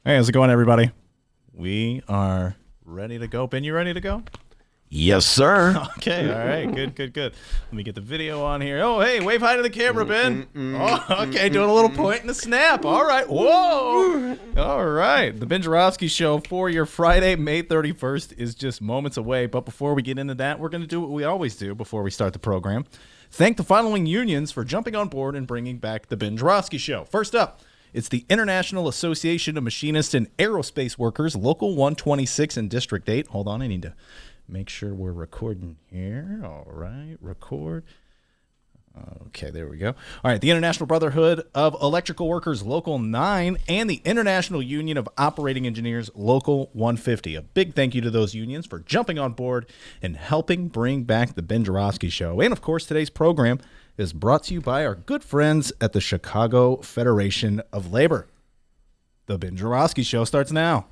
Hey, how's it going, everybody? We are ready to go. Ben, you ready to go? Yes, sir. Okay, all right, good. Let me get the video on here. Oh, hey, wave hi to the camera, Ben. Oh, okay, doing a little point and a snap. All right, whoa. All right, the Ben Joravsky Show for your Friday, May 31st is just moments away. But before we get into that, we're going to do what we always do before we start the program. Thank the following unions for jumping on board and bringing back the Ben Joravsky Show. First up, it's the International Association of Machinists and Aerospace Workers, Local 126 in District 8. Hold on, I need to make sure we're recording here. All right, record. Okay, there we go. All right, the International Brotherhood of Electrical Workers, Local 9, and the International Union of Operating Engineers, Local 150. A big thank you to those unions for jumping on board and helping bring back the Ben Joravsky Show. And, of course, today's program is brought to you by our good friends at the Chicago Federation of Labor. The Ben Joravsky Show starts now.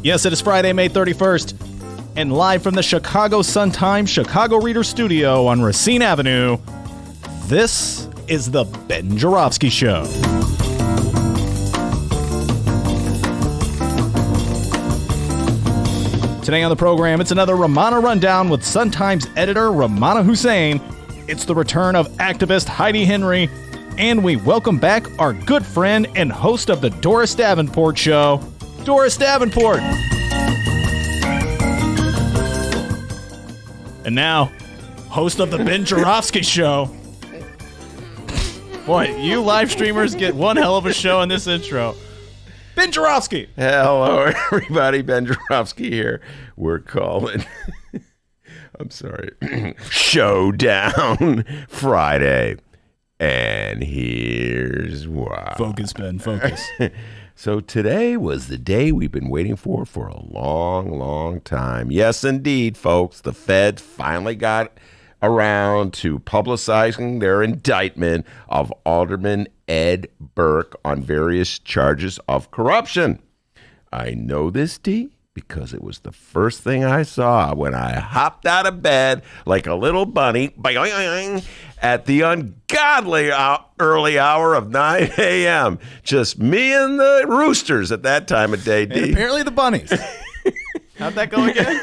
Yes, it is Friday, May 31st, and live from the Chicago Sun-Times Chicago Reader Studio on Racine Avenue, this is the Ben Joravsky Show. Today on the program, it's another Rummana Rundown with Sun-Times Editor Rummana Hussain. It's the return of activist Heidi Henry, and we welcome back our good friend and host of the Doris Davenport Show, Doris Davenport. And now, host of the Ben Joravsky Show. Boy, you live streamers get one hell of a show in this intro. Ben Joravsky. Hello, everybody. Ben Joravsky here. We're calling. I'm sorry. Showdown Friday. And here's why. Focus, Ben. Focus. So today was the day we've been waiting for a long, long time. Yes, indeed, folks. The Fed finally got around to publicizing their indictment of Alderman Ed Burke on various charges of corruption. I know this, D, because it was the first thing I saw when I hopped out of bed like a little bunny at the ungodly early hour of 9 a.m. Just me and the roosters at that time of day, D. And apparently the bunnies. How'd that go again?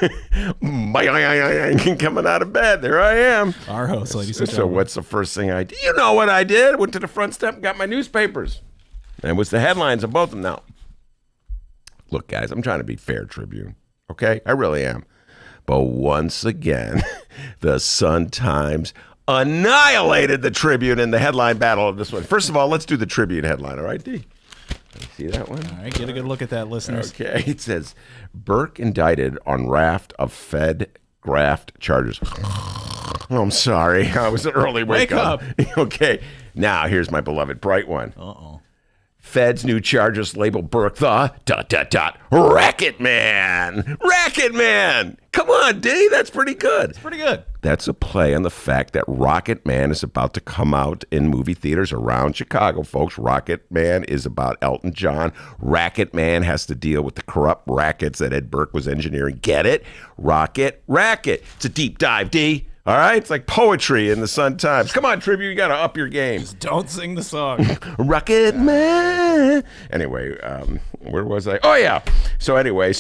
Coming out of bed. There I am. Our host, ladies and So gentlemen. what's the first thing I did? You know what I did? Went to the front step and got my newspapers. And what's the headlines of both of them now? Look, guys, I'm trying to be fair, Tribune. Okay? I really am. But once again, the Sun-Times annihilated the Tribune in the headline battle of this one. First of all, let's do the Tribune headline. All right, D? See that one? All right, get a good look at that, listeners. Okay, it says, Burke indicted on raft of Fed graft charges. Oh, I'm sorry. I was an early wake up. Okay, now here's my beloved bright one. Uh-oh. Fed's new charges label Burke the ... Racket Man. Racket Man. Come on, D. That's pretty good. It's pretty good. That's a play on the fact that Rocket Man is about to come out in movie theaters around Chicago, folks. Rocket Man is about Elton John. Racket Man has to deal with the corrupt rackets that Ed Burke was engineering. Get it? Rocket, racket. It's a deep dive, D. All right? It's like poetry in the Sun-Times. Come on, Tribune, you got to up your game. Just don't sing the song. Rocket Man. Anyway, where was I? Oh, yeah. So anyway,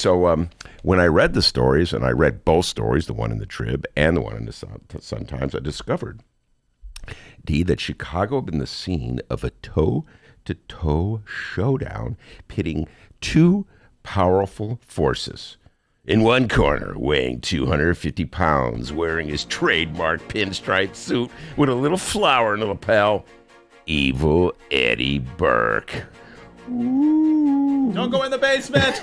when I read the stories, and I read both stories, the one in the Trib and the one in the Sun-Times, I discovered, D, that Chicago had been the scene of a toe-to-toe showdown pitting two powerful forces. In one corner, weighing 250 pounds, wearing his trademark pinstripe suit with a little flower in the lapel, evil Eddie Burke. Ooh. Don't go in the basement.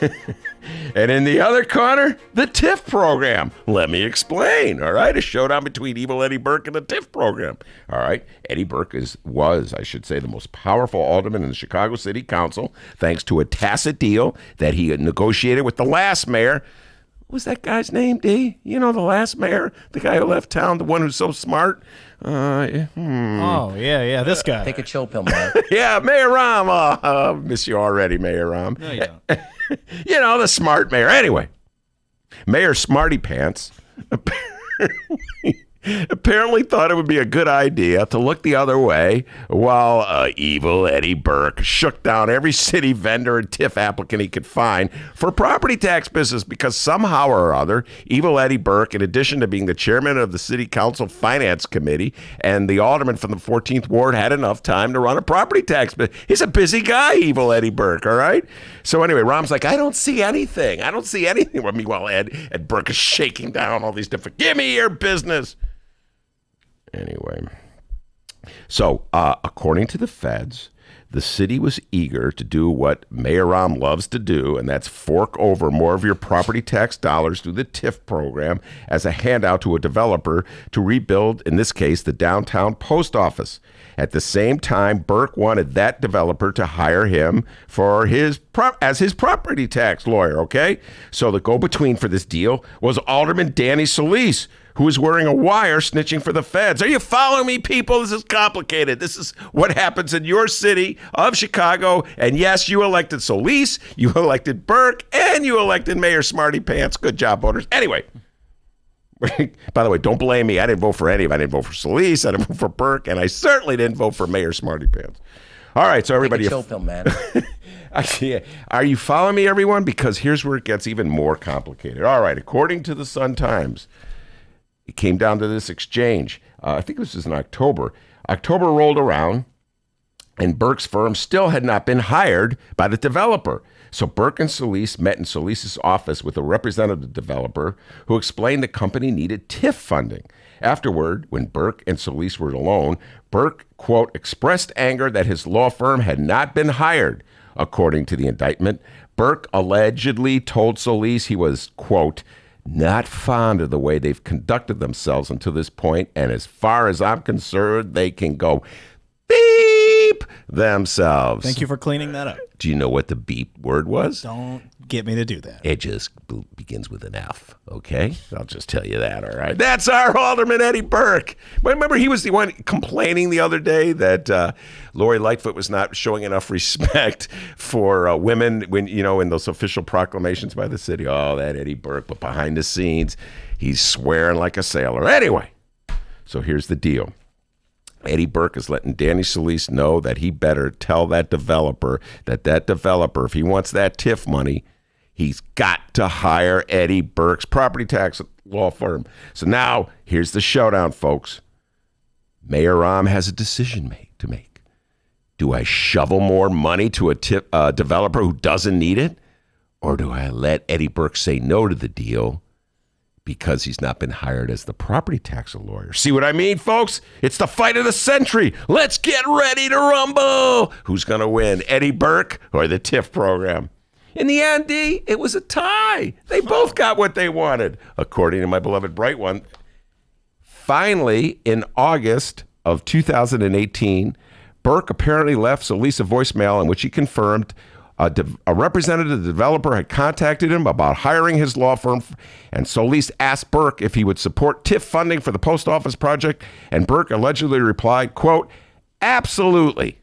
And in the other corner, the TIF program. Let me explain, all right? A showdown between evil Eddie Burke and the TIF program. All right? Eddie Burke was, I should say, the most powerful alderman in the Chicago City Council, thanks to a tacit deal that he had negotiated with the last mayor. What was that guy's name, D? You know, the last mayor? The guy who left town, the one who's so smart? Oh, yeah, this guy. Take a chill pill, Mark. Yeah, Mayor Ram. I miss you already, Mayor Ram. No, you don't. You know, the smart mayor. Anyway, Mayor Smarty Pants apparently apparently thought it would be a good idea to look the other way while evil Eddie Burke shook down every city vendor and TIF applicant he could find for property tax business because somehow or other, evil Eddie Burke, in addition to being the chairman of the City Council Finance Committee and the alderman from the 14th Ward, had enough time to run a property tax business. He's a busy guy, evil Eddie Burke, all right? So anyway, Rom's like, I don't see anything. I don't see anything. Meanwhile, Ed Burke is shaking down all these different, give me your business. Anyway, so according to the feds, the city was eager to do what Mayor Rahm loves to do, and that's fork over more of your property tax dollars through the TIF program as a handout to a developer to rebuild, in this case, the downtown post office. At the same time, Burke wanted that developer to hire him for as his property tax lawyer, okay? So the go-between for this deal was Alderman Danny Solis, who was wearing a wire snitching for the feds. Are you following me, people? This is complicated. This is what happens in your city of Chicago. And yes, you elected Solis, you elected Burke, and you elected Mayor Smarty Pants. Good job, voters. Anyway, by the way, don't blame me. I didn't vote for any of them. I didn't vote for Solis, I didn't vote for Burke, and I certainly didn't vote for Mayor Smarty Pants. All right, so everybody... Take a chill pill, man. Are you following me, everyone? Because here's where it gets even more complicated. All right, according to the Sun-Times, it came down to this exchange. I think this was in October. October rolled around, and Burke's firm still had not been hired by the developer. So Burke and Solis met in Solis' office with a representative developer who explained the company needed TIF funding. Afterward, when Burke and Solis were alone, Burke, quote, expressed anger that his law firm had not been hired. According to the indictment, Burke allegedly told Solis he was, quote, not fond of the way they've conducted themselves until this point, and as far as I'm concerned, they can go beep themselves. Thank you for cleaning that up. Do you know what the beep word was? Don't get me to do that. It just begins with an F, okay? I'll just tell you that, all right? That's our Alderman Eddie Burke. But remember, he was the one complaining the other day that Lori Lightfoot was not showing enough respect for women when, you know, in those official proclamations by the city. Oh, that Eddie Burke. But behind the scenes, he's swearing like a sailor. Anyway, so here's the deal. Eddie Burke is letting Danny Solis know that he better tell that developer, if he wants that TIF money, he's got to hire Eddie Burke's property tax law firm. So now, here's the showdown, folks. Mayor Rahm has a decision to make. Do I shovel more money to a developer who doesn't need it? Or do I let Eddie Burke say no to the deal because he's not been hired as the property tax lawyer? See what I mean, folks? It's the fight of the century. Let's get ready to rumble. Who's going to win, Eddie Burke or the TIF program? In the end, D, it was a tie. They both got what they wanted, according to my beloved Bright One. Finally, in August of 2018, Burke apparently left Solis a voicemail in which he confirmed a representative of the developer had contacted him about hiring his law firm, and Solis asked Burke if he would support TIF funding for the post office project, and Burke allegedly replied, quote, absolutely.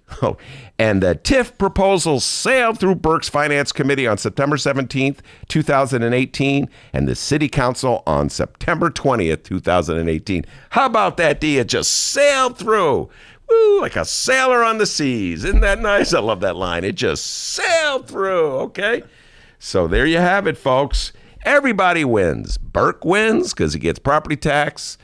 And the TIF proposal sailed through Burke's Finance Committee on September 17th, 2018, and the City Council on September 20th, 2018. How about that, D? It just sailed through. Woo, like a sailor on the seas. Isn't that nice? I love that line. It just sailed through, okay? So there you have it, folks. Everybody wins. Burke wins because he gets property tax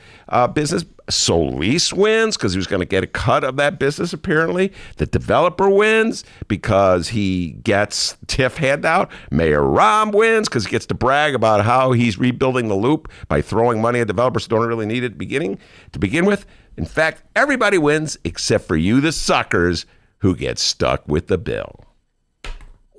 business. Solis wins because he was going to get a cut of that business, apparently. The developer wins because he gets TIF handout. Mayor Rahm wins because he gets to brag about how he's rebuilding the loop by throwing money at developers who don't really need it to begin with. In fact, everybody wins except for you, the suckers, who get stuck with the bill.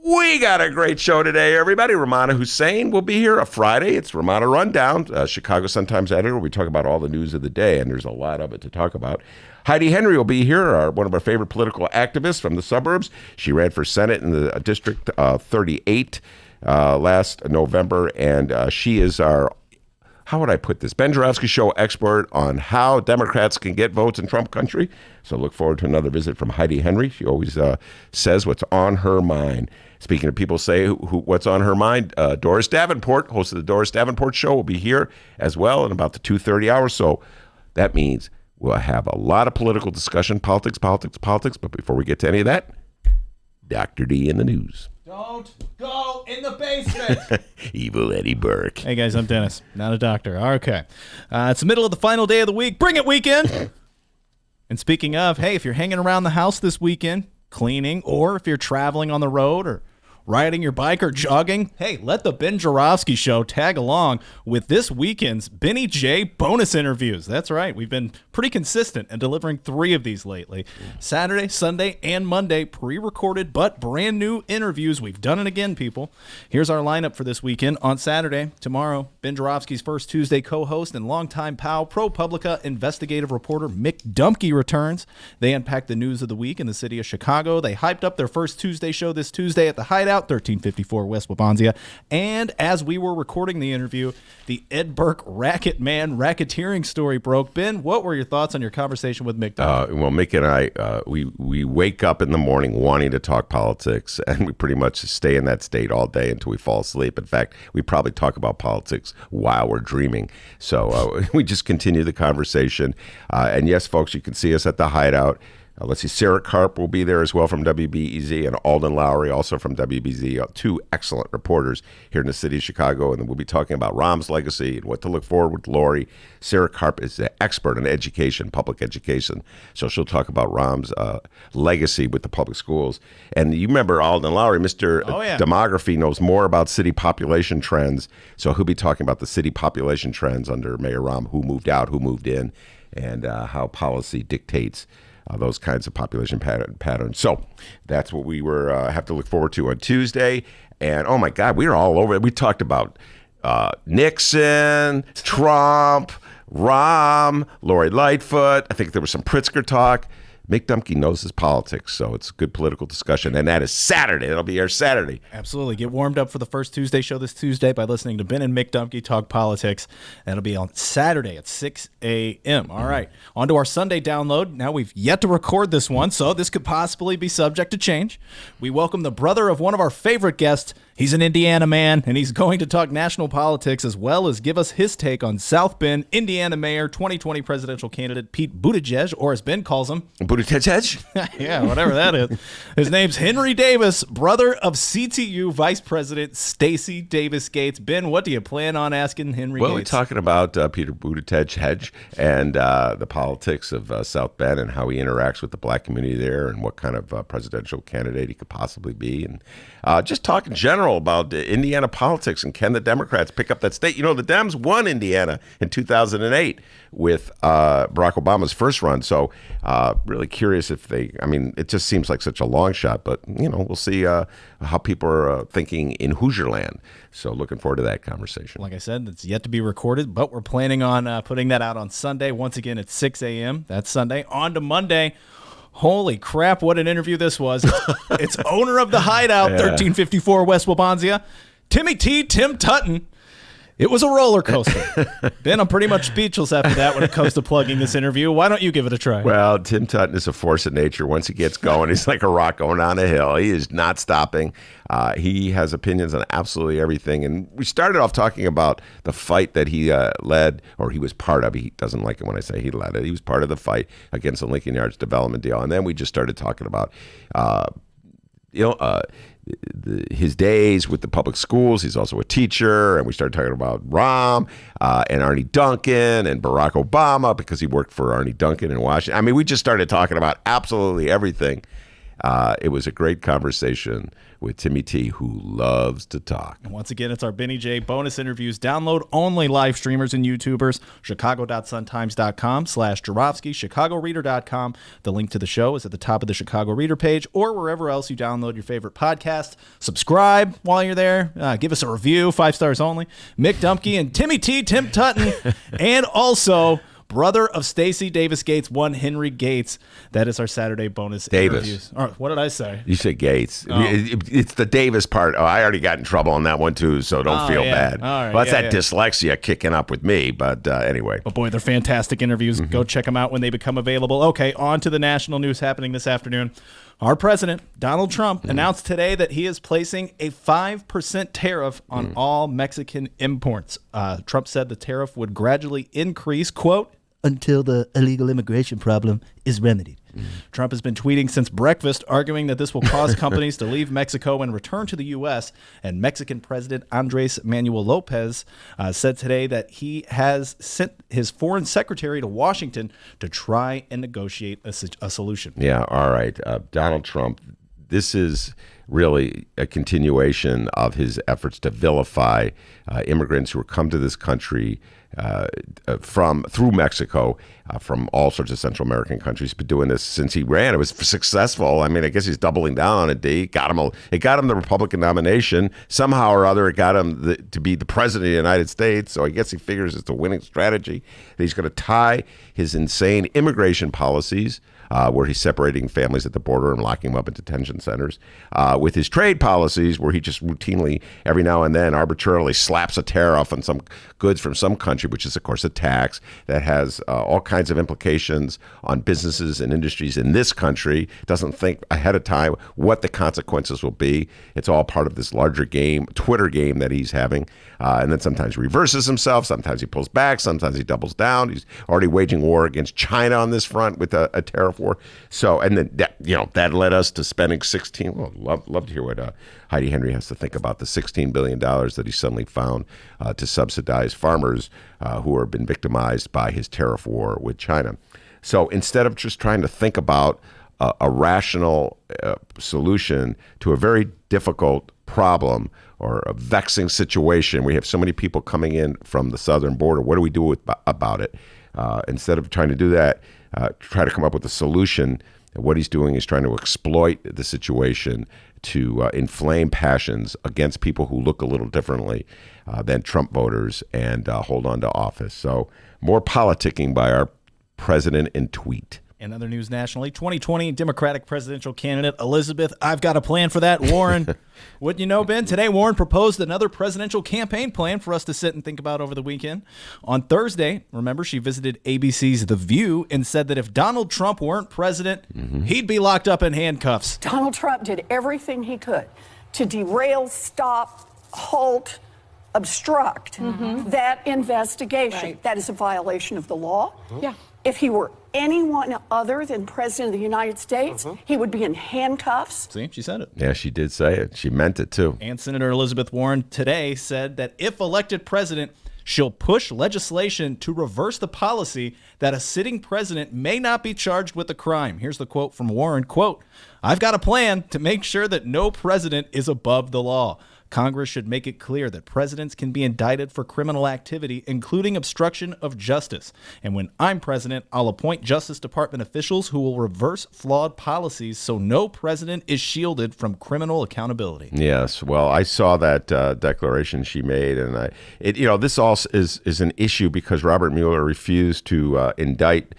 We got a great show today, everybody. Rummana Hussain will be here on Friday. It's Rummana Rundown, Chicago Sun-Times Editor. We talk about all the news of the day, and there's a lot of it to talk about. Heidi Henry will be here, one of our favorite political activists from the suburbs. She ran for Senate in the District 38 last November, and she is our, how would I put this, Ben Joravsky show expert on how Democrats can get votes in Trump country. So look forward to another visit from Heidi Henry. She always says what's on her mind. Speaking of people say what's on her mind, Doris Davenport, host of the Doris Davenport Show, will be here as well in about the 2:30 hour. So That means we'll have a lot of political discussion, politics. But before we get to any of that, Dr. D in the news. Don't go in the basement. Evil Eddie Burke. Hey, guys, I'm Dennis, not a doctor. Okay. It's the middle of the final day of the week. Bring it, weekend. And speaking of, hey, if you're hanging around the house this weekend, cleaning, or if you're traveling on the road or riding your bike or jogging, hey, let the Ben Joravsky Show tag along with this weekend's Benny J bonus interviews. That's right. We've been pretty consistent in delivering 3 of these lately. Saturday, Sunday, and Monday, pre-recorded but brand new interviews. We've done it again, people. Here's our lineup for this weekend. On Saturday, tomorrow, Ben Joravsky's First Tuesday co-host and longtime pal, ProPublica investigative reporter Mick Dumke returns. They unpack the news of the week in the city of Chicago. They hyped up their First Tuesday show this Tuesday at the Hideout, 1354 West Wabansia. And as we were recording the interview, the Ed Burke Racket Man racketeering story broke. Ben, what were your thoughts on your conversation with Mick Dumke? Well, Mick and I, we wake up in the morning wanting to talk politics, and we pretty much stay in that state all day until we fall asleep. In fact, we probably talk about politics while we're dreaming. So we just continue the conversation. And yes, folks, you can see us at the Hideout. Let's see, Sarah Karp will be there as well from WBEZ, and Alden Lowry also from WBZ, 2 excellent reporters here in the city of Chicago. And we'll be talking about Rahm's legacy and what to look forward with Lori. Sarah Karp is an expert in education, public education. So she'll talk about Rahm's legacy with the public schools. And you remember Alden Lowry, Mr. Demography, knows more about city population trends. So he'll be talking about the city population trends under Mayor Rahm, who moved out, who moved in, and how policy dictates those kinds of population patterns. So that's what we have to look forward to on Tuesday. And oh my God, we were all over it. We talked about Nixon, Trump, Rahm, Lori Lightfoot. I think there was some Pritzker talk. Mick Dumke knows his politics, so it's a good political discussion. And that is Saturday. It'll be our Saturday. Absolutely. Get warmed up for the First Tuesday show this Tuesday by listening to Ben and Mick Dumke talk politics. That'll be on Saturday at 6 a.m. All right. On to our Sunday download. Now, we've yet to record this one, so this could possibly be subject to change. We welcome the brother of one of our favorite guests. He's an Indiana man, and he's going to talk national politics as well as give us his take on South Bend, Indiana Mayor, 2020 presidential candidate Pete Buttigieg, or as Ben calls him, Buttigieg? Yeah, whatever that is. His name's Henry Davis, brother of CTU Vice President Stacey Davis Gates. Ben, what do you plan on asking Henry Gates? Well, we're talking about Peter Buttigieg and the politics of South Bend and how he interacts with the black community there and what kind of presidential candidate he could possibly be. And just talk in general about Indiana politics and can the Democrats pick up that state? You know, the Dems won Indiana in 2008 with Barack Obama's first run. So really curious if it just seems like such a long shot, but, we'll see how people are thinking in Hoosierland. So looking forward to that conversation. Like I said, it's yet to be recorded, but we're planning on putting that out on Sunday. Once again, at 6 a.m. That's Sunday. On to Monday. Holy crap, what an interview this was. It's owner of the Hideout, 1354 West Wabansia, Tim Tutton. It was a roller coaster. Ben, I'm pretty much speechless after that when it comes to plugging this interview. Why don't you give it a try? Well, Tim Tutton is a force of nature. Once he gets going, he's like a rock going down a hill. He is not stopping. He has opinions on absolutely everything. And we started off talking about the fight that he led, or he was part of. He doesn't like it when I say he led it. He was part of the fight against the Lincoln Yards development deal. And then we just started talking about, his days with the public schools. He's also a teacher, and we started talking about Rahm and Arnie Duncan and Barack Obama because he worked for Arnie Duncan in Washington. I mean, we just started talking about absolutely everything. It was a great conversation with Timmy T, who loves to talk. And once again, it's our Benny J bonus interviews. Download only live streamers and YouTubers. Chicago.suntimes.com/Joravsky, ChicagoReader.com. The link to the show is at the top of the Chicago Reader page or wherever else you download your favorite podcast. Subscribe while you're there. Give us a review, 5 stars only. Mick Dumke and Tim Tutton. And also, brother of Stacey Davis Gates, one Henry Gates. That is our Saturday bonus interviews. All right, what did I say? You said Gates. Oh. It's the Davis part. Oh, I already got in trouble on that one too, so don't feel bad. All right, well, that's dyslexia kicking up with me, but anyway. But boy, they're fantastic interviews. Go check them out when they become available. Okay, on to the national news happening this afternoon. Our president, Donald Trump, announced today that he is placing a 5% tariff on all Mexican imports. Trump said the tariff would gradually increase, quote, until the illegal immigration problem is remedied. Trump has been tweeting since breakfast, arguing that this will cause companies to leave Mexico and return to the U.S. And Mexican President Andres Manuel Lopez said today that he has sent his foreign secretary to Washington to try and negotiate a solution. Yeah, all right. Donald Trump, this is really a continuation of his efforts to vilify immigrants who have come to this country through Mexico, from all sorts of Central American countries. He's been doing this since he ran. It was successful. I mean, I guess he's doubling down on it. It got him the Republican nomination. Somehow or other, it got him to be the president of the United States. So I guess he figures it's a winning strategy. That he's going to tie his insane immigration policies, where he's separating families at the border and locking them up in detention centers, with his trade policies, where he just routinely, every now and then, arbitrarily slaps a tariff on some goods from some country, which is, of course, a tax that has all kinds of implications on businesses and industries in this country. Doesn't think ahead of time what the consequences will be. It's all part of this larger game, Twitter game that he's having. And then sometimes reverses himself. Sometimes he pulls back. Sometimes he doubles down. He's already waging war against China on this front with a tariff war. So, and then that led us to spending love to hear what Heidi Henry has to think about the $16 billion that he suddenly found to subsidize farmers who have been victimized by his tariff war with China. So instead of just trying to think about a rational solution to a very difficult problem or a vexing situation, we have so many people coming in from the southern border. What do we do about it? Instead of trying to do that, try to come up with a solution. What he's doing is trying to exploit the situation to inflame passions against people who look a little differently than Trump voters and hold on to office. So more politicking by our president in tweet. In other news nationally, 2020 Democratic presidential candidate Elizabeth, I've got a plan for that, Warren. Wouldn't you know, Ben? Today, Warren proposed another presidential campaign plan for us to sit and think about over the weekend. On Thursday, remember, she visited ABC's The View and said that if Donald Trump weren't president, he'd be locked up in handcuffs. Donald Trump did everything he could to derail, stop, halt, obstruct that investigation. Right. That is a violation of the law. Yeah. If he were anyone other than President of the United States, he would be in handcuffs. See, she said it. Yeah, she did say it. She meant it, too. And Senator Elizabeth Warren today said that if elected president, she'll push legislation to reverse the policy that a sitting president may not be charged with a crime. Here's the quote from Warren, quote, "I've got a plan to make sure that no president is above the law. Congress should make it clear that presidents can be indicted for criminal activity, including obstruction of justice. And when I'm president, I'll appoint Justice Department officials who will reverse flawed policies so no president is shielded from criminal accountability." Yes, well, I saw that declaration she made, and this also is an issue because Robert Mueller refused to indict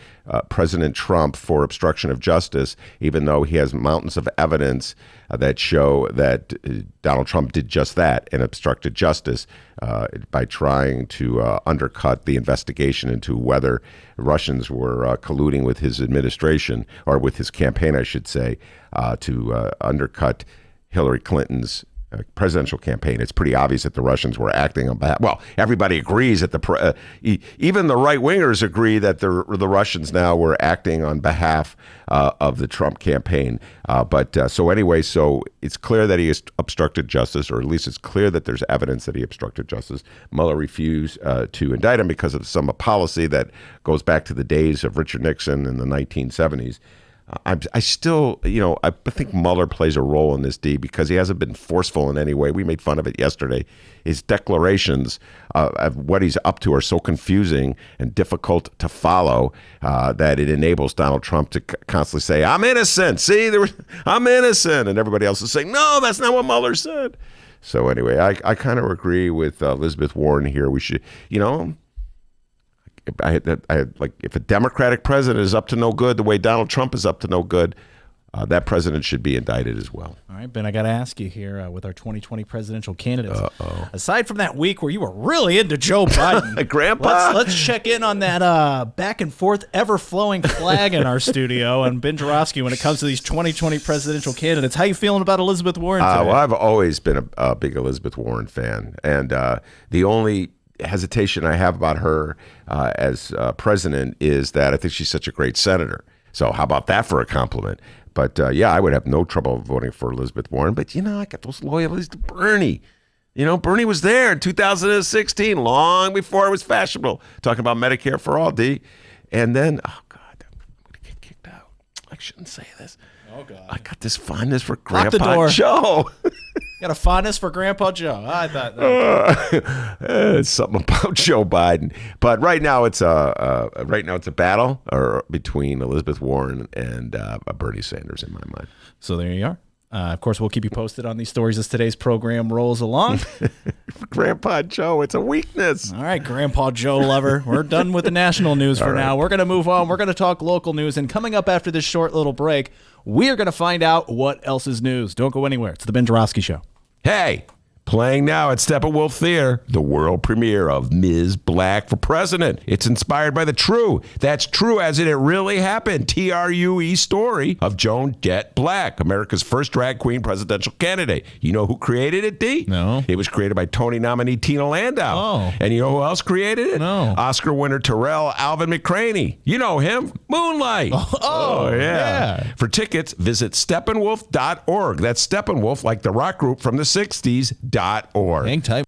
President Trump for obstruction of justice, even though he has mountains of evidence that show that Donald Trump did just that and obstructed justice by trying to undercut the investigation into whether Russians were colluding with his administration, or with his campaign, I should say, to undercut Hillary Clinton's presidential campaign. It's pretty obvious that the Russians were acting on behalf. Well, everybody agrees that even the right wingers agree that the Russians now were acting on behalf of the Trump campaign. So it's clear that he has obstructed justice, or at least it's clear that there's evidence that he obstructed justice. Mueller refused to indict him because of some policy that goes back to the days of Richard Nixon in the 1970s. I still, I think Mueller plays a role in this, D, because he hasn't been forceful in any way. We made fun of it yesterday. His declarations of what he's up to are so confusing and difficult to follow that it enables Donald Trump to constantly say, "I'm innocent. See, I'm innocent," and everybody else is saying, "No, that's not what Mueller said." So anyway, I kind of agree with Elizabeth Warren here. We should, if a Democratic president is up to no good the way Donald Trump is up to no good, that president should be indicted as well. All right, Ben, I got to ask you here with our 2020 presidential candidates. Aside from that week where you were really into Joe Biden, Grandpa, let's check in on that back and forth, ever-flowing flag in our studio and Ben Joravsky when it comes to these 2020 presidential candidates. How you feeling about Elizabeth Warren today? Well, I've always been a big Elizabeth Warren fan, and the only hesitation I have about her as president is that I think she's such a great senator. So how about that for a compliment? But yeah, I would have no trouble voting for Elizabeth Warren. But, you know, I got those loyalties to Bernie. You know, Bernie was there in 2016, long before it was fashionable, talking about Medicare for all, D. And then, oh, God, I'm going to get kicked out. I shouldn't say this. Oh, God. I got this fondness for Lock the Grandpa door. Joe. Got a fondness for Grandpa Joe. I thought It's something about Joe Biden. But right now it's a battle between Elizabeth Warren and Bernie Sanders in my mind. So there you are. Of course, we'll keep you posted on these stories as today's program rolls along. Grandpa Joe, it's a weakness. All right, Grandpa Joe lover. We're done with the national news for now. We're going to move on. We're going to talk local news. And coming up after this short little break, we are going to find out what else is news. Don't go anywhere. It's the Ben Joravsky Show. Hey, playing now at Steppenwolf Theater, the world premiere of Ms. Black for President. It's inspired by the true, that's true as in it really happened, TRUE story of Joan Jett Black, America's first drag queen presidential candidate. You know who created it, D? No. It was created by Tony nominee Tina Landau. Oh. And you know who else created it? No. Oscar winner Terrell Alvin McCraney. You know him, Moonlight. Oh, yeah. For tickets, visit steppenwolf.org. That's Steppenwolf, like the rock group from the 60s, Hang tight.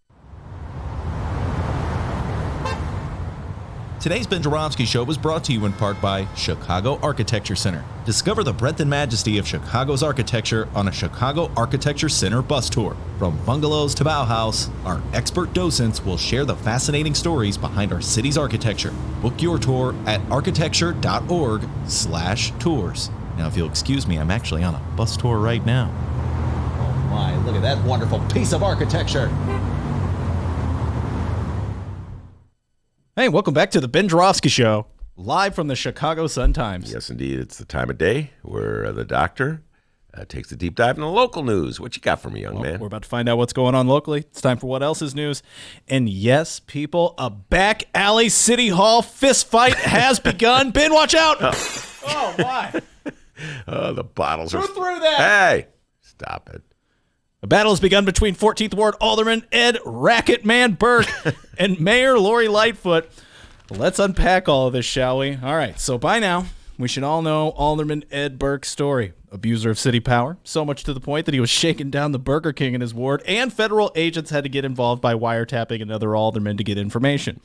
Today's Ben Joravsky Show was brought to you in part by Chicago Architecture Center. Discover the breadth and majesty of Chicago's architecture on a Chicago Architecture Center bus tour. From bungalows to Bauhaus, our expert docents will share the fascinating stories behind our city's architecture. Book your tour at architecture.org/tours. Now, if you'll excuse me, I'm actually on a bus tour right now. Oh my, look at that wonderful piece of architecture. Hey, welcome back to the Ben Joravsky Show, live from the Chicago Sun-Times. Yes, indeed. It's the time of day where the doctor takes a deep dive in the local news. What you got for me, young man? We're about to find out what's going on locally. It's time for What Else is News. And yes, people, a back alley City Hall fist fight has begun. Ben, watch out! Oh, my. The bottles are... Who threw that? Hey, stop it. A battle has begun between 14th Ward Alderman Ed Racketman Burke and Mayor Lori Lightfoot. Let's unpack all of this, shall we? All right, so by now, we should all know Alderman Ed Burke's story. Abuser of city power, so much to the point that he was shaking down the Burger King in his ward, and federal agents had to get involved by wiretapping another alderman to get information.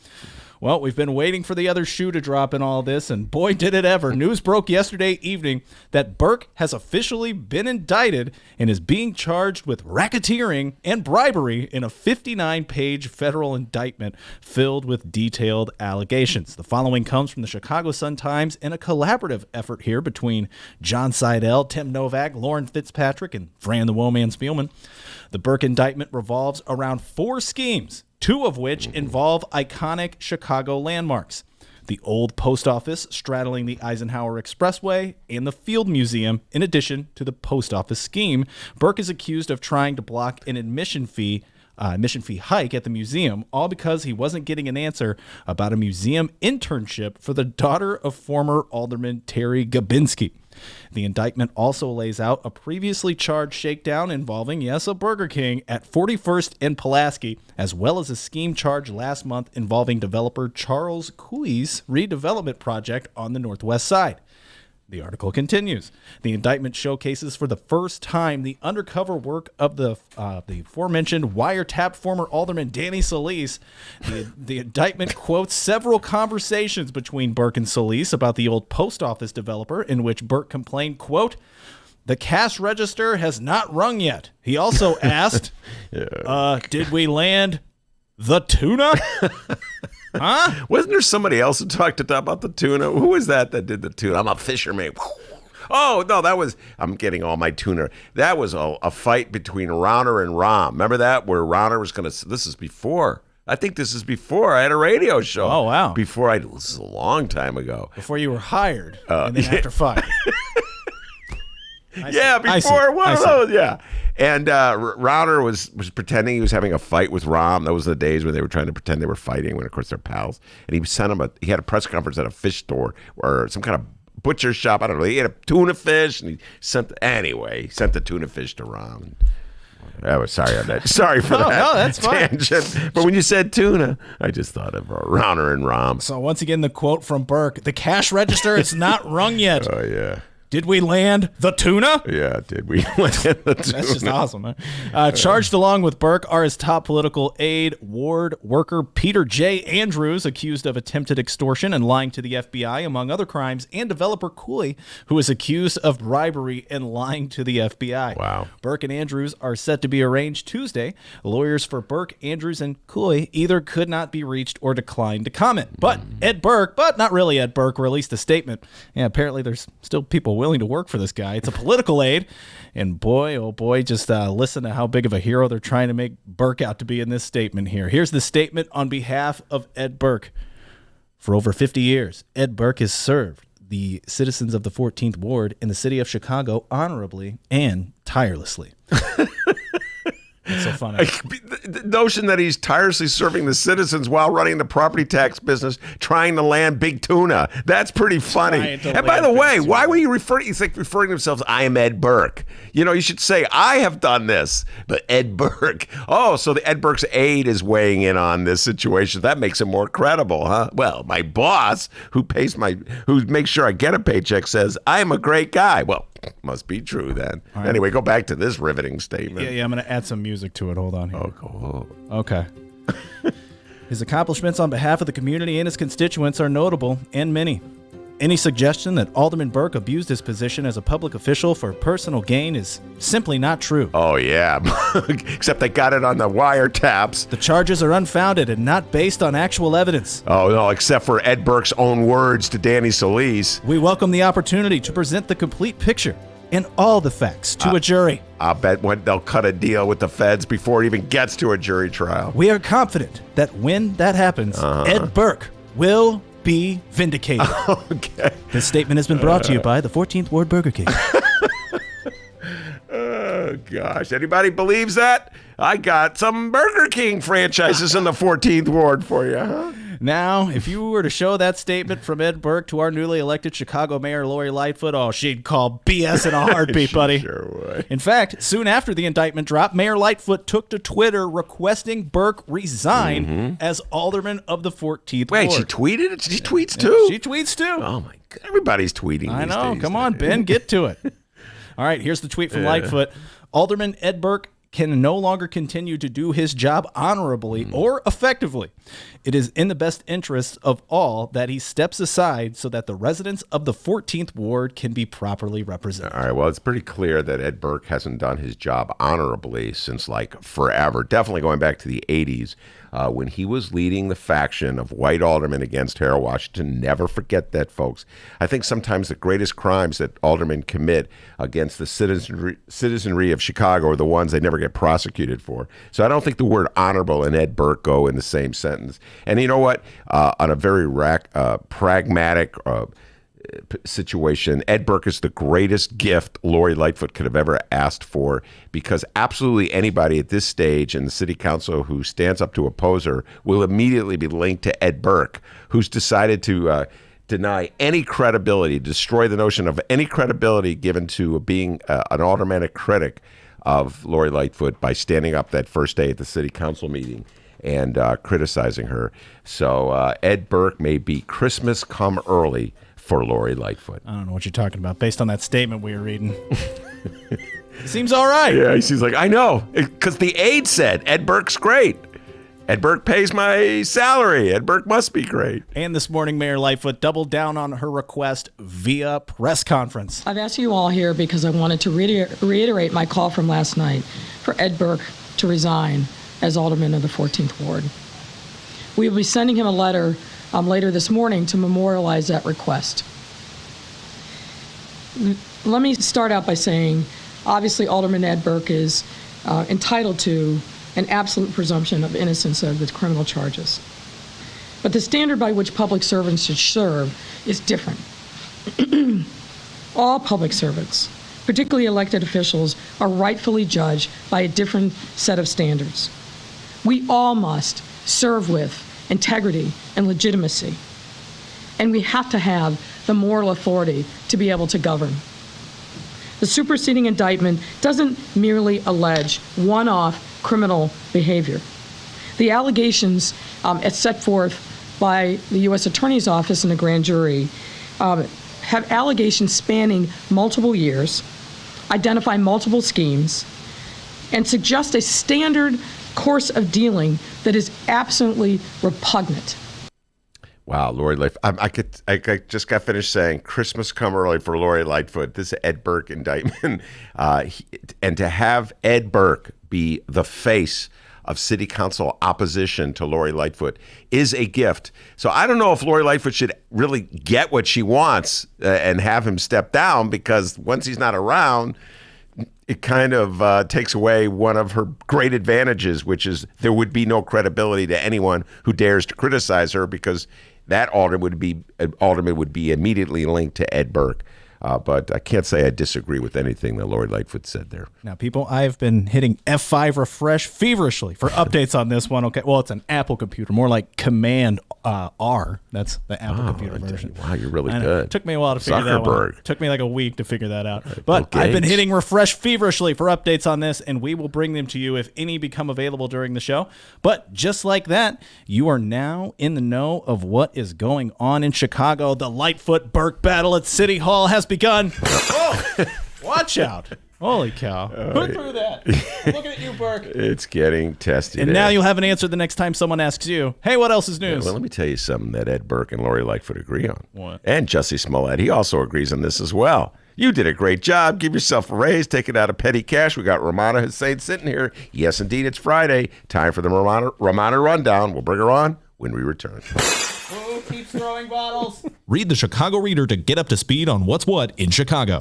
Well, we've been waiting for the other shoe to drop in all this, and boy, did it ever. News broke yesterday evening that Burke has officially been indicted and is being charged with racketeering and bribery in a 59-page federal indictment filled with detailed allegations. The following comes from the Chicago Sun-Times in a collaborative effort here between John Seidel, Tim Novak, Lauren Fitzpatrick, and Fran the Woman Spielman. The Burke indictment revolves around 4 schemes, 2 of which involve iconic Chicago landmarks: the old post office straddling the Eisenhower Expressway and the Field Museum. In addition to the post office scheme, Burke is accused of trying to block an admission fee hike at the museum, all because he wasn't getting an answer about a museum internship for the daughter of former Alderman Terry Gabinski. The indictment also lays out a previously charged shakedown involving, yes, a Burger King at 41st and Pulaski, as well as a scheme charged last month involving developer Charles Cooey's redevelopment project on the Northwest Side. The article continues. The indictment showcases for the first time the undercover work of the aforementioned wiretapped former Alderman Danny Solis. The indictment quotes several conversations between Burke and Solis about the old post office developer, in which Burke complained, quote, "The cash register has not rung yet." He also asked, did we land the tuna? Huh? Wasn't there somebody else who talked about the tuna? Who was that did the tuna? I'm a fisherman. Oh, no, that was, I'm getting all my tuna. That was a fight between Rauner and Rom. Remember that? Where Rauner was going to, this is before. I think this is before I had a radio show. Oh, wow. This is a long time ago. Before you were hired, and then after fired. Before one of those, yeah. And Rauner was pretending he was having a fight with Rom. That was the days when they were trying to pretend they were fighting, when of course they're pals. And he had a press conference at a fish store or some kind of butcher shop. I don't know. He had a tuna fish, and he sent the tuna fish to Rom. Sorry on that. Sorry for that. No, that's fine. Tangent. But when you said tuna, I just thought of Rounder and Rom. So once again, the quote from Burke: "The cash register is not rung yet." Oh yeah. Did we land the tuna? Yeah, did we land the tuna? That's just awesome, man. Charged along with Burke are his top political aide, ward worker Peter J. Andrews, accused of attempted extortion and lying to the FBI, among other crimes, and developer Cooley, who is accused of bribery and lying to the FBI. Wow. Burke and Andrews are set to be arraigned Tuesday. Lawyers for Burke, Andrews, and Cooley either could not be reached or declined to comment. But Ed Burke, but not really Ed Burke, released a statement. Yeah, apparently there's still people willing to work for this guy. It's a political aid, and boy, oh boy, just listen to how big of a hero they're trying to make Burke out to be in this statement here. Here's the statement on behalf of Ed Burke. For over 50 years, Ed Burke has served the citizens of the 14th Ward in the city of Chicago honorably and tirelessly. That's so funny. The notion that he's tirelessly serving the citizens while running the property tax business, trying to land big tuna. That's pretty funny. And by the way, why were you referring to themselves, I am Ed Burke? You know, you should say, I have done this, but Ed Burke. Oh, so the Ed Burke's aide is weighing in on this situation. That makes it more credible, huh? Well, my boss, who makes sure I get a paycheck, says, I'm a great guy. Well, must be true then. Right. Anyway, go back to this riveting statement. Yeah, I'm going to add some music to it. Hold on here. Oh, cool. Okay. His accomplishments on behalf of the community and his constituents are notable and many. Any suggestion that Alderman Burke abused his position as a public official for personal gain is simply not true. Oh, yeah. Except they got it on the wiretaps. The charges are unfounded and not based on actual evidence. Oh, no, except for Ed Burke's own words to Danny Solis. We welcome the opportunity to present the complete picture and all the facts to a jury. I'll bet they'll cut a deal with the feds before it even gets to a jury trial. We are confident that when that happens, Ed Burke will be vindicated. Okay. This statement has been brought to you by the 14th Ward Burger King. Oh, gosh. Anybody believes that? I got some Burger King franchises in the 14th Ward for you, huh? Now, if you were to show that statement from Ed Burke to our newly elected Chicago Mayor Lori Lightfoot, oh, she'd call BS in a heartbeat, buddy. Sure would. In fact, soon after the indictment dropped, Mayor Lightfoot took to Twitter requesting Burke resign as alderman of the 14th Ward. Wait, she tweeted it? She tweets too? She tweets too. Oh, my God. Everybody's tweeting I these know. days. Come on, Ben, get to it. All right, here's the tweet from Lightfoot. Alderman Ed Burke can no longer continue to do his job honorably or effectively. It is in the best interests of all that he steps aside so that the residents of the 14th Ward can be properly represented. All right, well, it's pretty clear that Ed Burke hasn't done his job honorably since, like, forever. Definitely going back to the 80s when he was leading the faction of white aldermen against Harold Washington. Never forget that, folks. I think sometimes the greatest crimes that aldermen commit against the citizenry of Chicago are the ones they never get prosecuted for. So I don't think the word honorable and Ed Burke go in the same sentence. And you know what? On a very pragmatic situation, Ed Burke is the greatest gift Lori Lightfoot could have ever asked for, because absolutely anybody at this stage in the city council who stands up to oppose her will immediately be linked to Ed Burke, who's decided to deny any credibility, destroy the notion of any credibility given to being an aldermanic critic of Lori Lightfoot by standing up that first day at the city council meeting and criticizing her. So Ed Burke may be Christmas come early for Lori Lightfoot. I don't know what you're talking about based on that statement we were reading. Seems all right. Yeah, he's like, I know, because the aide said Ed Burke's great. Ed Burke pays my salary. Ed Burke must be great. And this morning, Mayor Lightfoot doubled down on her request via press conference. I've asked you all here because I wanted to reiterate my call from last night for Ed Burke to resign as alderman of the 14th Ward. We will be sending him a letter later this morning to memorialize that request. Let me start out by saying, obviously, Alderman Ed Burke is entitled to an absolute presumption of innocence of the criminal charges. But the standard by which public servants should serve is different. All public servants, particularly elected officials, are rightfully judged by a different set of standards. We all must serve with integrity and legitimacy, and we have to have the moral authority to be able to govern. The superseding indictment doesn't merely allege one-off criminal behavior. The allegations as set forth by the U.S. Attorney's Office and the grand jury have allegations spanning multiple years, identify multiple schemes, and suggest a standard course of dealing that is absolutely repugnant. Wow, Lori Lightfoot. I just got finished saying Christmas come early for Lori Lightfoot. This is Ed Burke indictment. And to have Ed Burke be the face of city council opposition to Lori Lightfoot is a gift. So I don't know if Lori Lightfoot should really get what she wants and have him step down, because once he's not around, it kind of takes away one of her great advantages, which is there would be no credibility to anyone who dares to criticize her, because that alderman would be immediately linked to Ed Burke. But I can't say I disagree with anything that Lori Lightfoot said there. Now, people, I've been hitting F5 refresh feverishly for updates on this one. Okay, well, it's an Apple computer, more like Command R. That's the Apple computer version. Wow, you're really good. It took me a while to figure that one out. It took me like a week to figure that out. But I've been hitting refresh feverishly for updates on this, and we will bring them to you if any become available during the show. But just like that, you are now in the know of what is going on in Chicago. The Lightfoot-Burke battle at City Hall has begun. Oh, watch out. Holy cow. Who threw that? Look at you, Burke. It's getting testy. And now you'll have an answer the next time someone asks you, hey, what else is news? Yeah, well, let me tell you something that Ed Burke and Lori Lightfoot agree on. What? And Jussie Smollett, he also agrees on this as well. You did a great job. Give yourself a raise. Take it out of petty cash. We got Rummana Hussain sitting here. Yes, indeed, it's Friday. Time for the Rummana Rundown. We'll bring her on when we return. Who keeps throwing bottles? Read the Chicago Reader to get up to speed on what's what in Chicago.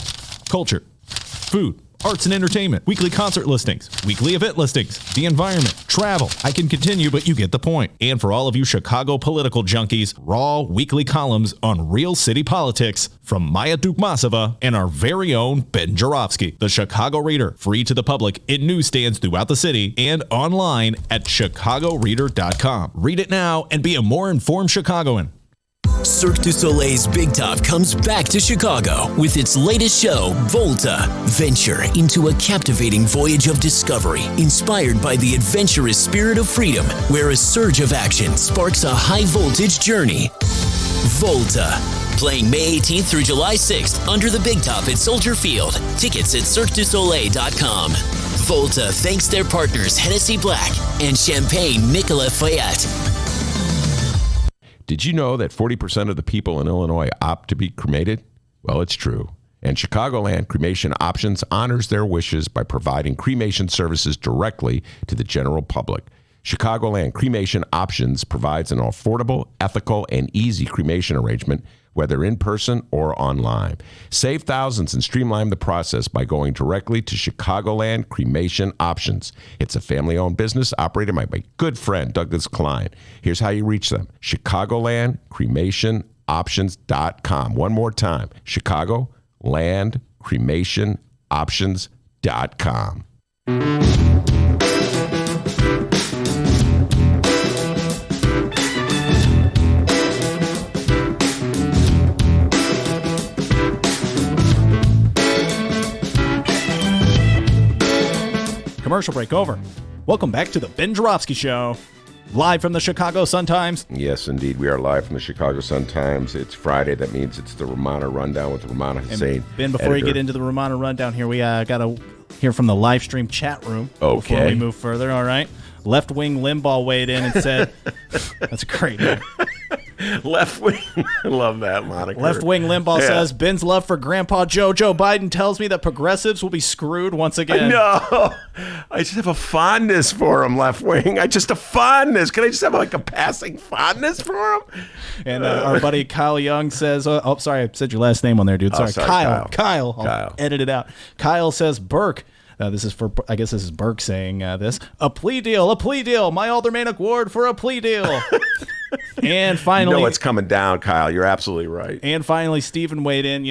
Culture, food, arts and entertainment, weekly concert listings, weekly event listings, the environment, travel. I can continue, but you get the point. And for all of you Chicago political junkies, raw weekly columns on real city politics from Maya Dukmasova and our very own Ben Joravsky. The Chicago Reader, free to the public in newsstands throughout the city and online at chicagoreader.com. Read it now and be a more informed Chicagoan. Cirque du Soleil's Big Top comes back to Chicago with its latest show, Volta. Venture into a captivating voyage of discovery inspired by the adventurous spirit of freedom, where a surge of action sparks a high-voltage journey. Volta. Playing May 18th through July 6th under the Big Top at Soldier Field. Tickets at CirqueDuSoleil.com. Volta thanks their partners Hennessy Black and Champagne Nicolas Fayette. Did you know that 40% of the people in Illinois opt to be cremated? Well, it's true. And Chicagoland Cremation Options honors their wishes by providing cremation services directly to the general public. Chicagoland Cremation Options provides an affordable, ethical, and easy cremation arrangement, whether in person or online. Save thousands and streamline the process by going directly to Chicagoland Cremation Options. It's a family-owned business operated by my good friend Douglas Klein. Here's how you reach them: ChicagolandCremationOptions.com. One more time: ChicagolandCremationOptions.com. Commercial break over. Welcome back to the Ben Joravsky Show, live from the Chicago Sun-Times. Yes, indeed. We are live from the Chicago Sun-Times. It's Friday. That means it's the Rummana Rundown with Rummana Hussain. Ben, before we get into the Rummana Rundown here, we got to hear from the live stream chat room before we move further, all right? Left-wing Limbaugh weighed in and said, that's a great name. Left-wing. I love that moniker. Left-wing Limbaugh says, Ben's love for Grandpa Joe Biden tells me that progressives will be screwed once again. No, I just have a fondness for him, left-wing. I just a fondness. Can I just have like a passing fondness for him? And our buddy Kyle Young says, oh, sorry, I said your last name on there, dude. Sorry, Kyle. I'll edit it out. Kyle says, Burke. This is for, I guess this is Burke saying this. A plea deal. My aldermanic ward for a plea deal. And finally, it's coming down, Kyle. You're absolutely right. And finally, Stephen weighed in.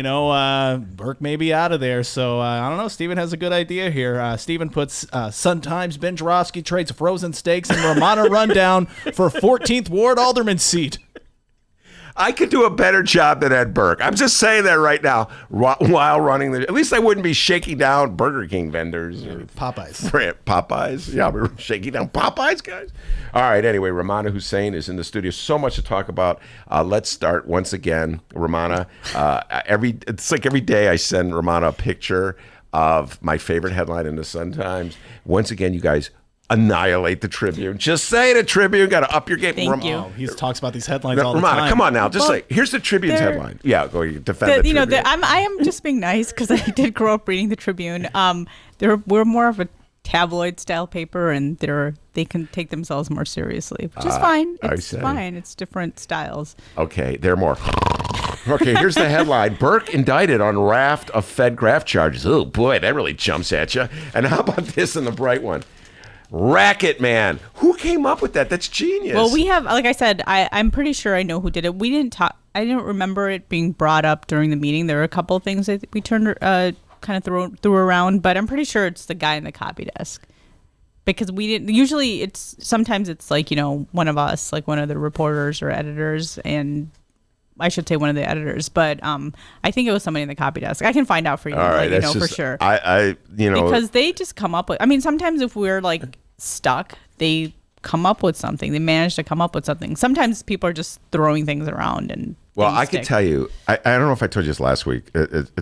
Burke may be out of there. So I don't know. Stephen has a good idea here. Stephen puts Sun-Times Ben Joravsky trades frozen steaks and Rummana Rundown for 14th Ward alderman seat. I could do a better job than Ed Burke. I'm just saying that right now while running the. At least I wouldn't be shaking down Burger King vendors or Popeyes. Popeyes. Yeah, we were shaking down Popeyes, guys. All right. Anyway, Rummana Hussain is in the studio. So much to talk about. Let's start once again, Rummana. It's like every day I send Rummana a picture of my favorite headline in the Sun-Times. Once again, you guys annihilate the Tribune. Just say the Tribune. Got to up your game. Thank you. He talks about these headlines all the Rummana, time. come on now. Just say, here's the Tribune's headline. Yeah, go defend the Tribune. I am just being nice because I did grow up reading the Tribune. We're more of a tabloid style paper, and they can take themselves more seriously, which is fine. It's fine. It's different styles. Okay, they're more. Okay, here's the headline. Burke indicted on raft of Fed graft charges. Oh, boy, that really jumps at you. And how about this in the bright one? Racket Man. Who came up with that? That's genius. Well, we have, like I said, I'm pretty sure I know who did it. We didn't talk. I didn't remember it being brought up during the meeting. There were a couple of things that we turned kind of threw around, but I'm pretty sure it's the guy in the copy desk. Because we didn't, usually sometimes it's like, one of us, like one of the reporters or editors, and I should say one of the editors, but I think it was somebody in the copy desk. I can find out for you, all right, for sure. Because they just come up with, sometimes if we're like stuck, they come up with something. They manage to come up with something. Sometimes people are just throwing things around and I could tell you, I don't know if I told you this last week.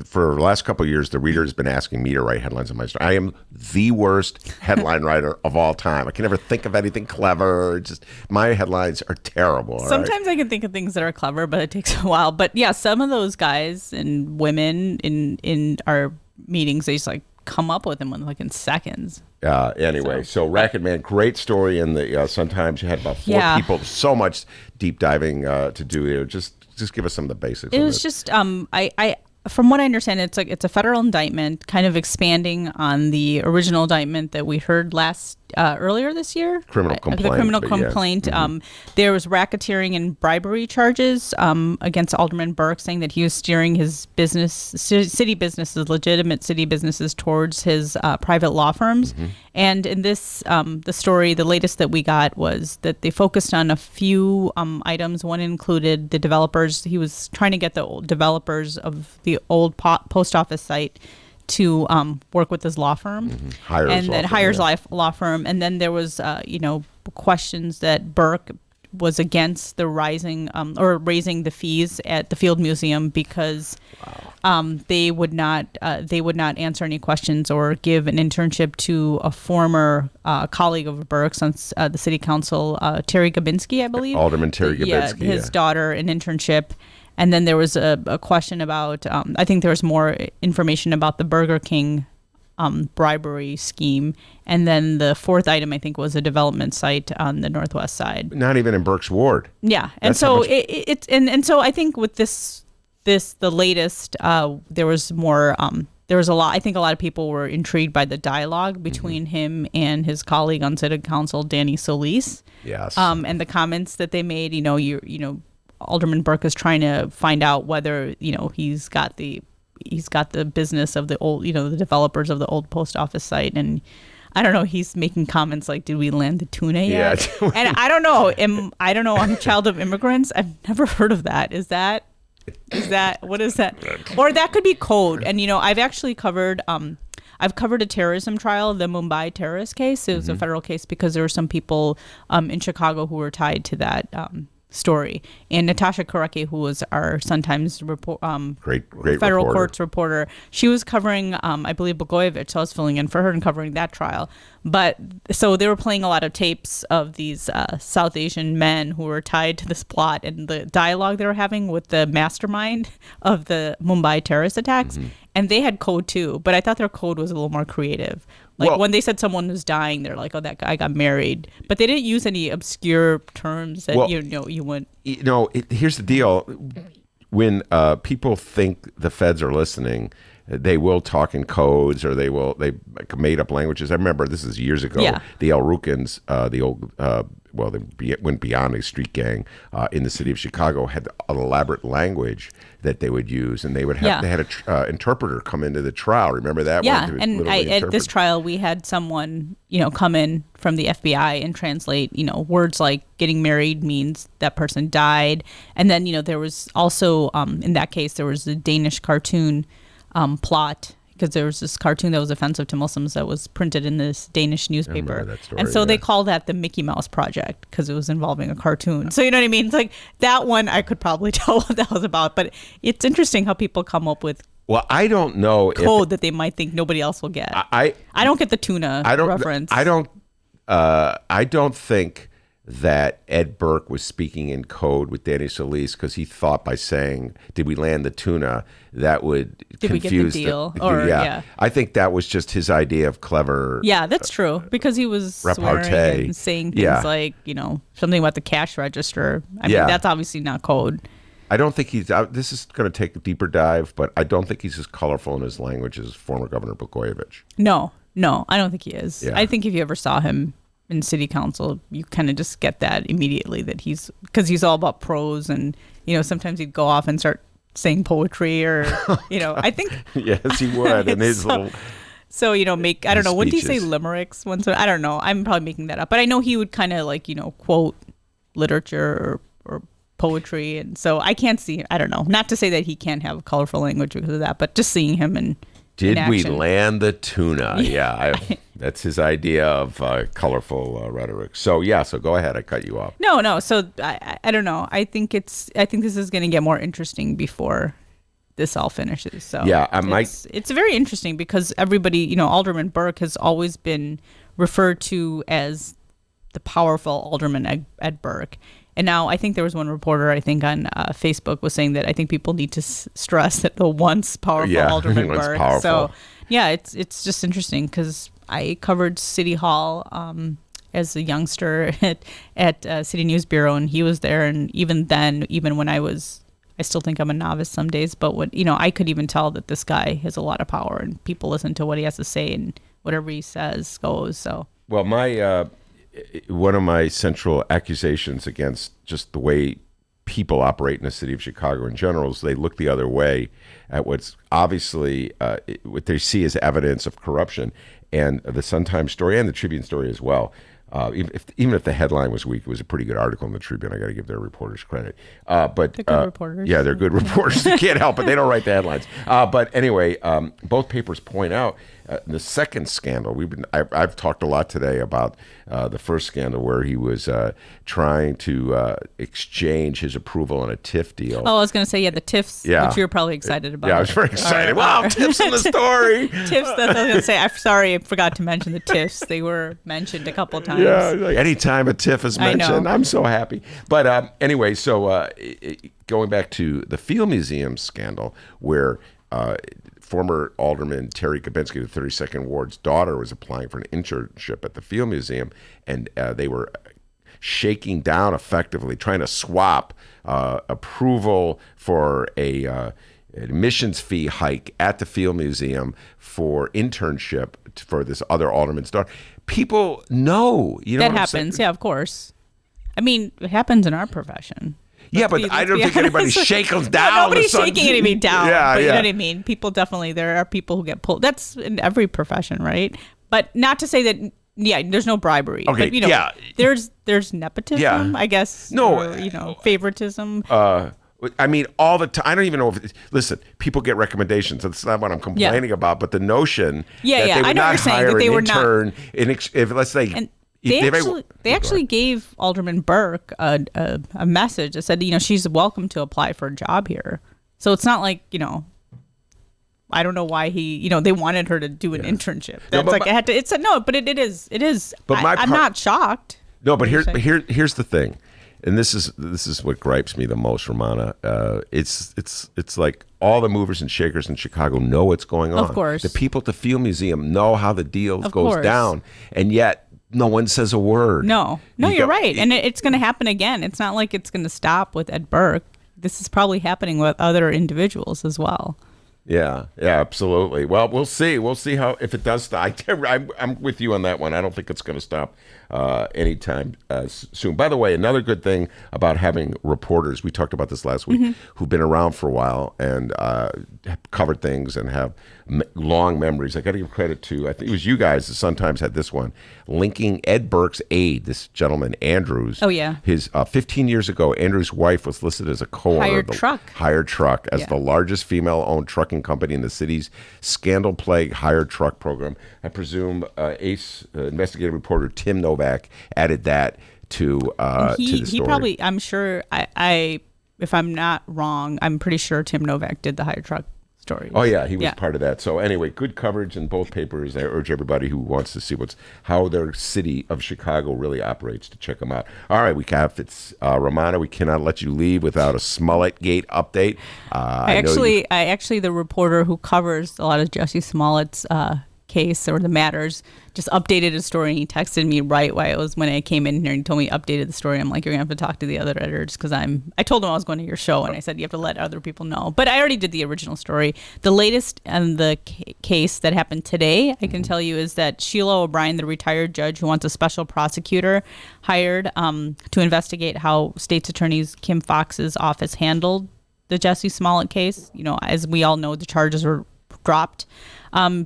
For the last couple of years, the reader has been asking me to write headlines on my story. I am the worst headline writer of all time. I can never think of anything clever. My headlines are terrible. Sometimes I can think of things that are clever, but it takes a while. But yeah, some of those guys and women in our meetings, they just like come up with them in seconds. Anyway, so Racket Man, great story in the Sun-Times. You had about 4 people, so much deep diving to do there. Just give us some of the basics. It was just I from what I understand, it's a federal indictment, kind of expanding on the original indictment that we heard earlier this year. Criminal complaint. The criminal complaint. Yeah. Mm-hmm. There was racketeering and bribery charges against Alderman Burke, saying that he was steering his city businesses, legitimate city businesses, towards his private law firms. Mm-hmm. And in this, the story, the latest that we got was that they focused on a few items. One included the developers. He was trying to get the old developers of the old post office site to work with his law firm, law firm. And then there was, questions that Burke was against the raising the fees at the Field Museum because they would not answer any questions or give an internship to a former colleague of Burke's on the city council, Terry Gabinski, I believe. Alderman Terry Gabinski. His daughter, an internship. And then there was a question about, I think there was more information about the Burger King bribery scheme. And then the fourth item, I think, was a development site on the northwest side. Not even in Burke's ward. Yeah. And so so I think with the latest, there was more, there was a lot. I think a lot of people were intrigued by the dialogue between him and his colleague on city council, Danny Solis. Yes. And the comments that they made, Alderman Burke is trying to find out whether he's got the business of the old the developers of the old post office site, and I don't know, he's making comments like, did we land the tuna yet? Yeah. And I don't know, I'm a child of immigrants. I've never heard of that. Is that what is that? Or that could be code. And I've actually covered I've covered a terrorism trial, the Mumbai terrorist case. It was a federal case because there were some people in Chicago who were tied to that story. And Natasha Karecki, who was our Sun-Times great federal reporter. Courts reporter, she was covering, I believe, Blagojevich. So I was filling in for her and covering that trial. But so they were playing a lot of tapes of these South Asian men who were tied to this plot and the dialogue they were having with the mastermind of the Mumbai terrorist attacks. Mm-hmm. And they had code too, but I thought their code was a little more creative. When they said someone was dying, they're like, "Oh, that guy got married," but they didn't use any obscure terms that you wouldn't. Here's the deal: when people think the feds are listening, they will talk in codes, or they made up languages. I remember this is years ago. Yeah. The El Rukins, the old they went beyond a street gang in the city of Chicago, had an elaborate language that they would use, and they would have they had a interpreter come into the trial. Remember that? Yeah, and at this trial we had someone come in from the FBI and translate words like getting married means that person died, and then there was also in that case there was a Danish cartoon plot, because there was this cartoon that was offensive to Muslims that was printed in this Danish newspaper. That story, and so they called that the Mickey Mouse Project because it was involving a cartoon. So you know what I mean? It's like that one I could probably tell what that was about. But it's interesting how people come up with I don't know code that they might think nobody else will get. I don't get the tuna reference. I don't think that Ed Burke was speaking in code with Danny Solis because he thought by saying, "Did we land the tuna?" that would confuse we get the deal? I think that was just his idea of clever. Yeah, that's true, because he was swearing and saying things like something about the cash register. I mean, that's obviously not code. I don't think he's. This is going to take a deeper dive, but I don't think he's as colorful in his language as former Governor Blagojevich. No, I don't think he is. Yeah. I think if you ever saw him in city council, you kind of just get that immediately, that because he's all about prose, and sometimes he'd go off and start saying poetry, or I think yes, he would. And his little make, I don't know, wouldn't he say speeches. limericks once? I don't know, I'm probably making that up, but I know he would kind of quote literature or poetry, and so I can't see, I don't know, not to say that he can't have a colorful language because of that, but just seeing him in we land the tuna? Yeah, that's his idea of colorful rhetoric. So go ahead. I cut you off. No. So I don't know. I think this is going to get more interesting before this all finishes. So it's very interesting because everybody, Alderman Burke has always been referred to as the powerful Alderman Ed Burke. And now I think there was one reporter, I think on Facebook, was saying that I think people need to stress that the once powerful Alderman Burke. Powerful. So it's just interesting because I covered City Hall as a youngster at City News Bureau, and he was there. And even then, even when I still think I'm a novice some days, but I could even tell that this guy has a lot of power, and people listen to what he has to say, and whatever he says goes. So one of my central accusations against just the way people operate in the city of Chicago in general is they look the other way at what's obviously what they see as evidence of corruption. And the Sun-Times story and the Tribune story as well. Even if the headline was weak, it was a pretty good article in the Tribune. I got to give their reporters credit. But they're good reporters. Yeah, they're good reporters. You can't help it. They don't write the headlines. But anyway, both papers point out the second scandal. I've talked a lot today about the first scandal where he was trying to exchange his approval on a TIF deal. Oh, I was going to say, the TIFs, which you were probably excited about. Yeah, I was very excited. Wow, TIFs in the story. TIFs, that's what I was going to say. I'm sorry, I forgot to mention the TIFs. They were mentioned a couple times. Yeah, anytime a TIF is mentioned, I'm so happy. But anyway, so going back to the Field Museum scandal, where former Alderman Terry Kabinski, the 32nd Ward's daughter, was applying for an internship at the Field Museum, and they were shaking down effectively, trying to swap approval for a admissions fee hike at the Field Museum for internship for this other alderman's daughter. People know, that happens. Yeah, of course. I mean, it happens in our profession. But I don't think anybody shakes down. No, nobody's shaking anybody down. But you know what I mean? People definitely, there are people who get pulled. That's in every profession, right? But not to say that, there's no bribery. Okay, but, there's nepotism, I guess. No. Or, favoritism. I mean, all the time. I don't even know if listen, people get recommendations. That's not what I'm complaining about. But the notion that they would not hire an intern, if let's say. And they actually gave Alderman Burke a message that said, she's welcome to apply for a job here. So it's not like, I don't know why they wanted her to do an internship. That's it is. But I'm not shocked. No, but here's the thing. And this is what gripes me the most, Rummana. It's like all the movers and shakers in Chicago know what's going on. Of course. The people at the Field Museum know how the deal goes down, and yet no one says a word. No, you're right. And it's going to happen again. It's not like it's going to stop with Ed Burke. This is probably happening with other individuals as well. Yeah, absolutely. Well, we'll see. We'll see how if it does stop. I'm with you on that one. I don't think it's going to stop anytime soon. By the way, another good thing about having reporters, we talked about this last week, who've been around for a while and have covered things and have long memories. I got to give credit to, I think it was you guys that Sun-Times had this one, linking Ed Burke's aide, this gentleman, Andrews. Oh, yeah. His 15 years ago, Andrews' wife was listed as a co-owner of the Hired Truck as the largest female-owned trucking company in the city's scandal-plagued hired truck program. I presume ace investigative reporter Tim Novak added that to the story. He probably, I'm sure, I if I'm not wrong, I'm pretty sure Tim Novak did the hired truck story. Oh yeah, he was part of that. So anyway, good coverage in both papers. I urge everybody who wants to see how their city of Chicago really operates to check them out. All right, it's Romano. We cannot let you leave without a Smollett Gate update. I actually, the reporter who covers a lot of Jussie Smollett's case or the matters just updated his story, and he texted me right while it was when I came in here and told me he updated the story. I'm like, you're gonna have to talk to the other editors because I told him I was going to your show, and I said you have to let other people know. But I already did the original story. The latest and the case that happened today, I can tell you, is that Sheila O'Brien, the retired judge who wants a special prosecutor hired to investigate how State's Attorney Kim Foxx's office handled the Jussie Smollett case. You know, as we all know, the charges were dropped.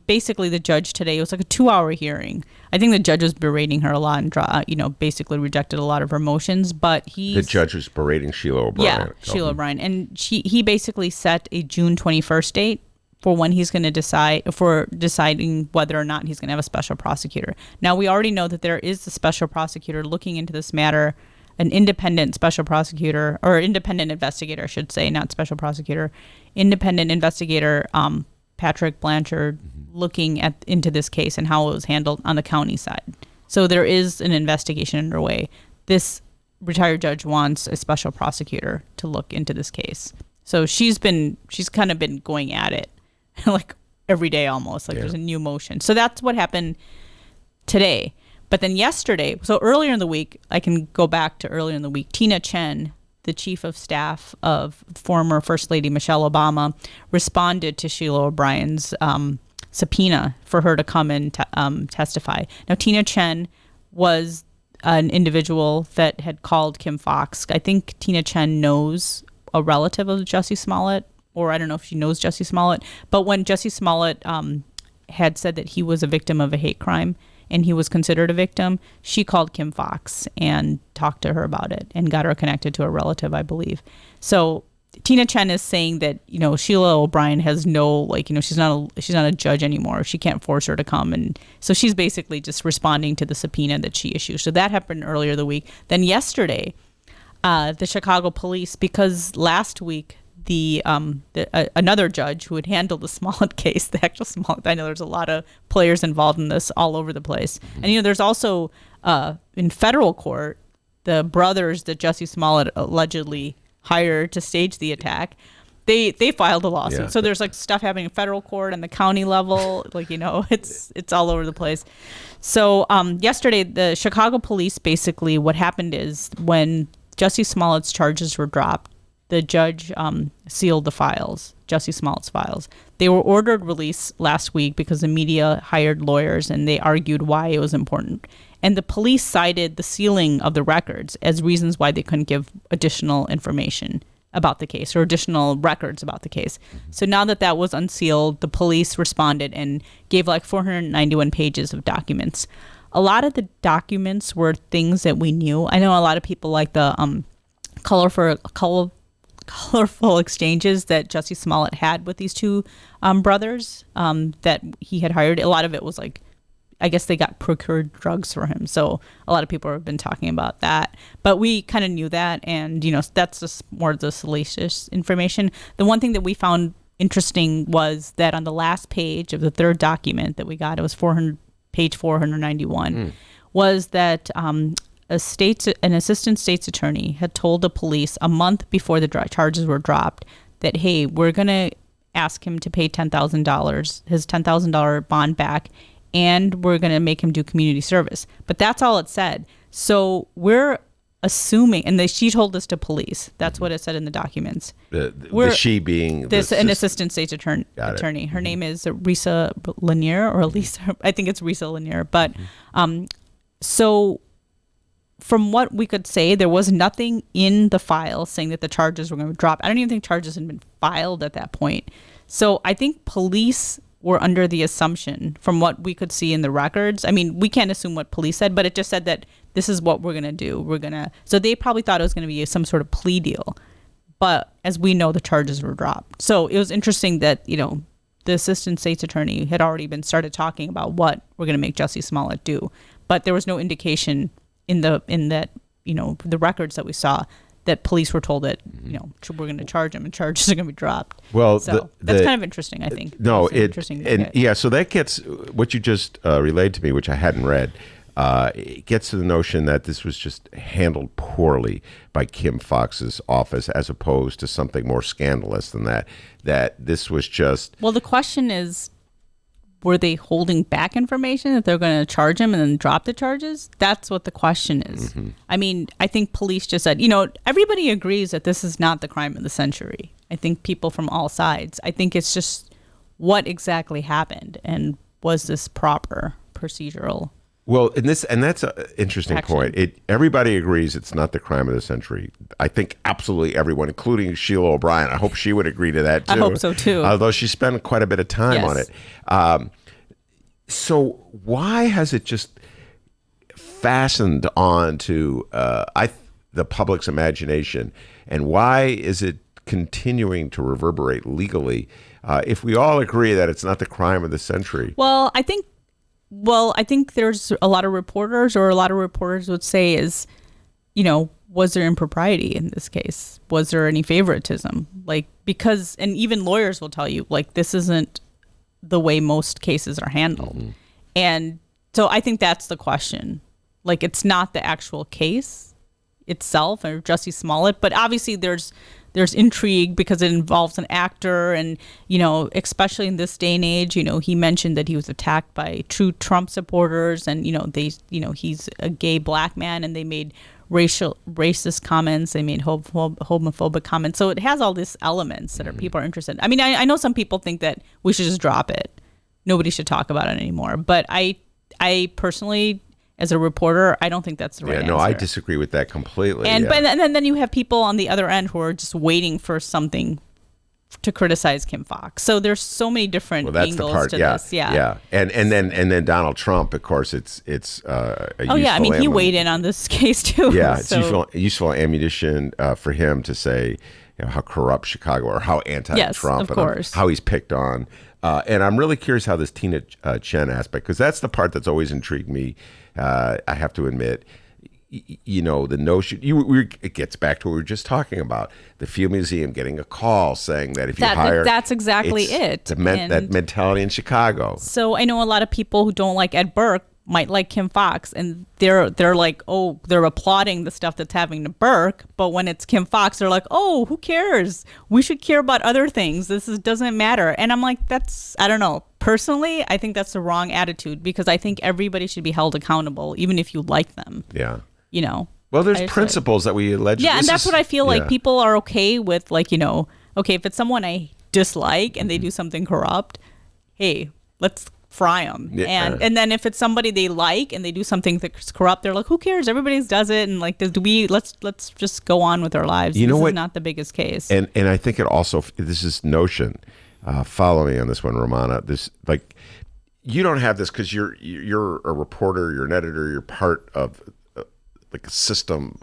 Basically, the judge today, it was like a 2-hour hearing. I think the judge was berating her a lot and basically rejected a lot of her motions. But the judge was berating Sheila O'Brien. Yeah, Sheila O'Brien, and he basically set a June 21st date for when he's going to deciding whether or not he's going to have a special prosecutor. Now, we already know that there is a special prosecutor looking into this matter, an independent special prosecutor, or independent investigator, I should say, not special prosecutor, independent investigator, Patrick Blanchard, looking into this case and how it was handled on the county side. So there is an investigation underway. This retired judge wants a special prosecutor to look into this case. So she's kind of been going at it like every day almost, like there's a new motion. So that's what happened today. But then yesterday, so earlier in the week, I can go back to earlier in the week, Tina Chen, the chief of staff of former First Lady Michelle Obama, responded to Sheila O'Brien's subpoena for her to come and testify. Now, Tina Chen was an individual that had called Kim Foxx. I think Tina Chen knows a relative of Jussie Smollett, or I don't know if she knows Jussie Smollett, but when Jussie Smollett had said that he was a victim of a hate crime, and he was considered a victim, she called Kim Foxx and talked to her about it and got her connected to a relative, I believe. So Tina Chen is saying that, Sheila O'Brien has no, she's not a judge anymore. She can't force her to come. And so she's basically just responding to the subpoena that she issued. So that happened earlier the week. Then yesterday, the Chicago police, because last week, another judge who had handled the Smollett case, the actual Smollett, I know there's a lot of players involved in this all over the place. And, there's also in federal court, the brothers that Jussie Smollett allegedly hired to stage the attack, they filed a lawsuit. Yeah. So there's stuff happening in federal court and the county level, it's all over the place. So yesterday, the Chicago police, basically what happened is when Jussie Smollett's charges were dropped, the judge sealed the files, Jussie Smollett's files. They were ordered release last week because the media hired lawyers and they argued why it was important. And the police cited the sealing of the records as reasons why they couldn't give additional information about the case or additional records about the case. So now that was unsealed, the police responded and gave 491 pages of documents. A lot of the documents were things that we knew. I know a lot of people like the colorful exchanges that Jussie Smollett had with these two brothers that he had hired. A lot of it was I guess they got procured drugs for him. So a lot of people have been talking about that. But we kind of knew that, and that's just more of the salacious information. The one thing that we found interesting was that on the last page of the third document that we got, it was page 491, was that an assistant state's attorney had told the police a month before the charges were dropped that, hey, we're going to ask him to pay $10,000, his $10,000 bond back, and we're going to make him do community service. But that's all it said. So we're assuming, and she told this to police. That's what it said in the documents. The she being an assistant state's attorney. Her name is Risa Lanier, or Lisa. I think it's Risa Lanier. But so from what we could say, there was nothing in the file saying that the charges were going to drop. I don't even think charges had been filed at that point. So I think police were under the assumption, from what we could see in the records. I mean, we can't assume what police said, but it just said that this is what we're going to do. So they probably thought it was going to be some sort of plea deal. But as we know, the charges were dropped. So it was interesting that, the assistant state's attorney had already started talking about what we're going to make Jussie Smollett do. But there was no indication in that, the records that we saw that police were told that, we're going to charge him and charges are going to be dropped. Well, so that's kind of interesting, I think. No, so that gets what you just relayed to me, which I hadn't read. It gets to the notion that this was just handled poorly by Kim Foxx's office, as opposed to something more scandalous than that. That this was just. Well, the question is, were they holding back information that they're going to charge him and then drop the charges? That's what the question is. Mm-hmm. I mean, I think police just said, everybody agrees that this is not the crime of the century. I think people from all sides. I think it's just what exactly happened, and was this proper procedural? Well, and that's an interesting point. Everybody agrees it's not the crime of the century. I think absolutely everyone, including Sheila O'Brien. I hope she would agree to that too. I hope so too. Although she spent quite a bit of time on it. So why has it just fastened on to the public's imagination, and why is it continuing to reverberate legally if we all agree that it's not the crime of the century? Well, I think there's a lot of reporters would say is, was there impropriety in this case? Was there any favoritism? Because even lawyers will tell you, this isn't the way most cases are handled. Mm-hmm. And so I think that's the question. It's not the actual case itself or Jussie Smollett, but obviously there's intrigue because it involves an actor, and especially in this day and age, he mentioned that he was attacked by true Trump supporters, and he's a gay black man, and they made racist comments, they made homophobic comments. So it has all these elements that people are interested in. I mean, I know some people think that we should just drop it. Nobody should talk about it anymore. But I personally, as a reporter, I don't think that's the right answer. I disagree with that completely. And then you have people on the other end who are just waiting for something to criticize Kim Foxx. So there's so many different angles to this. Yeah. And then Donald Trump, of course, it's he weighed in on this case too. Yeah, it's useful ammunition for him to say how corrupt Chicago, or how anti-Trump, and how he's picked on. And I'm really curious how this Tina Chen aspect, because that's the part that's always intrigued me. I have to admit, the notion, it gets back to what we were just talking about. The Field Museum getting a call saying that if you hire... That's exactly it. That mentality in Chicago. So I know a lot of people who don't like Ed Burke might like Kim Foxx, and they're like, oh, they're applauding the stuff that's happening to Burke, but when it's Kim Foxx, they're like, oh, who cares? We should care about other things. Doesn't matter. And I'm like, I don't know. Personally, I think that's the wrong attitude, because I think everybody should be held accountable, even if you like them. Yeah. Well, there's principles that we allegedly... Yeah, and that's what I feel like people are okay with, okay, if it's someone I dislike and they do something corrupt, hey, let's fry them. Yeah. And then if it's somebody they like and they do something that's corrupt, they're like, who cares? Everybody does it, and let's just go on with our lives. This is not the biggest case. And I think it also, this is notion, follow me on this one, Rummana. This, you don't have this because you're a reporter, you're an editor, you're part of a system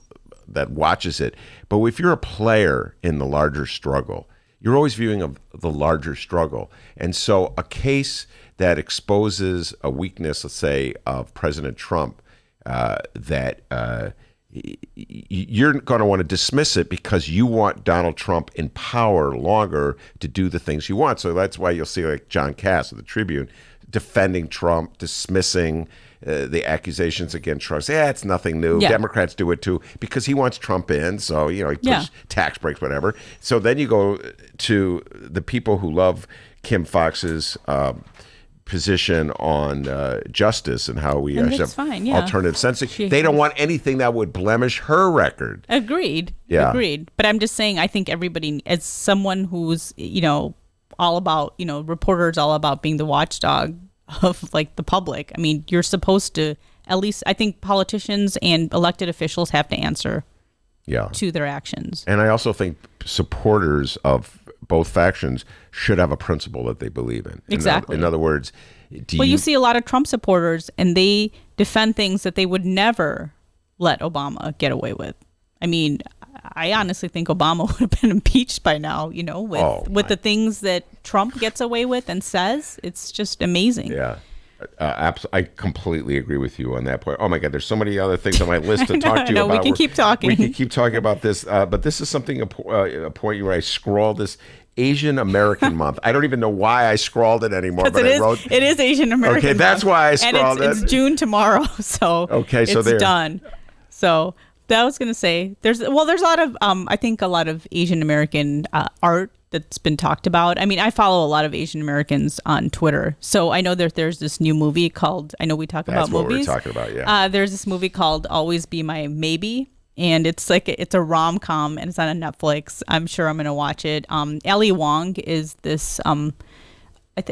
that watches it. But if you're a player in the larger struggle, you're always viewing of the larger struggle. And so a case that exposes a weakness, let's say, of President Trump, that you're going to want to dismiss it because you want Donald Trump in power longer to do the things you want. So that's why you'll see like John Cass of the Tribune defending Trump, dismissing the accusations against Trump. Say, it's nothing new. Yeah. Democrats do it too, because he wants Trump in. So, he puts tax breaks, whatever. So then you go to the people who love Kim Foxx's position on justice and how we And actually that's have fine, yeah. alternative sentencing. They don't want anything that would blemish her record. Agreed. Yeah. Agreed. But I'm just saying, I think everybody, as someone who's, all about, reporters all about being the watchdog of like the public. I mean, you're supposed to, at least I think politicians and elected officials have to answer to their actions. And I also think supporters of both factions should have a principle that they believe in. Exactly. In other words, you see a lot of Trump supporters and they defend things that they would never let Obama get away with. I mean, I honestly think Obama would have been impeached by now, with the things that Trump gets away with and says. It's just amazing. Yeah. I completely agree with you on that point. Oh my God, there's so many other things on my list to talk to you about. We can keep talking. We can keep talking about this, but this is something, a point where I scrawled this Asian American Month. I don't even know why I scrawled it anymore, but it is Asian American Month. Okay, that's why I scrawled it. It's June tomorrow, so it's done. So that I was going to say, there's a lot of, I think a lot of Asian American art that's been talked about. I mean, I follow a lot of Asian Americans on Twitter. So I know that there's this new movie called, I know we talk about movies. That's what we're talking about, yeah. There's this movie called Always Be My Maybe. And it's a rom-com and it's on Netflix. I'm sure I'm going to watch it. Ali Wong is this,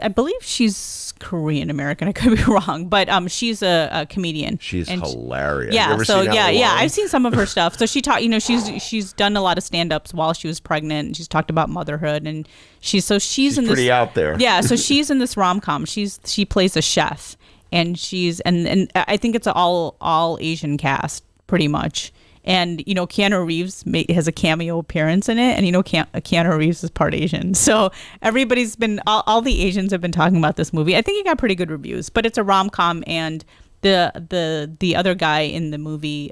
I believe she's Korean American. I could be wrong, but she's a comedian. She's hilarious. Yeah. You ever So seen Ali Wong? I've seen some of her stuff. So she taught, she's done a lot of stand-ups while she was pregnant. And she's talked about motherhood, and she's in pretty this, out there. Yeah. So she's in this rom-com. She plays a chef, and she's and I think it's an all Asian cast pretty much. And, Keanu Reeves has a cameo appearance in it. And, Keanu Reeves is part Asian. So everybody's been, all the Asians have been talking about this movie. I think it got pretty good reviews. But it's a rom-com. And the other guy in the movie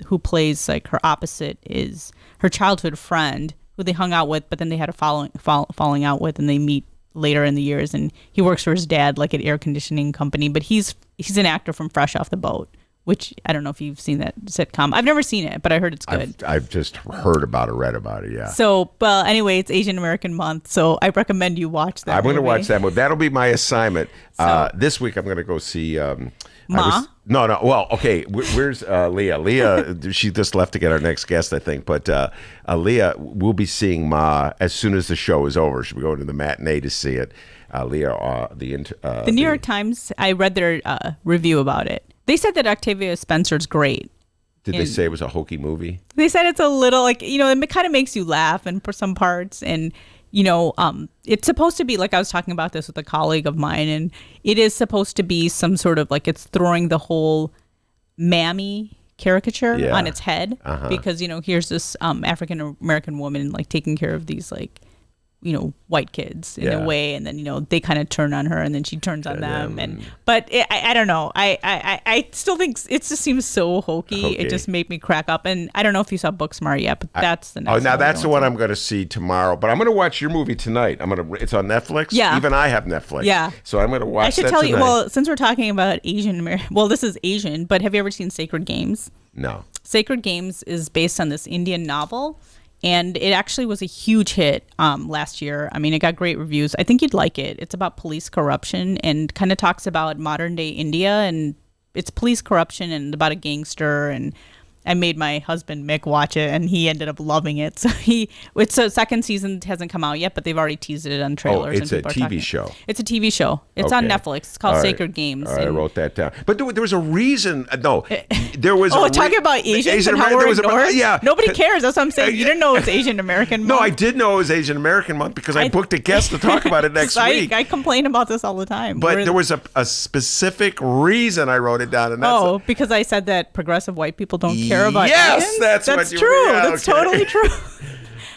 who plays like her opposite is her childhood friend who they hung out with. But then they had a falling out with, and they meet later in the years. And he works for his dad, like an air conditioning company. But he's an actor from Fresh Off the Boat, which I don't know if you've seen that sitcom. I've never seen it, but I heard it's good. I've just heard about it, read about it, yeah. So, well, anyway, it's Asian American Month, so I recommend you watch that. I'm going to watch that movie. That'll be my assignment. This week I'm going to go see... Ma? No. Well, okay. Where's Leah? Leah, she just left to get our next guest, I think. But Leah, we'll be seeing Ma as soon as the show is over. She'll be going to the matinee to see it. Leah, the New York Times, I read their review about it. They said that Octavia Spencer's great. Did they say it was a hokey movie? They said it's a little like, it kind of makes you laugh and for some parts. And, it's supposed to be, like I was talking about this with a colleague of mine, and it is supposed to be some sort of like it's throwing the whole mammy caricature on its head. Because, here's this African American woman like taking care of these like, white kids in a way, and then they kind of turn on her, and then she turns on them. But I don't know. I still think it just seems so hokey. It just made me crack up. And I don't know if you saw Booksmart yet, but that's the next. Oh, now that's the one I'm going to see tomorrow. But I'm going to watch your movie tonight. It's on Netflix. Yeah. Even I have Netflix. Yeah. So I'm going to watch. I should that tell tonight. you. Well, since we're talking about Asian American, this is Asian. But have you ever seen Sacred Games? No. Sacred Games is based on this Indian novel. And it actually was a huge hit last year. I mean, it got great reviews. I think you'd like it. It's about police corruption and kind of talks about modern day India, and it's police corruption and about a gangster. And I made my husband Mick watch it, and he ended up loving it. So it's a second season hasn't come out yet, but they've already teased it on trailers. It's a TV show. It's a TV show. It's on Netflix. It's called Sacred Games. All right, I wrote that down. But there was a reason. No, there was. Talking about Asians and how we're ignored. Nobody cares. That's what I'm saying. You didn't know it was Asian American Month. No, I did know it was Asian American Month because I booked a guest to talk about it next week. I complain about this all the time. But there was a specific reason I wrote it down, and that's because I said that progressive white people don't care about Asians. Asians? That's true. Yeah, that's totally true.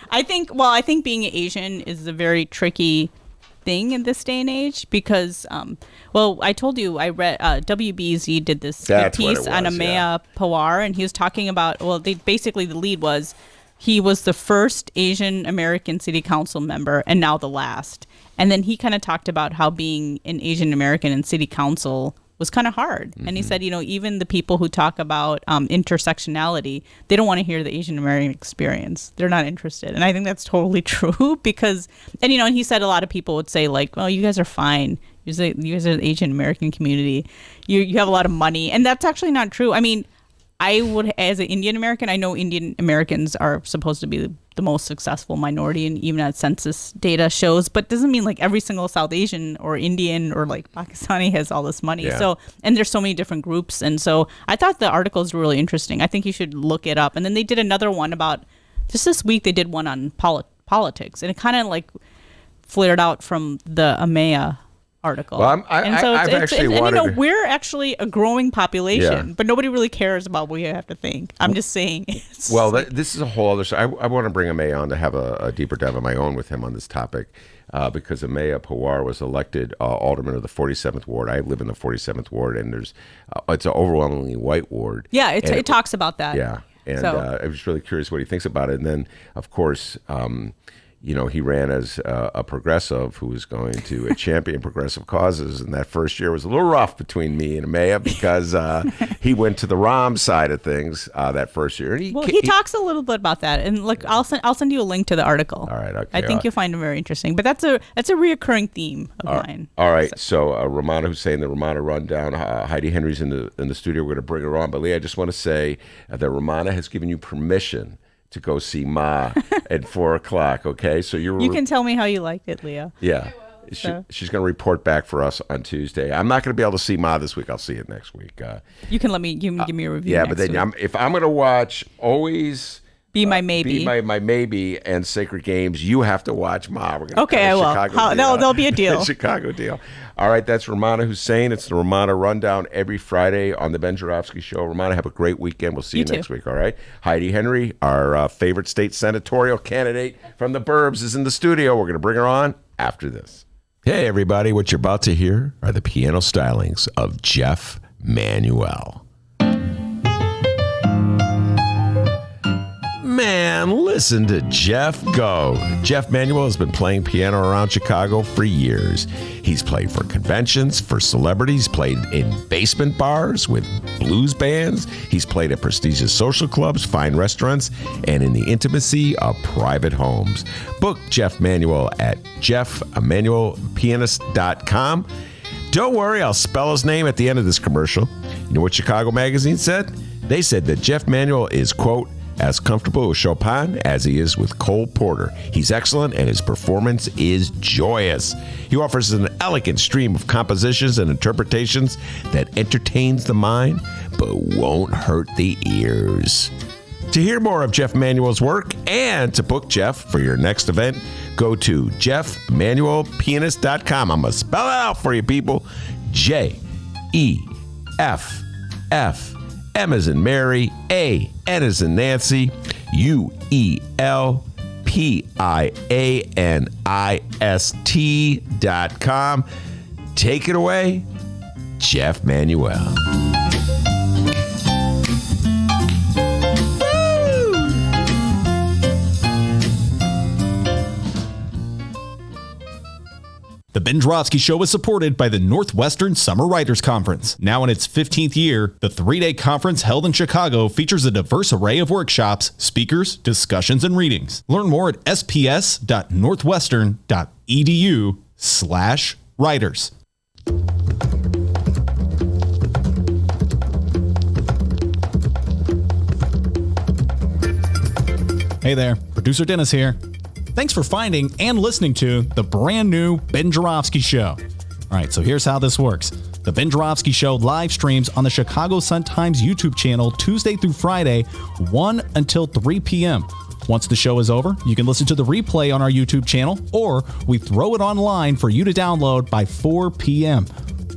I think being Asian is a very tricky thing in this day and age because, I told you I read WBZ did this piece on Amaya Pawar, and he was talking about, the lead was he was the first Asian American city council member and now the last. And then he kind of talked about how being an Asian American in city council was kind of hard. Mm-hmm. And he said, even the people who talk about intersectionality, they don't want to hear the Asian American experience. They're not interested. And I think that's totally true because, and he said a lot of people would say like, well, you guys are fine. You guys are the Asian American community. You have a lot of money, and that's actually not true. I mean, I would, as an Indian American, I know Indian Americans are supposed to be the most successful minority, and even as census data shows, but doesn't mean like every single South Asian or Indian or like Pakistani has all this money. Yeah. So, and there's so many different groups, and so I thought the articles were really interesting. I think you should look it up. And then they did another one about, just this week they did one on politics, and it kind of like flared out from the AMEA article. Well, I've actually wanted to... we're actually a growing population, Yeah. but nobody really cares about what you have to think. I'm just saying. Well, this is a whole other... I want to bring Amaya on to have a deeper dive of my own with him on this topic, because Amaya Pawar was elected alderman of the 47th Ward. I live in the 47th Ward, and it's an overwhelmingly white ward. Yeah, it talks about that. Yeah, and I was really curious what he thinks about it. And then, of course... he ran as a progressive who was going to champion progressive causes. And that first year was a little rough between me and Amaya because he went to the ROM side of things that first year. And he talks a little bit about that. And look, I'll send you a link to the article. All right. Okay. I think you'll find it very interesting. But that's a reoccurring theme of mine. All right. So Rummana Hussain, the Rummana Rundown, Heidi Henry's in the studio. We're going to bring her on. But Leah, I just want to say that Rummana has given you permission to go see Ma at 4:00. Okay, so you can tell me how you liked it, Leah. Yeah, she's going to report back for us on Tuesday. I'm not going to be able to see Ma this week. I'll see it next week. You can give me a review. Yeah, next but then week. if I'm going to watch Always Be My Maybe, my Maybe, and Sacred Games, you have to watch Ma. We're going to I will. There'll be a deal. Chicago deal. All right, that's Rummana Hussain. It's the Rummana Rundown every Friday on the Ben Joravsky Show. Rummana, have a great weekend. We'll see you next week, all right? Heidi Henry, our favorite state senatorial candidate from the Burbs, is in the studio. We're going to bring her on after this. Hey, everybody. What you're about to hear are the piano stylings of Jeff Manuel. Man, listen to Jeff go. Jeff Manuel has been playing piano around Chicago for years. He's played for conventions, for celebrities, played in basement bars with blues bands. He's played at prestigious social clubs, fine restaurants, and in the intimacy of private homes. Book Jeff Manuel at jeffemanuelpianist.com. Don't worry, I'll spell his name at the end of this commercial. You know what Chicago Magazine said? They said that Jeff Manuel is, quote, as comfortable with Chopin as he is with Cole Porter. He's excellent and his performance is joyous. He offers an elegant stream of compositions and interpretations that entertains the mind but won't hurt the ears. To hear more of Jeff Manuel's work and to book Jeff for your next event, go to jeffmanuelpianist.com. I'm going to spell it out for you, people. J-E-F-F. M as in Mary, A, N as in Nancy, UELPIANIST.com. Take it away, Jeff Manuel. The Ben Joravsky Show is supported by the Northwestern Summer Writers Conference. Now in its 15th year, the 3-day conference held in Chicago features a diverse array of workshops, speakers, discussions, and readings. Learn more at sps.northwestern.edu/writers. Hey there, producer Dennis here. Thanks for finding and listening to the brand new Ben Joravsky Show. All right, so here's how this works. The Ben Joravsky Show live streams on the Chicago Sun-Times YouTube channel Tuesday through Friday, 1 until 3 p.m. Once the show is over, you can listen to the replay on our YouTube channel, or we throw it online for you to download by 4 p.m.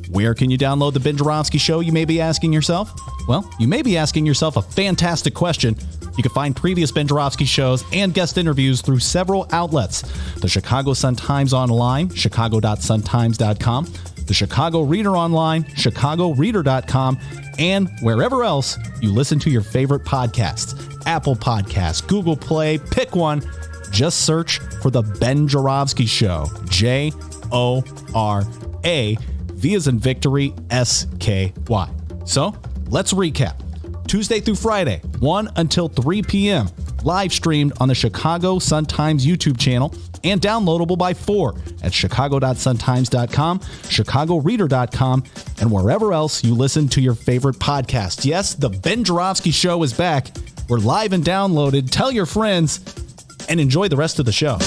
Where can you download the Ben Joravsky Show, you may be asking yourself? Well, you may be asking yourself a fantastic question. You can find previous Ben Joravsky shows and guest interviews through several outlets. The Chicago Sun-Times Online, chicago.suntimes.com, the Chicago Reader Online, chicagoreader.com, and wherever else you listen to your favorite podcasts. Apple Podcasts, Google Play, pick one. Just search for The Ben Joravsky Show. J-O-R-A, V as in victory, S-K-Y. So, let's recap. Tuesday through Friday, 1 until 3 p.m., live streamed on the Chicago Sun-Times YouTube channel. and downloadable by 4 at chicago.suntimes.com, chicagoreader.com, and wherever else you listen to your favorite podcasts. Yes, the Ben Joravsky Show is back. We're live and downloaded. Tell your friends and enjoy the rest of the show.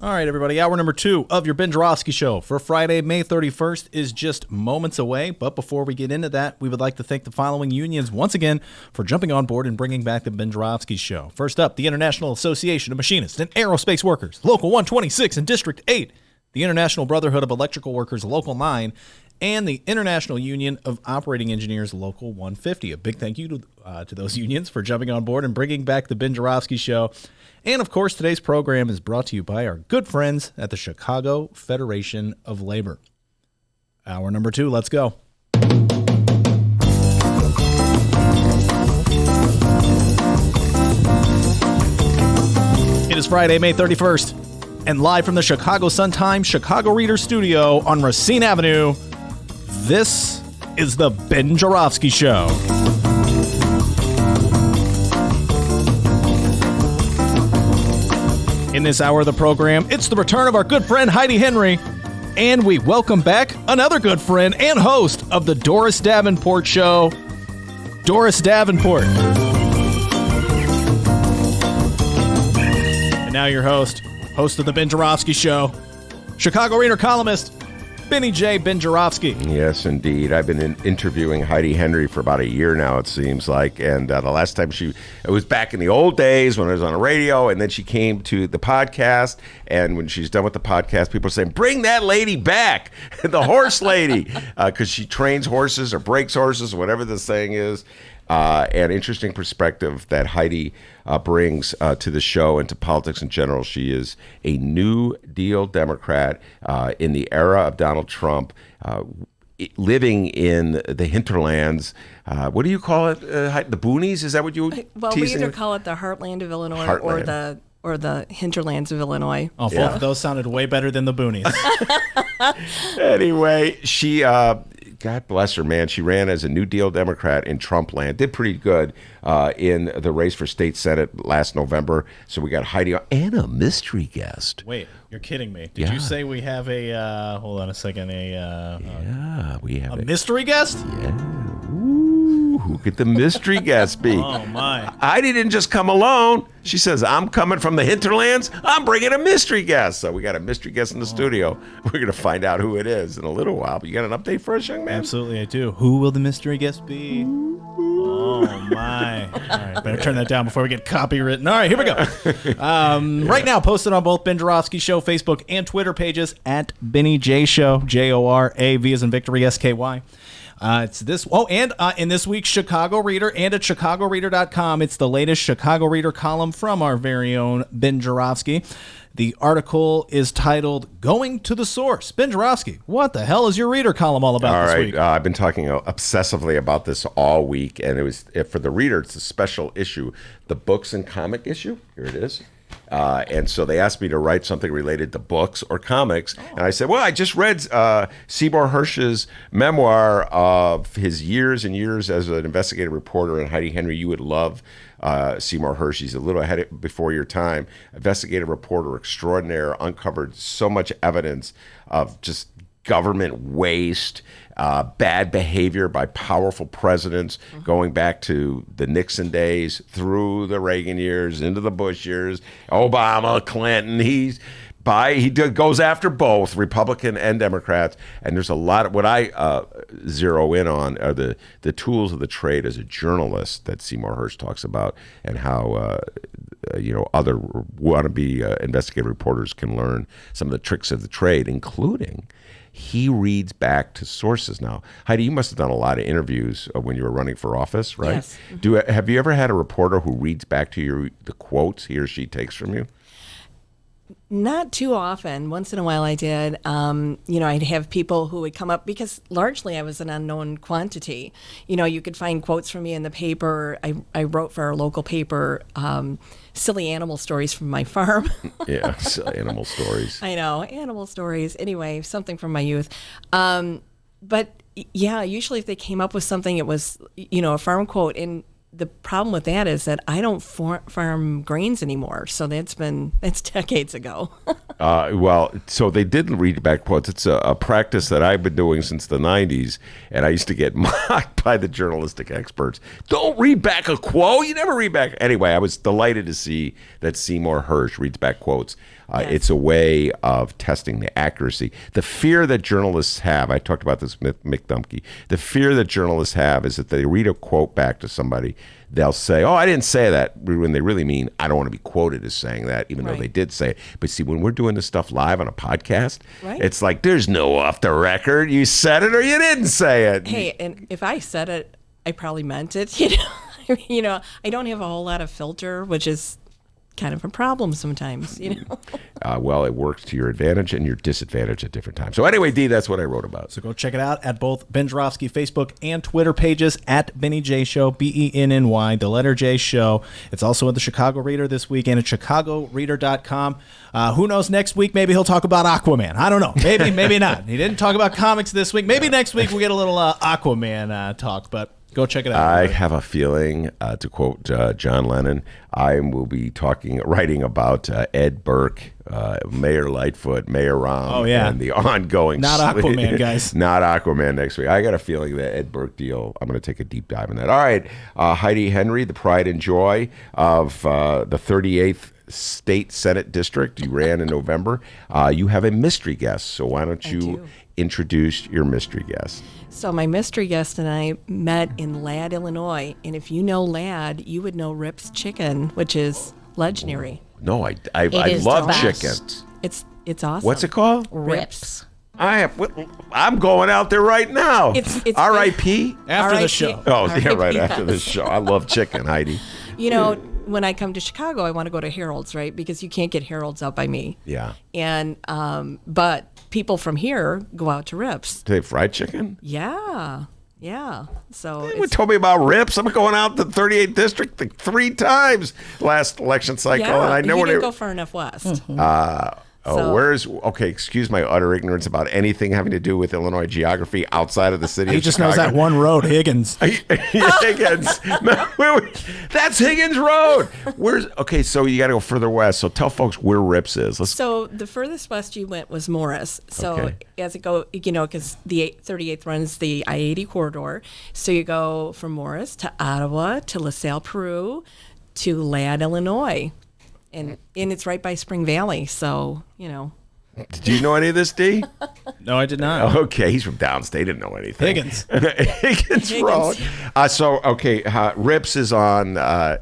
All right, everybody. Hour number 2 of your Ben Joravsky Show for Friday, May 31st is just moments away. But before we get into that, we would like to thank the following unions once again for jumping on board and bringing back the Ben Joravsky Show. First up, the International Association of Machinists and Aerospace Workers, Local 126 and District 8, the International Brotherhood of Electrical Workers, Local 9, and the International Union of Operating Engineers, Local 150. A big thank you to those unions for jumping on board and bringing back the Ben Joravsky Show. And, of course, today's program is brought to you by our good friends at the Chicago Federation of Labor. Hour number 2, let's go. It is Friday, May 31st, and live from the Chicago Sun-Times Chicago Reader Studio on Racine Avenue, this is the Ben Joravsky Show. In this hour of the program, it's the return of our good friend Heidi Henry, and we welcome back another good friend and host of the Doris Davenport Show, Doris Davenport. And now your host of the Ben Joravsky Show, Chicago Reader columnist, Benny J. Ben Joravsky. Yes, indeed. I've been interviewing Heidi Henry for about a year now, it seems like. And the last time it was back in the old days when I was on the radio, and then she came to the podcast. And when she's done with the podcast, people are saying, bring that lady back, the horse lady, because she trains horses or breaks horses, whatever the saying is. And interesting perspective that Heidi brings to the show and to politics in general. She is a New Deal Democrat in the era of Donald Trump, living in the hinterlands. What do you call it? The boonies? Is that what you? Well, we either call it the Heartland of Illinois or the hinterlands of Illinois. Oh, both of those sounded way better than the boonies. Anyway, she. God bless her, man. She ran as a New Deal Democrat in Trump land. Did pretty good in the race for state senate last November. So we got Heidi and a mystery guest. Wait, you're kidding me. Did you say we have a, hold on a second, we have a mystery guest? Yeah. Ooh, who could the mystery guest be? Oh, my. Heidi didn't just come alone. She says, I'm coming from the hinterlands. I'm bringing a mystery guest. So we got a mystery guest in the studio. We're going to find out who it is in a little while. But you got an update for us, young man? Absolutely, I do. Who will the mystery guest be? Oh, my. All right, better turn that down before we get copywritten. All right, here we go. Right now, posted on both Ben Joravsky Show Facebook and Twitter pages at Benny J Show, Jorav as in Victory, SKY. It's this. Oh, and in this week's Chicago Reader and at chicagoreader.com, it's the latest Chicago Reader column from our very own Ben Joravsky. The article is titled "Going to the Source." Ben Joravsky, what the hell is your Reader column all about this week? I've been talking obsessively about this all week, and it was for the Reader. It's a special issue, the books and comic issue. Here it is. And so they asked me to write something related to books or comics. And I said, well, I just read Seymour Hersh's memoir of his years and years as an investigative reporter. And Heidi Henry, you would love Seymour Hersh. He's a little ahead before your time. Investigative reporter extraordinaire, uncovered so much evidence of just government waste, bad behavior by powerful presidents going back to the Nixon days, through the Reagan years, into the Bush years, Obama, Clinton. He goes after both Republican and Democrats. And there's a lot of what I zero in on are the tools of the trade as a journalist that Seymour Hersh talks about, and how other wannabe investigative reporters can learn some of the tricks of the trade, including he reads back to sources now. Heidi, you must have done a lot of interviews when you were running for office, right? Yes. Have you ever had a reporter who reads back to you the quotes he or she takes from you? Not too often. Once in a while I did. I'd have people who would come up because largely I was an unknown quantity. You could find quotes from me in the paper. I wrote for our local paper silly animal stories from my farm. Yeah, silly animal stories. I know, animal stories. Anyway, something from my youth. But yeah, usually if they came up with something, it was, a farm quote. And the problem with that is that I don't farm grains anymore. So that's decades ago. So they didn't read back quotes. It's a practice that I've been doing since the 90s. And I used to get mocked by the journalistic experts. Don't read back a quote. You never read back. Anyway, I was delighted to see that Seymour Hersh reads back quotes. Yes. It's a way of testing the accuracy. The fear that journalists have, I talked about this with Mick Dumke, the fear that journalists have is that they read a quote back to somebody, they'll say, oh, I didn't say that, when they really mean, I don't want to be quoted as saying that, even though they did say it. But see, when we're doing this stuff live on a podcast, it's like, there's no off the record. You said it or you didn't say it. Hey, and if I said it, I probably meant it. I don't have a whole lot of filter, which is kind of a problem sometimes, Well, it works to your advantage and your disadvantage at different times. So anyway, Dee, that's what I wrote about. So go check it out at both Ben Joravsky Facebook and Twitter pages at Benny J Show, BENNY, the letter J Show. It's also at the Chicago Reader this week and at chicagoreader.com. Who knows, next week maybe he'll talk about Aquaman. I don't know. Maybe, maybe not. He didn't talk about comics this week. Maybe next week we'll get a little Aquaman talk, but go check it out. I have a feeling, to quote John Lennon, I will be writing about Ed Burke, Mayor Lightfoot, Mayor Rom, and the ongoing... Not Aquaman, guys. Not Aquaman next week. I got a feeling that Ed Burke deal, I'm going to take a deep dive in that. All right, Heidi Henry, the pride and joy of the 38th State Senate District. You ran in November. You have a mystery guest, so why don't you introduce your mystery guest? So my mystery guest and I met in Ladd, Illinois. And if you know Ladd, you would know Rip's Chicken, which is legendary. No, I love chicken. It's awesome. What's it called? Rips. I'm going out there right now. It's R.I.P. After the show. Oh, yeah, right after the show. I love chicken, Heidi. When I come to Chicago, I want to go to Harold's, right? Because you can't get Harold's out by me. Yeah. And but people from here go out to Rips. Do they have fried chicken? Yeah. So you told me about Rips. I'm going out the 38th district like 3 times last election cycle, and I know you didn't go far enough west. Okay, excuse my utter ignorance about anything having to do with Illinois geography outside of the city he of just Chicago. knows that one road, Higgins. Higgins. That's Higgins Road. So you got to go further west. So tell folks where Rips is. So the furthest west you went was Morris. So as it go, because the 38th runs the I-80 corridor. So you go from Morris to Ottawa to LaSalle, Peru to Ladd, Illinois. And it's right by Spring Valley, so, Do you know any of this, Dee? No, I did not. Okay, he's from downstate. Didn't know anything. Higgins Road. Rips is on...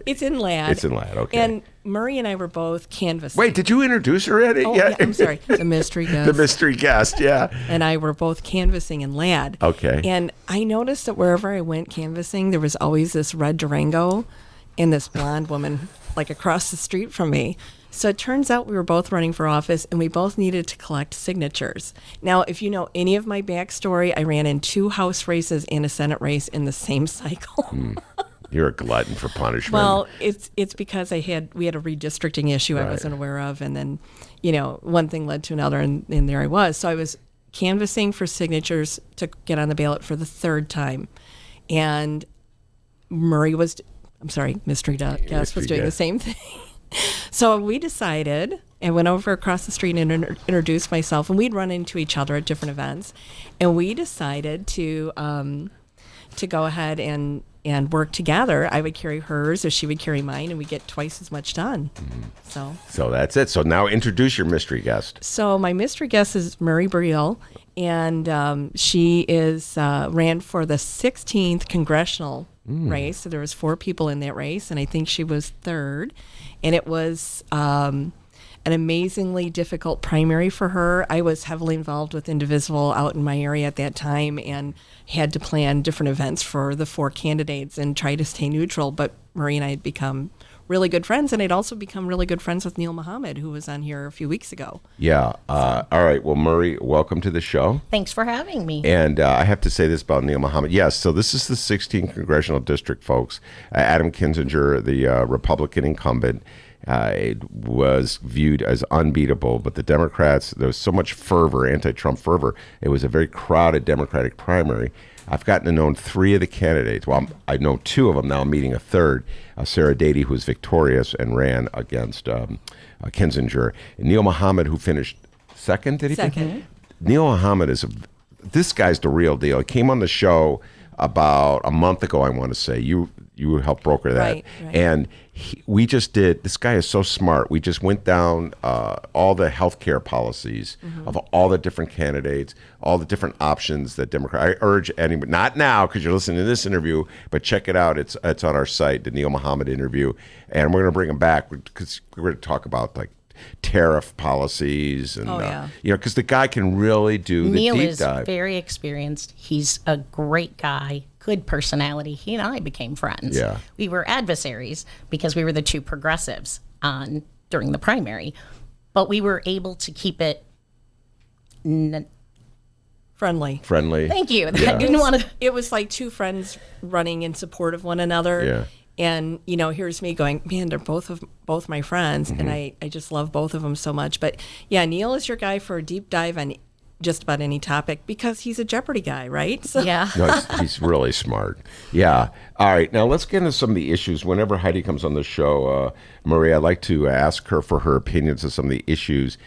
it's in Ladd. It's in Ladd, okay. And Murray and I were both canvassing. Wait, did you introduce her already? Oh, yeah, I'm sorry. The mystery guest. The mystery guest, yeah. And I were both canvassing in Ladd. Okay. And I noticed that wherever I went canvassing, there was always this red Durango and this blonde woman like across the street from me. So it turns out we were both running for office and we both needed to collect signatures. Now, if you know any of my backstory, I ran in 2 House races and a Senate race in the same cycle. You're a glutton for punishment. Well, it's because we had a redistricting issue I wasn't aware of, and then, one thing led to another, and there I was. So I was canvassing for signatures to get on the ballot for the 3rd time. And mystery guest was doing the same thing. So we decided, and went over across the street and introduced myself, and we'd run into each other at different events, and we decided to go ahead and work together. I would carry hers, or she would carry mine, and we get twice as much done. So that's it. So now introduce your mystery guest. So my mystery guest is Murray Briel, and she ran for the 16th congressional race. So there was 4 people in that race, and I think she was 3rd. And it was an amazingly difficult primary for her. I was heavily involved with Indivisible out in my area at that time and had to plan different events for the 4 candidates and try to stay neutral. But Marie and I had become really good friends, and I'd also become really good friends with Neil Muhammad, who was on here a few weeks ago. Yeah. All right. Well, Murray, welcome to the show. Thanks for having me. And I have to say this about Neil Muhammad. Yes, so this is the 16th Congressional District, folks. Adam Kinzinger, the Republican incumbent, it was viewed as unbeatable, but the Democrats, there was so much fervor, anti-Trump fervor. It was a very crowded Democratic primary. I've gotten to know 3 of the candidates. Well, I know 2 of them now. I'm meeting a third, Sarah Dady, who was victorious and ran against Kinzinger. And Neil Muhammad, who finished second, did he? Second. Neil Muhammad this guy's the real deal. He came on the show about a month ago, I want to say. You helped broker that. Right. And this guy is so smart. We just went down all the healthcare policies of all the different candidates, all the different options that I urge anyone, not now because you're listening to this interview, but check it out. It's on our site, the Neil Muhammad interview. And we're going to bring him back because we're going to talk about like tariff policies and because the guy can really do the Neil deep is dive. very experienced. He's a great guy, good personality. He and I became friends. Yeah. We were adversaries because we were the 2 progressives during the primary, but we were able to keep it Friendly. Thank you. Yeah. I didn't want to. It was like 2 friends running in support of one another. Yeah. And, here's me going, man, they're both my friends, and I just love both of them so much. But, yeah, Neil is your guy for a deep dive on just about any topic because he's a Jeopardy guy, right? So. Yeah. No, he's really smart. Yeah. All right. Now let's get into some of the issues. Whenever Heidi comes on the show, Marie, I'd like to ask her for her opinions on some of the issues.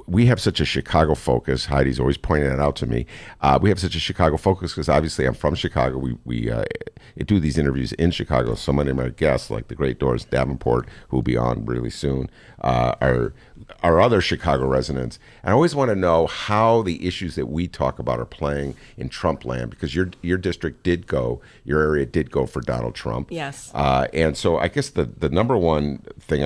We have such a Chicago focus. Heidi's always pointing that out to me. We have such a Chicago focus because obviously I'm from Chicago. We do these interviews in Chicago. So many of my guests, like the great Doris Davenport, who will be on really soon, are other Chicago residents. And I always want to know how the issues that we talk about are playing in Trump land, because your district your area did go for Donald Trump. Yes. And so I guess the number one thing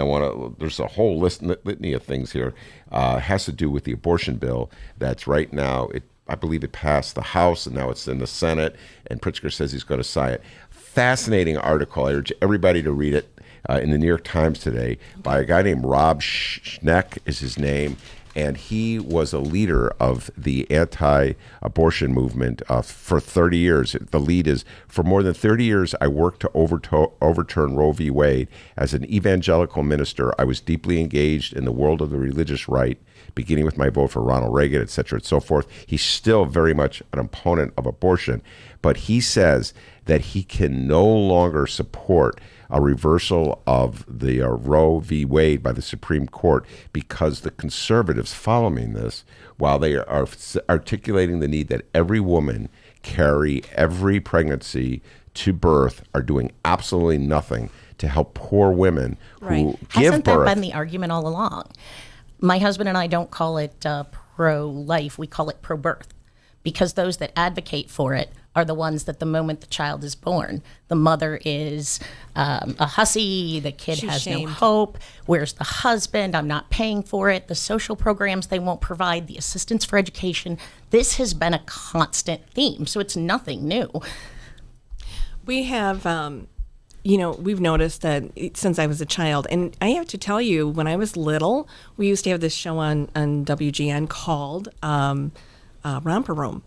there's a whole litany of things here, has to do with the abortion bill that's right now, I believe it passed the House and now it's in the Senate, and Pritzker says he's going to sign it. Fascinating article. I urge everybody to read it. In the New York Times today by a guy named Rob Schneck is his name, and he was a leader of the anti-abortion movement for 30 years. The lead is, for more than 30 years, I worked to overturn Roe v. Wade. As an evangelical minister, I was deeply engaged in the world of the religious right, beginning with my vote for Ronald Reagan, et cetera, and so forth. He's still very much an opponent of abortion, but he says that he can no longer support a reversal of the Roe v. Wade by the Supreme Court because the conservatives following this, while they are articulating the need that every woman carry every pregnancy to birth, are doing absolutely nothing to help poor women who give Hasn't birth. that been the argument all along? My husband and I don't call it pro-life, we call it pro-birth, because those that advocate for it are the ones that the moment the child is born, the mother is a hussy, the kid She's has shamed. no hope. Where's the husband? I'm not paying for it. The social programs they won't provide, the assistance for education. This has been a constant theme, so it's nothing new. We have, we've noticed that since I was a child, and I have to tell you, when I was little, we used to have this show on WGN called Romper Room.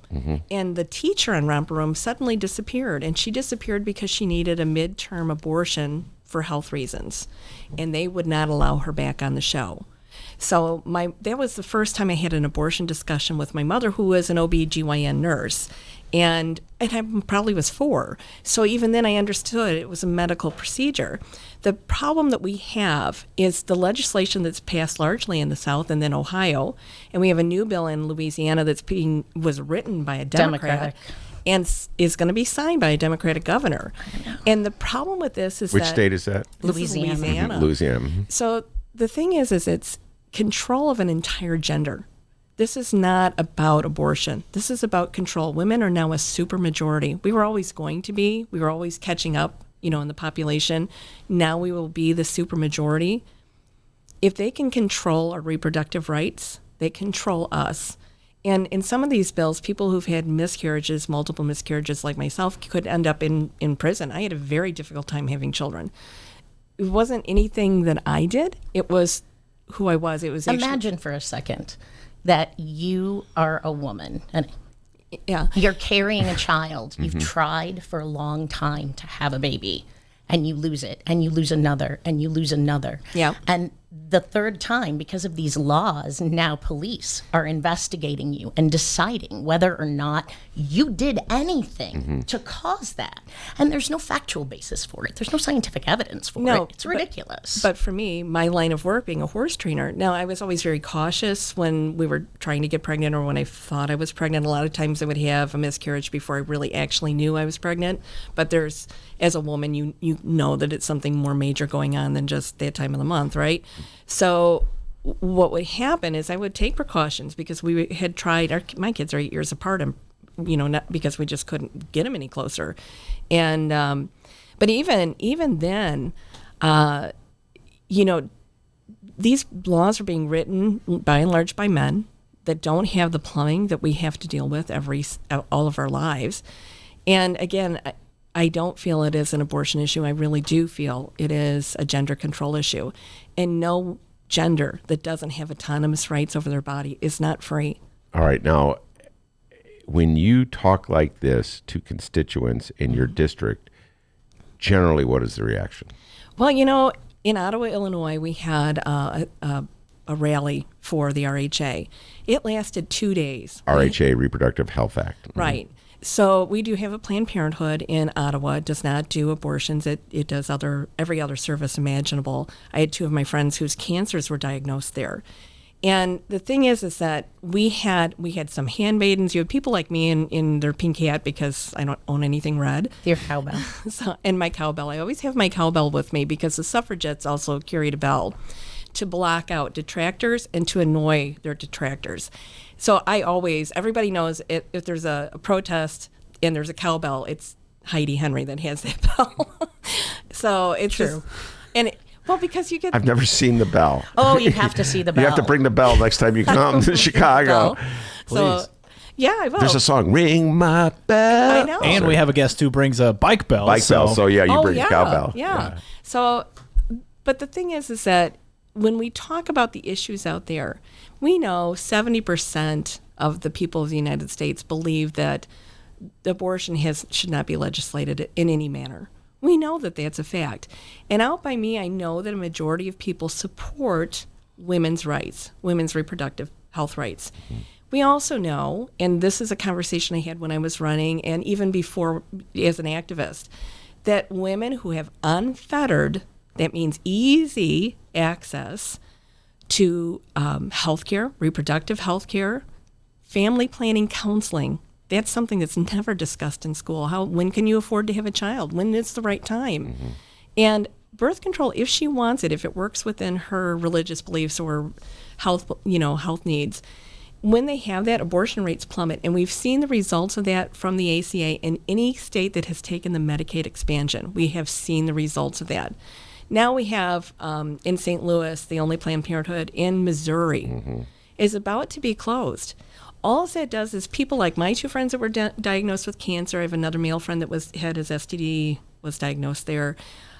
And the teacher on Romper Room suddenly disappeared, and she disappeared because she needed a midterm abortion for health reasons, and they would not allow her back on the show. So that was the first time I had an abortion discussion with my mother, who was an OB/GYN nurse. And I probably was 4. So even then I understood it was a medical procedure. The problem that we have is the legislation that's passed largely in the South and then Ohio. And we have a new bill in Louisiana was written by a Democrat. And is going to be signed by a Democratic governor. And the problem with this is Which state is that? This is Louisiana. Louisiana. So the thing is it's control of an entire gender. This is not about abortion. This is about control. Women are now a supermajority. We were always going to be. We were always catching up, in the population. Now we will be the supermajority. If they can control our reproductive rights, they control us. And in some of these bills, people who've had miscarriages, multiple miscarriages like myself, could end up in prison. I had a very difficult time having children. it wasn't anything that I did. It was who I was. It was Imagine for a second that you are a woman and yeah. you're carrying a child. You've tried for a long time to have a baby, and you lose it, and you lose another, and you lose another. Yeah. And the third time, because of these laws, now police are investigating you and deciding whether or not you did anything to cause that. And there's no factual basis for it. There's no scientific evidence for it. It's ridiculous. But for me, my line of work being a horse trainer, now I was always very cautious when we were trying to get pregnant or when I thought I was pregnant. A lot of times I would have a miscarriage before I really actually knew I was pregnant. But there's, as a woman, you know that it's something more major going on than just that time of the month, right? So what would happen is I would take precautions because we had tried, my kids are 8 years apart, and not because we just couldn't get them any closer. And but even then, these laws are being written by and large by men that don't have the plumbing that we have to deal with all of our lives. And again, I don't feel it is an abortion issue. I really do feel it is a gender control issue. And no gender that doesn't have autonomous rights over their body is not free. All right. Now, when you talk like this to constituents in your district, generally what is the reaction? Well, in Ottawa, Illinois, we had a rally for the RHA. It lasted 2 days. RHA, Reproductive Health Act. Right. So we do have a Planned Parenthood in Ottawa. It does not do abortions. It does every other service imaginable. I had two of my friends whose cancers were diagnosed there. And the thing is that we had some handmaidens. You had people like me in their pink hat because I don't own anything red. Your cowbell. And my cowbell. I always have my cowbell with me because the suffragettes also carried a bell to block out detractors and to annoy their detractors. So everybody knows if there's a protest and there's a cowbell, it's Heidi Henry that has that bell. So it's true. Because you get... I've never seen the bell. Oh, you have to see the bell. You have to bring the bell next time you come to Chicago. Please. So, yeah, I will. There's a song, Ring My Bell. I know. And we have a guest who brings a bike bell. Bell, so yeah, you bring a cowbell. Yeah. So, but the thing is that when we talk about the issues out there, we know 70% of the people of the United States believe that abortion should not be legislated in any manner. We know that that's a fact. And out by me, I know that a majority of people support women's rights, women's reproductive health rights. We also know, and this is a conversation I had when I was running and even before as an activist, that women who have unfettered, that means easy access to health care, reproductive health care, family planning counseling, that's something that's never discussed in school. When can you afford to have a child? When is the right time? And birth control, if she wants it, if it works within her religious beliefs or health needs, when they have that, abortion rates plummet. And we've seen the results of that from the ACA in any state that has taken the Medicaid expansion. We have seen the results of that. Now we have in St. Louis, the only Planned Parenthood in Missouri is about to be closed. All that does is people like my two friends that were diagnosed with cancer. I have another male friend that had his STD, was diagnosed there.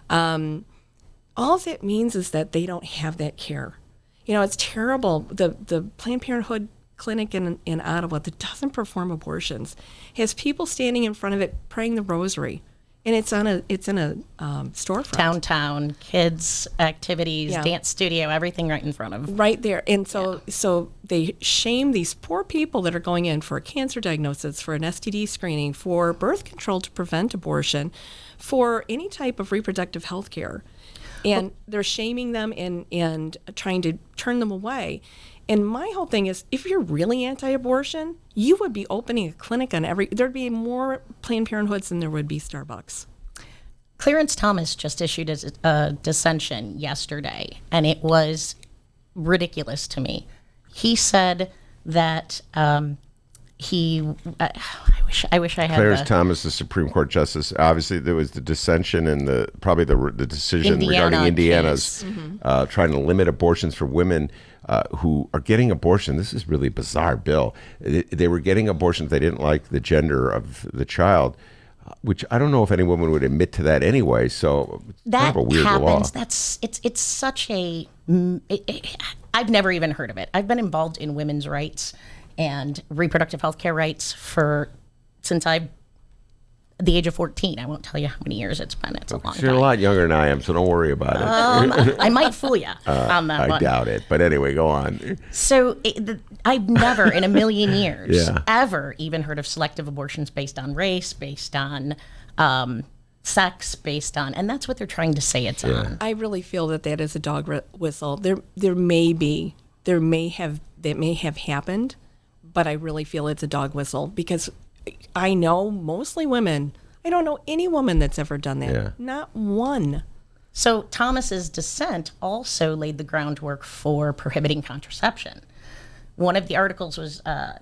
All that means is that they don't have that care. It's terrible. The Planned Parenthood clinic in Ottawa that doesn't perform abortions has people standing in front of it praying the rosary. And it's in a storefront. Downtown, kids, activities, dance studio, everything right in front of. Right there. And so they shame these poor people that are going in for a cancer diagnosis, for an STD screening, for birth control to prevent abortion, for any type of reproductive health care. And they're shaming them and trying to turn them away. And my whole thing is, if you're really anti-abortion, you would be opening a clinic on there'd be more Planned Parenthoods than there would be Starbucks. Clarence Thomas just issued a dissension yesterday, and it was ridiculous to me. He said that I wish I had Clarence Thomas, the Supreme Court Justice. Obviously, there was the dissension and probably the decision regarding Indiana's trying to limit abortions for women who are getting abortion. This is really a bizarre bill. They were getting abortions. They didn't like the gender of the child. which I don't know if any woman would admit to that anyway. So it's that kind of a weird happens. law. It's such a. I've never even heard of it. I've been involved in women's rights and reproductive health care rights since I've the age of 14. I won't tell you how many years it's been. It's a long You're time. a lot younger than I am, so don't worry about it. I might fool you on that I one. doubt it. But anyway, go on. So I've never in a million years Yeah. ever even heard of selective abortions based on race, based on sex, based on, and that's what they're trying to say it's on. I really feel that is a dog whistle. There may have happened, but I really feel it's a dog whistle because I know mostly women. I don't know any woman that's ever done that. Yeah. Not one. So Thomas's dissent also laid the groundwork for prohibiting contraception. One of the articles was, I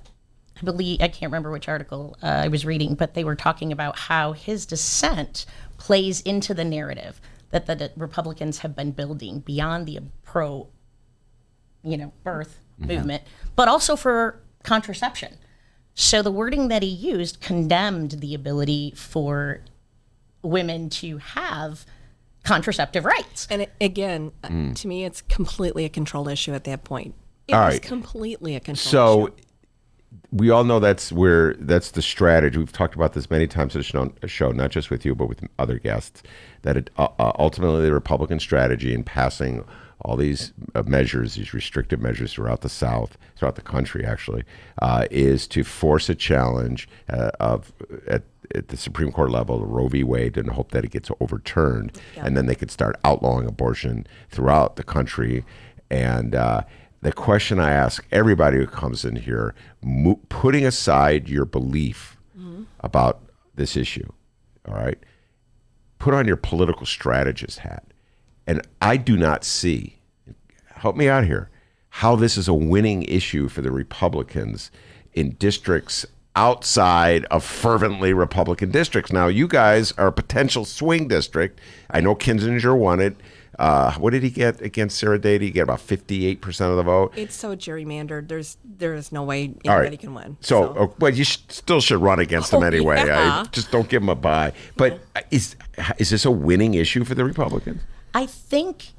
can't remember which article I was reading, but they were talking about how his dissent plays into the narrative that the Republicans have been building beyond the pro, birth movement, but also for contraception. So the wording that he used condemned the ability for women to have contraceptive rights. And to me, it's completely a control issue at that point. It All was right. completely a control So issue. we all know that's the strategy. We've talked about this many times on the show, not just with you, but with other guests, that ultimately the Republican strategy in passing all these measures, these restrictive measures throughout the South, throughout the country actually, is to force a challenge at the Supreme Court level, the Roe v. Wade, and hope that it gets overturned. Yeah. And then they could start outlawing abortion throughout the country. And the question I ask everybody who comes in here, putting aside your belief about this issue, all right, put on your political strategist hat. And I do not see, help me out here, how this is a winning issue for the Republicans in districts outside of fervently Republican districts. Now, you guys are a potential swing district. I know Kinzinger won it. What did he get against Sarah Day? Did he get about 58% of the vote? It's so gerrymandered. There is no way anybody can win. So. Well, you still should run against him anyway. Yeah. Just don't give him a bye. But is this a winning issue for the Republicans? I think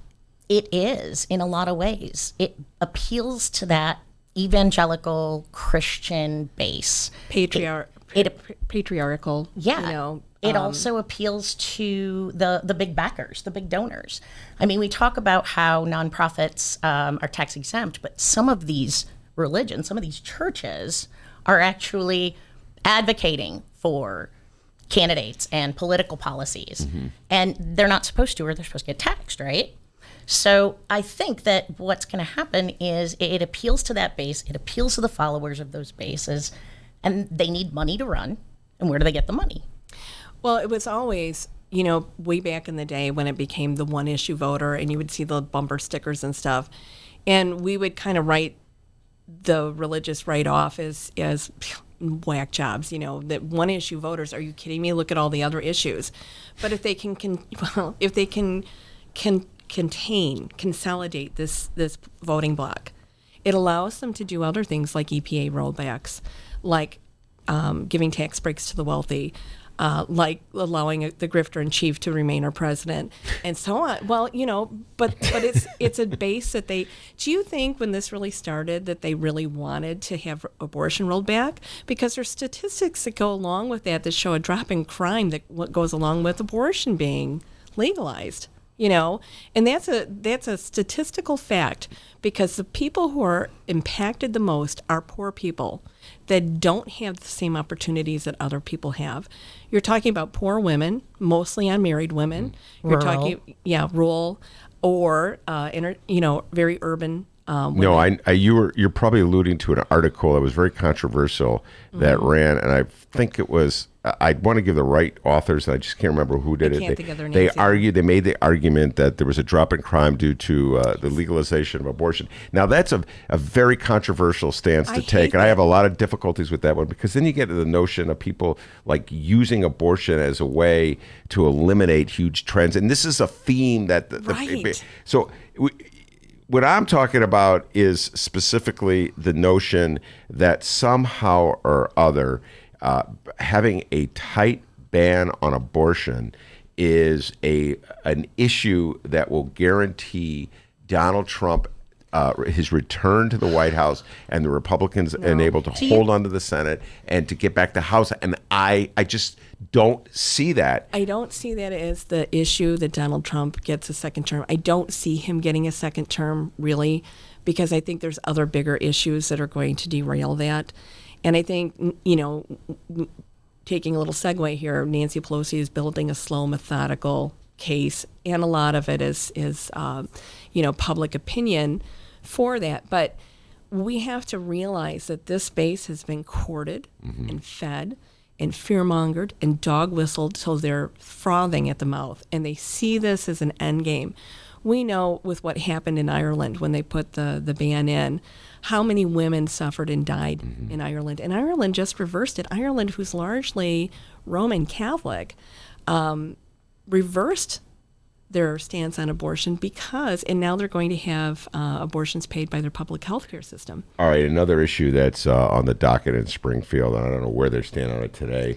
it is in a lot of ways. It appeals to that evangelical Christian base. Patriarchal. Yeah. It also appeals to the big backers, the big donors. I mean, we talk about how nonprofits are tax exempt, but some of these religions, some of these churches are actually advocating for candidates and political policies. Mm-hmm. And they're not supposed to, or they're supposed to get taxed, right? So I think that what's going to happen is it appeals to that base, it appeals to the followers of those bases, and they need money to run. And where do they get the money? Well, it was always, way back in the day when it became the one issue voter and you would see the bumper stickers and stuff. And we would kind of write the religious right off as whack jobs, that one issue voters. Are you kidding me? Look at all the other issues. But if they can consolidate this voting block, it allows them to do other things like EPA rollbacks, like giving tax breaks to the wealthy, like allowing the grifter in chief to remain our president, and so on. Well, but it's a base that they. Do you think when this really started that they really wanted to have abortion rolled back? Because there's statistics that go along with that show a drop in crime that goes along with abortion being legalized. And that's a statistical fact, because the people who are impacted the most are poor people that don't have the same opportunities that other people have. You're talking about poor women, mostly unmarried women. You're talking, rural or very urban. Women. No, you're probably alluding to an article that was very controversial that ran, and I think it was. I want to give the right authors, and I just can't remember who did it. Can't think of their names. They made the argument that there was a drop in crime due to the legalization of abortion. Now that's a very controversial stance to take, and I have a lot of difficulties with that one, because then you get to the notion of people like using abortion as a way to eliminate huge trends, and this is a theme that what I'm talking about is specifically the notion that somehow or other having a tight ban on abortion is an issue that will guarantee Donald Trump his return to the White House and the Republicans enabled to hold on to the Senate and to get back the House. And I just don't see that. I don't see that as the issue that Donald Trump gets a second term. I don't see him getting a second term, really, because I think there's other bigger issues that are going to derail that. And I think, taking a little segue here, Nancy Pelosi is building a slow, methodical case, and a lot of it is public opinion for that. But we have to realize that this base has been courted and fed and fear-mongered and dog-whistled till they're frothing at the mouth, and they see this as an end game. We know with what happened in Ireland when they put the ban in, how many women suffered and died in Ireland. And Ireland just reversed it. Ireland, who's largely Roman Catholic, reversed their stance on abortion and now they're going to have abortions paid by their public health care system. All right, another issue that's on the docket in Springfield, and I don't know where they're standing on it today,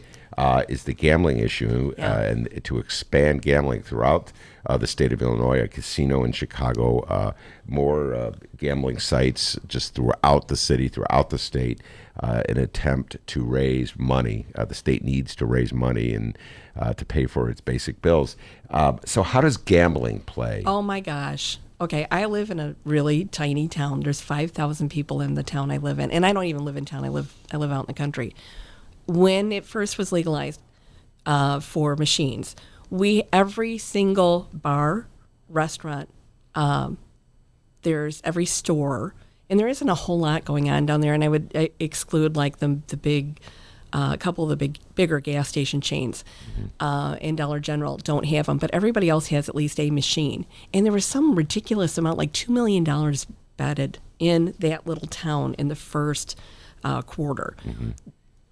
is the gambling issue and to expand gambling throughout the state of Illinois, a casino in Chicago, more gambling sites just throughout the city, throughout the state, an attempt to raise money. The state needs to raise money and to pay for its basic bills. So how does gambling play? Oh my gosh. Okay, I live in a really tiny town. There's 5,000 people in the town I live in, and I don't even live in town. I live out in the country. When it first was legalized for machines, every single bar, restaurant, there's every store, and there isn't a whole lot going on down there. And I would exclude like the big, couple of the bigger gas station chains, and Dollar General don't have them, but everybody else has at least a machine. And there was some ridiculous amount, like $2 million betted in that little town in the first quarter.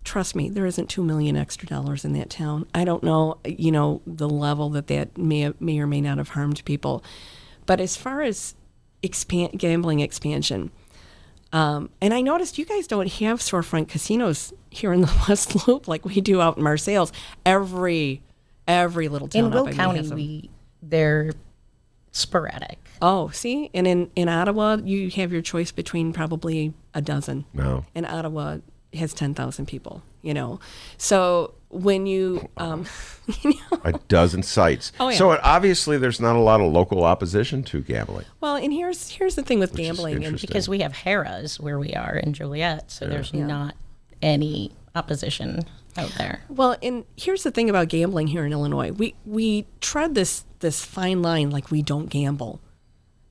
Trust me, there isn't $2 million extra dollars in that town. I don't know, the level that may or may not have harmed people. But as far as gambling expansion, and I noticed you guys don't have storefront casinos here in the West Loop like we do out in Marseilles. Every little town in Will County, they're sporadic. Oh, see? And in Ottawa, you have your choice between probably a dozen. No. And Ottawa has 10,000 people, So when you, a dozen sites. Oh, yeah. So obviously there's not a lot of local opposition to gambling. Well, and here's the thing with gambling. And because we have Harrah's where we are in Joliet, so there's not any opposition out there. Well, and here's the thing about gambling here in Illinois. We tread this fine line like we don't gamble.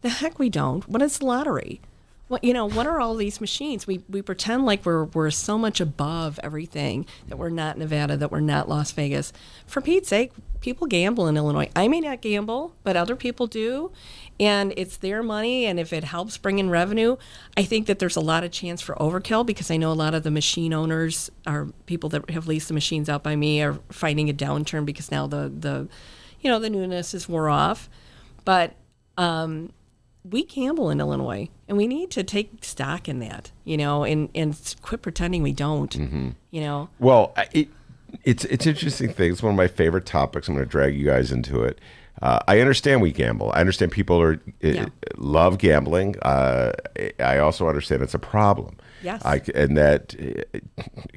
The heck we don't. What is the lottery? What are all these machines? We pretend like we're so much above everything, that we're not Nevada, that we're not Las Vegas. For Pete's sake, people gamble in Illinois. I may not gamble, but other people do, and it's their money, and if it helps bring in revenue, I think that there's a lot of chance for overkill, because I know a lot of the machine owners, are people that have leased the machines out by me, are finding a downturn because now the newness is wore off. But we gamble in Illinois, and we need to take stock in that, and quit pretending we don't, Well, it's an interesting thing. It's one of my favorite topics. I'm going to drag you guys into it. I understand we gamble. I understand people love gambling. I also understand it's a problem. Yes. And that it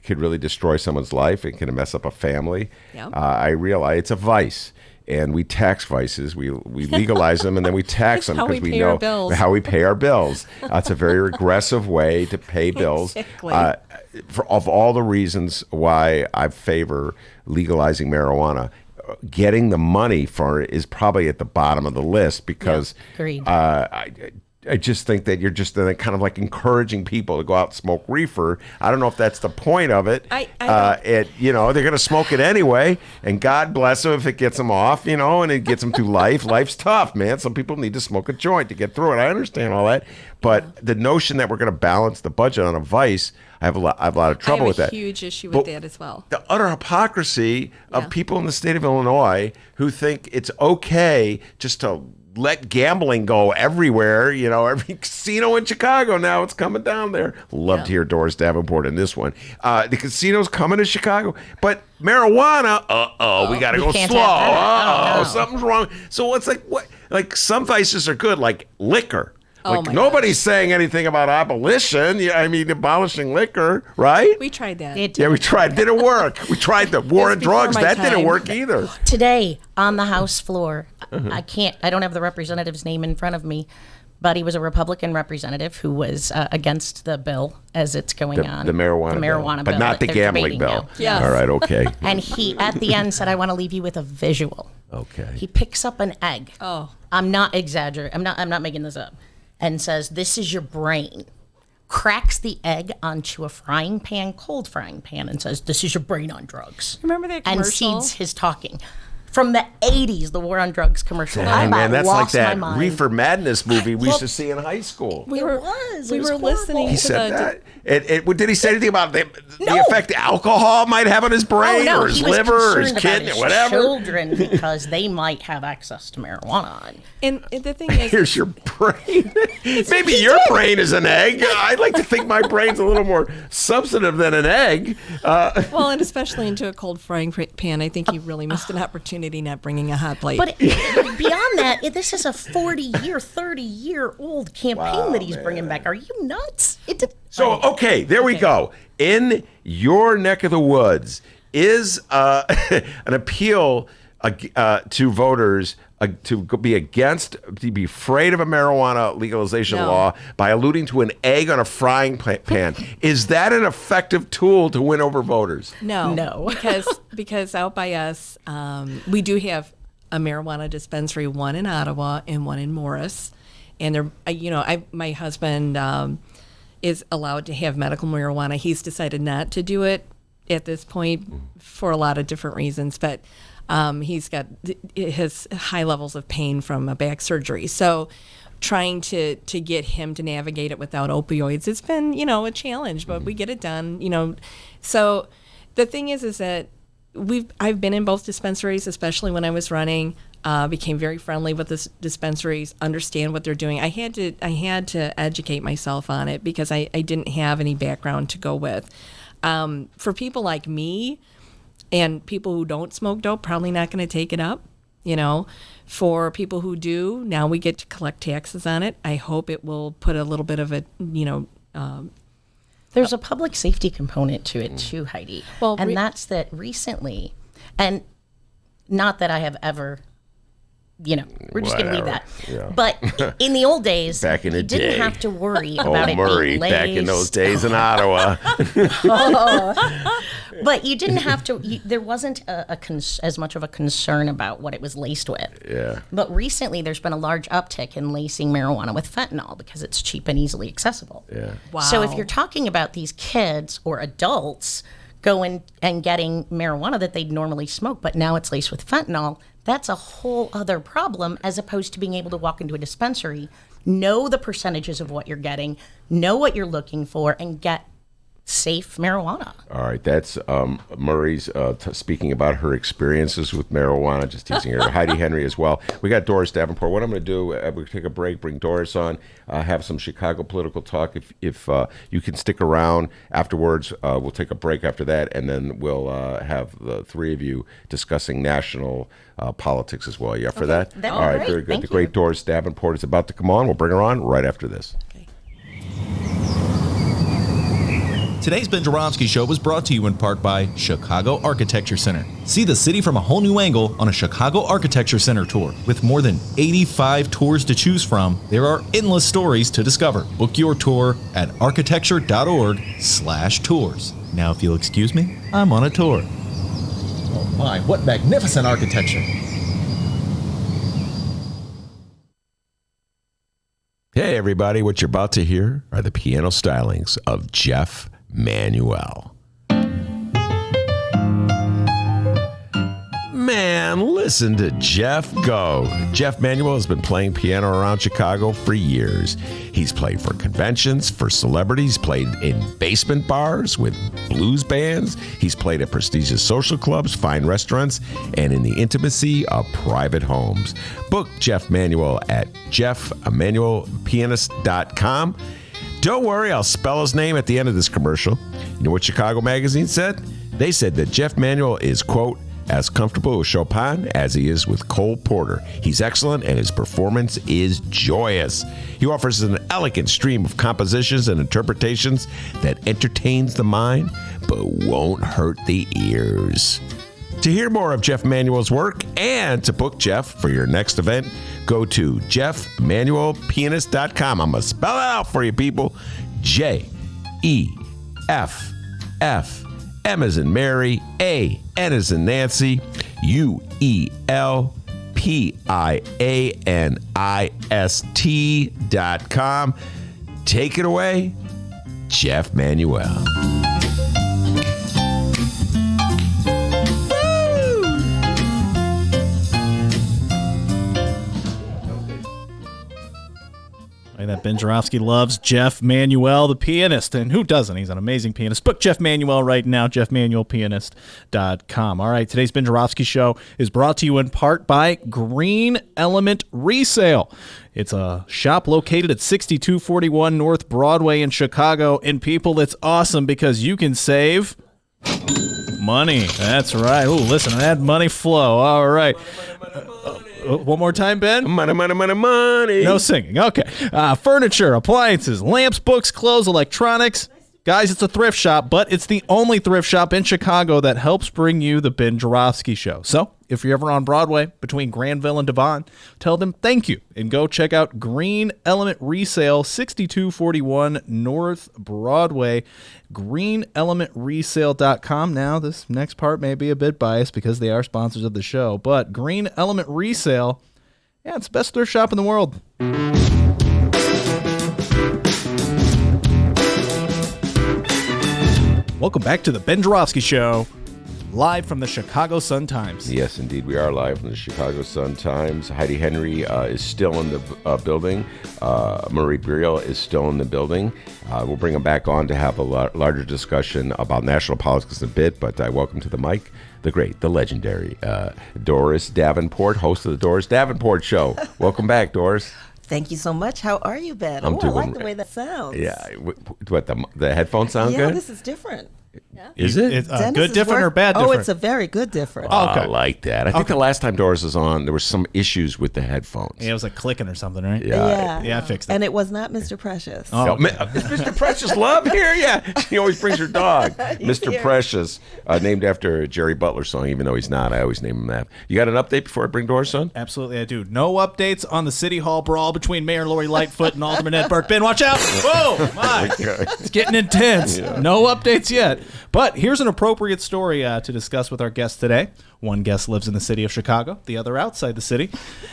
could really destroy someone's life. It can mess up a family. Yeah. I realize it's a vice. And we tax vices. We legalize them, and then we tax them because we know how we pay our bills. It's a very regressive way to pay bills. Exactly. Of all the reasons why I favor legalizing marijuana, getting the money for it is probably at the bottom of the list, because Agreed. I just think that you're just kind of like encouraging people to go out and smoke reefer. I don't know if that's the point of it. They're going to smoke it anyway, and God bless them if it gets them off, and it gets them through life. Life's tough, man. Some people need to smoke a joint to get through it. I understand all that, but the notion that we're going to balance the budget on a vice, I have a lot of trouble with that. I have a huge issue with that as well. The utter hypocrisy of people in the state of Illinois who think it's okay just to let gambling go everywhere. You know, every casino in Chicago now, it's coming down there. Love to hear Doris Davenport in this one. The casino's coming to Chicago, but marijuana, we got to go slow. Something's wrong. So it's like, what? Like, some vices are good, like liquor. Like, nobody's saying anything about abolition. Yeah, I mean, abolishing liquor, right? We tried that. Yeah, we tried. Didn't work. We tried the war on drugs. That didn't work either. Today on the House floor, I don't have the representative's name in front of me, but he was a Republican representative who was against the bill as it's going on. The marijuana bill. But not the gambling bill. Yes. All right, okay. And he, at the end, said, I want to leave you with a visual. Okay. He picks up an egg. Oh. I'm not exaggerating. I'm not making this up. And says, this is your brain. Cracks the egg onto a frying pan, cold frying pan, and says, this is your brain on drugs. Remember that And commercial? cedes his talking. From the 80s, the war on drugs commercial. Dang, man, that's like lost my that mind. Reefer Madness movie we used to see in high school. We were listening He to said the that. Did he say anything about the effect alcohol might have on his brain or his liver or his kidney or whatever? Children, because they might have access to marijuana. And the thing is, Here's your brain. Maybe your brain is an egg. I'd like to think my brain's a little more substantive than an egg. well, and especially into a cold frying pan, I think you really missed an opportunity not bringing a hot plate. But beyond that, this is a 40-year, 30-year-old campaign that he's bringing back. Are you nuts? So, okay, there we go. In your neck of the woods is an appeal to voters to be afraid of a marijuana legalization law by alluding to an egg on a frying pan. Is that an effective tool to win over voters? No. because out by us, we do have a marijuana dispensary, one in Ottawa and one in Morris. And they're, my husband is allowed to have medical marijuana. He's decided not to do it at this point for a lot of different reasons, but he's got his high levels of pain from a back surgery. So trying to get him to navigate it without opioids, it's been, a challenge, but we get it done, So the thing is that I've been in both dispensaries, especially when I was running, became very friendly with the dispensaries, understand what they're doing. I had to educate myself on it because I didn't have any background to go with. For people like me and people who don't smoke dope, probably not going to take it up. For people who do, now we get to collect taxes on it. I hope it will put a little bit of a, there's a public safety component to it too, Heidi. Well, and that's that recently, and not that I have ever, we're just going to leave that. Yeah. But in the old days, back in the day, didn't have to worry about it being laced. Back in those days in Ottawa. But you didn't have to. There wasn't as much of a concern about what it was laced with. Yeah. But recently, there's been a large uptick in lacing marijuana with fentanyl because it's cheap and easily accessible. Yeah. Wow. So if you're talking about these kids or adults going and getting marijuana that they'd normally smoke, but now it's laced with fentanyl, that's a whole other problem as opposed to being able to walk into a dispensary, know the percentages of what you're getting, know what you're looking for, and get safe marijuana. All right, that's Murray's speaking about her experiences with marijuana, just teasing her. Heidi Henry as well. We got Doris Davenport. What I'm going to do, we'll take a break, bring Doris on, have some Chicago political talk. If you can stick around afterwards, we'll take a break after that, and then we'll have the three of you discussing national politics as well. You up for that? All right, very good. The great Doris Davenport is about to come on. We'll bring her on right after this. Today's Ben Joravsky Show was brought to you in part by Chicago Architecture Center. See the city from a whole new angle on a Chicago Architecture Center tour. With more than 85 tours to choose from, there are endless stories to discover. Book your tour at architecture.org/tours. Now, if you'll excuse me, I'm on a tour. Oh my, what magnificent architecture! Hey everybody, what you're about to hear are the piano stylings of Jeff Manuel. Man, and listen to Jeff go. Jeff Manuel has been playing piano around Chicago for years. He's played for conventions, for celebrities, played in basement bars with blues bands. He's played at prestigious social clubs, fine restaurants, and in the intimacy of private homes. Book Jeff Manuel at jeffemanuelpianist.com. Don't worry, I'll spell his name at the end of this commercial. You know what Chicago Magazine said? They said that Jeff Manuel is, quote, as comfortable with Chopin as he is with Cole Porter. He's excellent and his performance is joyous. He offers an elegant stream of compositions and interpretations that entertains the mind but won't hurt the ears. To hear more of Jeff Manuel's work and to book Jeff for your next event, go to jeffmanuelpianist.com. I'm going to spell it out for you, people. J-E-F-F. M as in Mary, A, N as in Nancy, UELPIANIST.com. Take it away, Jeff Manuel. That Ben Joravsky loves Jeff Manuel, the pianist. And who doesn't? He's an amazing pianist. Book Jeff Manuel right now, jeffmanuelpianist.com. All right, today's Ben Joravsky Show is brought to you in part by Green Element Resale. It's a shop located at 6241 North Broadway in Chicago. And people, it's awesome because you can save money. That's right. Oh, listen, that money flow. All right. One more time, Ben. Money, money, money, money. No singing. Okay. Furniture, appliances, lamps, books, clothes, electronics. Guys, it's a thrift shop, but it's the only thrift shop in Chicago that helps bring you the Ben Joravsky Show. So if you're ever on Broadway between Granville and Devon, tell them thank you and go check out Green Element Resale, 6241 North Broadway, greenelementresale.com. Now, this next part may be a bit biased because they are sponsors of the show, but Green Element Resale, yeah, it's the best thrift shop in the world. Welcome back to the Ben Joravsky Show, live from the Chicago Sun-Times. Yes, indeed, we are live from the Chicago Sun-Times. Heidi Henry is still in the building. Marie Briel is still in the building. We'll bring them back on to have a larger discussion about national politics in a bit, but I welcome to the mic the great, the legendary Doris Davenport, host of the Doris Davenport Show. Welcome back, Doris. Thank you so much. How are you, Ben? I like the way that sounds. Yeah. What, the headphones sound good? Yeah, this is different. Yeah. Is it? It's good different or bad different? Oh, it's a very good different. Oh, okay. I like that. I think the last time Doris was on, there were some issues with the headphones. Yeah, it was like clicking or something, right? Yeah, I fixed it. And it was not Mr. Precious. Oh, is Mr. Precious Love here? Yeah. She always brings her dog. Mr. Here. Precious, named after a Jerry Butler song, even though he's not. I always name him that. You got an update before I bring Doris on? Absolutely, I do. No updates on the City Hall Brawl between Mayor Lori Lightfoot and Alderman Ed Burke. Ben, watch out. Whoa, my. It's getting intense. Yeah. No updates yet. But here's an appropriate story to discuss with our guest today. One guest lives in the city of Chicago, the other outside the city.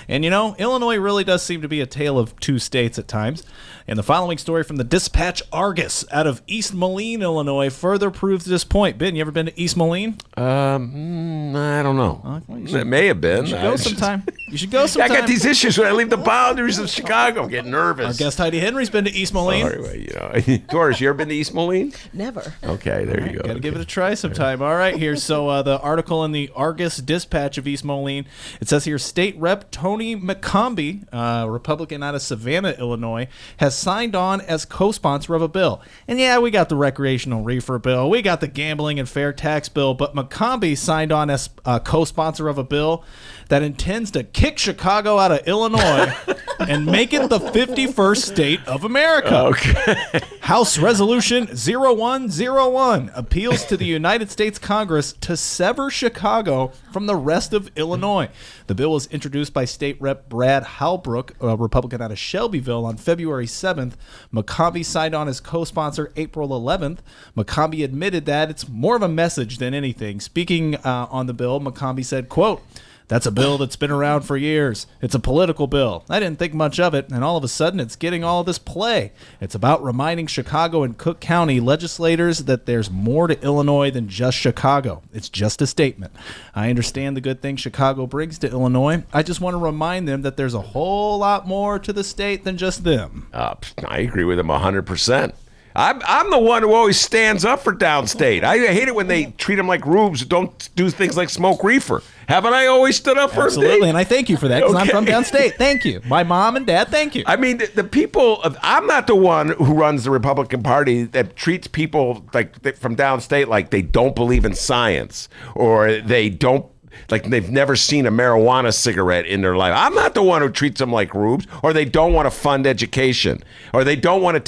And you know, Illinois really does seem to be a tale of two states at times. And the following story from the Dispatch Argus out of East Moline, Illinois, further proves this point. Ben, you ever been to East Moline? I don't know. It may have been. You should go sometime. You should go sometime. I got these issues when I leave the boundaries of Chicago. I'm getting nervous. Our guest Heidi Henry's been to East Moline. Anyway, Doris, you ever been to East Moline? Never. Okay, there you go. Got to give it a try sometime. All right, here. So the article in the Argus Dispatch of East Moline, it says here, State Rep Tony McCombie, Republican out of Savannah, Illinois, has signed on as co-sponsor of a bill. And yeah, we got the recreational reefer bill. We got the gambling and fair tax bill. But McCombie signed on as co-sponsor of a bill that intends to kick Chicago out of Illinois and make it the 51st state of America. Okay. House Resolution 0101 appeals to the United States Congress to sever Chicago from the rest of Illinois. The bill was introduced by State Rep Brad Halbrook, a Republican out of Shelbyville, on February 7th. McCombie signed on as co-sponsor April 11th. McCombie admitted that it's more of a message than anything. Speaking on the bill, McCombie said, quote, That's a bill that's been around for years. It's a political bill. I didn't think much of it, and all of a sudden it's getting all this play. It's about reminding Chicago and Cook County legislators that there's more to Illinois than just Chicago. It's just a statement. I understand the good things Chicago brings to Illinois. I just want to remind them that there's a whole lot more to the state than just them. I agree with him 100%. I'm the one who always stands up for downstate. I hate it when they treat them like rubes who don't do things like smoke reefer. Haven't I always stood up for them? Absolutely, and I thank you for that because I'm from downstate. Thank you. My mom and dad, thank you. I mean, the people, I'm not the one who runs the Republican Party that treats people like from downstate like they don't believe in science or they don't, like they've never seen a marijuana cigarette in their life. I'm not the one who treats them like rubes, or they don't want to fund education, or they don't want to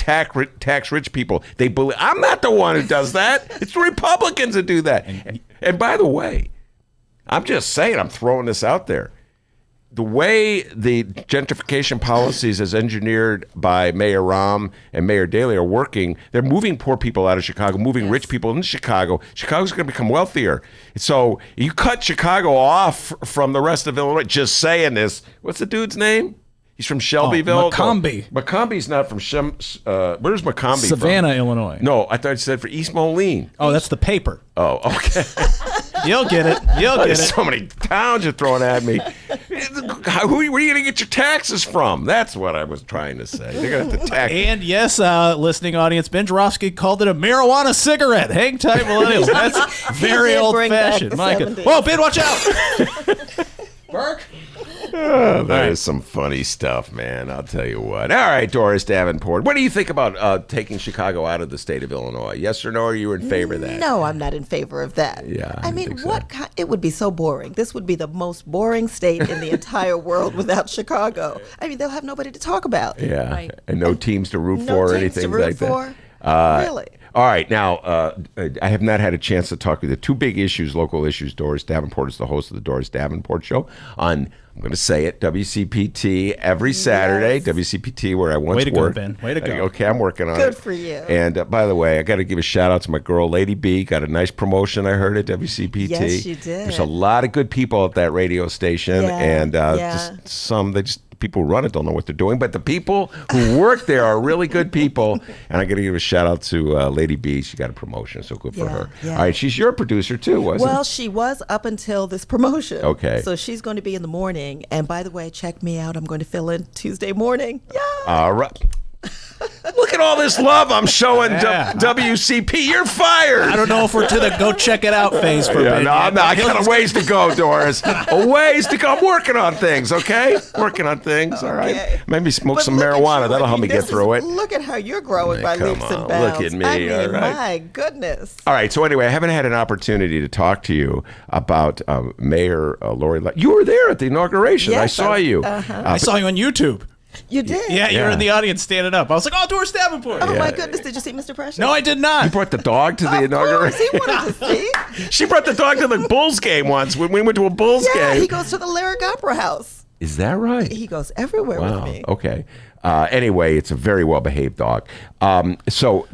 tax rich people. I'm not the one who does that. It's the Republicans that do that. And by the way, I'm just saying, I'm throwing this out there. The way the gentrification policies as engineered by Mayor Rahm and Mayor Daley are working, they're moving poor people out of Chicago, moving rich people into Chicago. Chicago's going to become wealthier. So you cut Chicago off from the rest of Illinois. Just saying this. What's the dude's name? He's from Shelbyville. Macomb. Macombi's not from where's Macomb from? Savannah, Illinois. No, I thought you said for East Moline. Oh, that's the paper. Oh, okay. You'll get it. You'll get it. So many towns you're throwing at me. Where are you going to get your taxes from? That's what I was trying to say. They're going to have to tax. And yes, listening audience, Ben Joravsky called it a marijuana cigarette. Hang tight, millennials. That's very old-fashioned. My God. Whoa, Ben, watch out. Burke. That is some funny stuff, man. I'll tell you what. All right, Doris Davenport. What do you think about taking Chicago out of the state of Illinois? Yes or no? Are you in favor of that? No, I'm not in favor of that. Yeah, I mean, it would be so boring. This would be the most boring state in the entire world without Chicago. I mean, they'll have nobody to talk about. Yeah, Right. And no teams to root for or anything like that. Really? All right, now, I have not had a chance to talk with the two big issues, local issues. Doris Davenport is the host of the Doris Davenport Show on, I'm going to say it, WCPT every Saturday. WCPT, where I once Way to go, worked. Ben. Way to go. Okay, I'm working on it. Good for you. And by the way, I got to give a shout out to my girl, Lady B. Got a nice promotion, I heard, at WCPT. Yes, you did. There's a lot of good people at that radio station. Yeah, and yeah. People who run it don't know what they're doing, but the people who work there are really good people. And I got to give a shout out to Lady B. She got a promotion, so good for her. Yeah. All right, she's your producer too, wasn't Well, she was up until this promotion. Okay. So she's going to be in the morning. And by the way, check me out. I'm going to fill in Tuesday morning. Yeah. All right. Look at all this love I'm showing WCP. You're fired. I don't know if we're to the go check it out phase for Ben. No, I'm not. I got a ways to go, Doris. A ways to go. I'm working on things, okay? Working on things, all right? Okay. Maybe smoke But some look at marijuana. you. That'll help me get through it. Look at how you're growing by Come leaps on, and bounds. look at me, I mean, all right. my goodness. All right, so anyway, I haven't had an opportunity to talk to you about Mayor Lori Lightfoot. You were there at the inauguration. Yes, I saw you. I saw you on YouTube. You did? Yeah, you were Yeah. in the audience standing up. I was like, oh, Doris Davenport. Oh, my goodness. Did you see Mr. Precious? No, I did not. You brought the dog to the Of course, inauguration? he wanted to see. She brought the dog to the Bulls game once when we went to a Bulls Yeah, game. he goes to the Lyric Opera House. Is that right? He goes everywhere with me. Okay. Anyway, it's a very well-behaved dog. So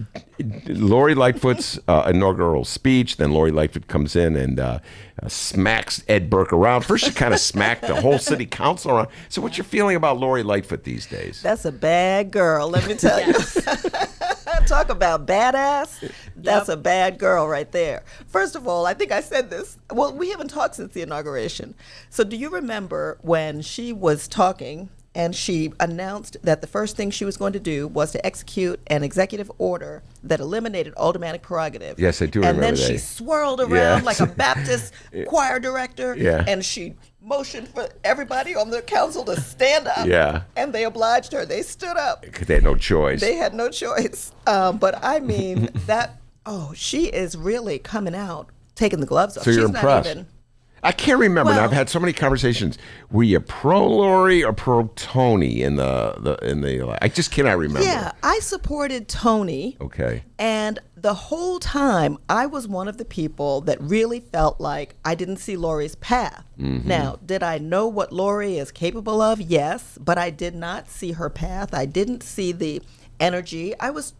Lori Lightfoot's inaugural speech, then Lori Lightfoot comes in and smacks Ed Burke around. First, she kind of smacked the whole city council around. So what's your feeling about Lori Lightfoot these days? That's a bad girl, let me tell you. Talk about badass. That's a bad girl right there. First of all, I think I said this. Well, we haven't talked since the inauguration. So do you remember when she was talking and she announced that the first thing she was going to do was to execute an executive order that eliminated aldermanic prerogative? Yes, I do and remember then that. she swirled around Yeah. like a Baptist choir director, Yeah. and she motioned for everybody on the council to stand up. Yeah. And they obliged her. They stood up. Because they had no choice. They had no choice. But I mean, she is really coming out, taking the gloves off. So you're She's not impressed? even- I can't remember. Well- Now, I've had so many conversations. Were you pro Lori or pro Tony in the? I just cannot remember. Yeah, I supported Tony. Okay. And the whole time, I was one of the people that really felt like I didn't see Lori's path. Mm-hmm. Now, did I know what Lori is capable of? Yes, but I did not see her path. I didn't see the energy. I was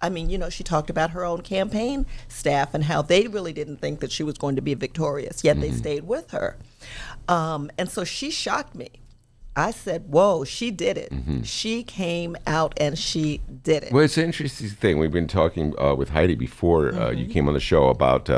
I mean, she talked about her own campaign staff and how they really didn't think that she was going to be victorious, yet they stayed with her. And so she shocked me. I said, whoa, she did it. She came out and she did it. Well, it's an interesting thing. We've been talking with Heidi before you came on the show about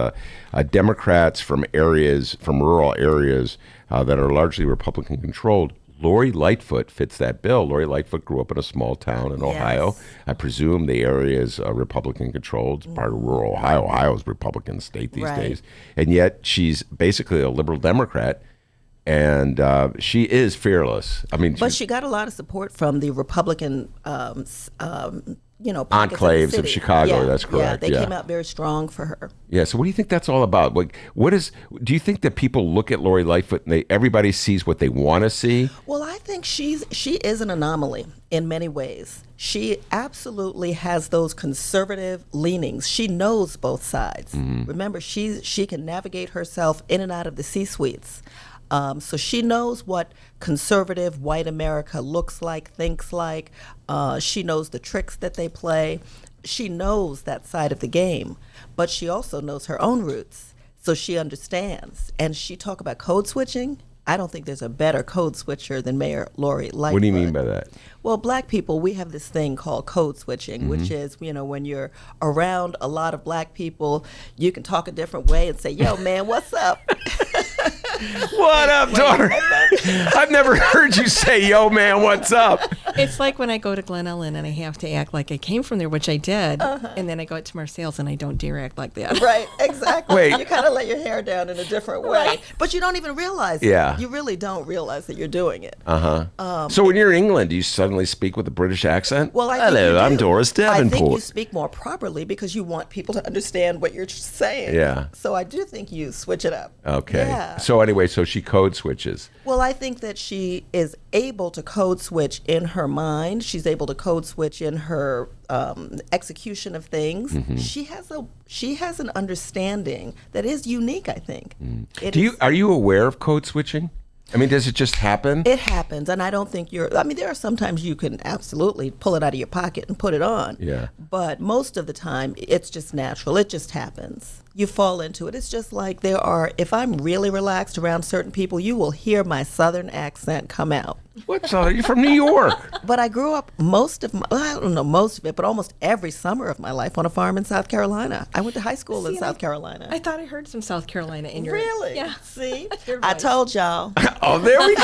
Democrats from rural areas that are largely Republican controlled. Lori Lightfoot fits that bill. Lori Lightfoot grew up in a small town in Ohio. I presume the area is Republican controlled. It's part of rural Ohio. Ohio's a Republican state these days. And yet she's basically a liberal Democrat. And she is fearless. I mean, but she got a lot of support from the Republican, pockets enclaves of Chicago. Yeah, that's correct. Yeah, they came out very strong for her. Yeah. So, what do you think that's all about? Like, do you think that people look at Lori Lightfoot and everybody sees what they want to see? Well, I think she is an anomaly in many ways. She absolutely has those conservative leanings. She knows both sides. Remember, she can navigate herself in and out of the C-suites. So she knows what conservative white America looks like, thinks like. She knows the tricks that they play. She knows that side of the game, but she also knows her own roots. So she understands. And she talk about code switching. I don't think there's a better code switcher than Mayor Lori Lightfoot. What do you mean by that? Well, black people, we have this thing called code switching, which is, when you're around a lot of black people, you can talk a different way and say, yo, man, what's up? What up, Doris? I've never heard you say, yo, man, what's up? It's like when I go to Glen Ellen and I have to act like I came from there, which I did, and then I go to Marseilles and I don't dare act like that. Right, exactly. Wait. You kind of let your hair down in a different way, but you don't even realize it. Yeah. You really don't realize that you're doing it. So when you're in England, do you suddenly speak with a British accent? Well, I think Hello, you I'm do. Doris Davenport. I think you speak more properly because you want people to understand what you're saying. Yeah. So I do think you switch it up. Okay. Yeah. So anyway, so she code switches. Well, I think that she is able to code switch in her mind. She's able to code switch in her execution of things. She has an understanding that is unique, I think. Are you aware of code switching? I mean, does it just happen? It happens, and I don't think there are sometimes you can absolutely pull it out of your pocket and put it on. Yeah. But most of the time, it's just natural. It just happens. You fall into it. It's just like if I'm really relaxed around certain people, you will hear my Southern accent come out. What Southern? You're from New York. But I grew up I don't know most of it, but almost every summer of my life on a farm in South Carolina. I went to high school in South Carolina. I thought I heard some South Carolina in your... Really? Yeah. See? Your I voice. told y'all. Oh, there we go.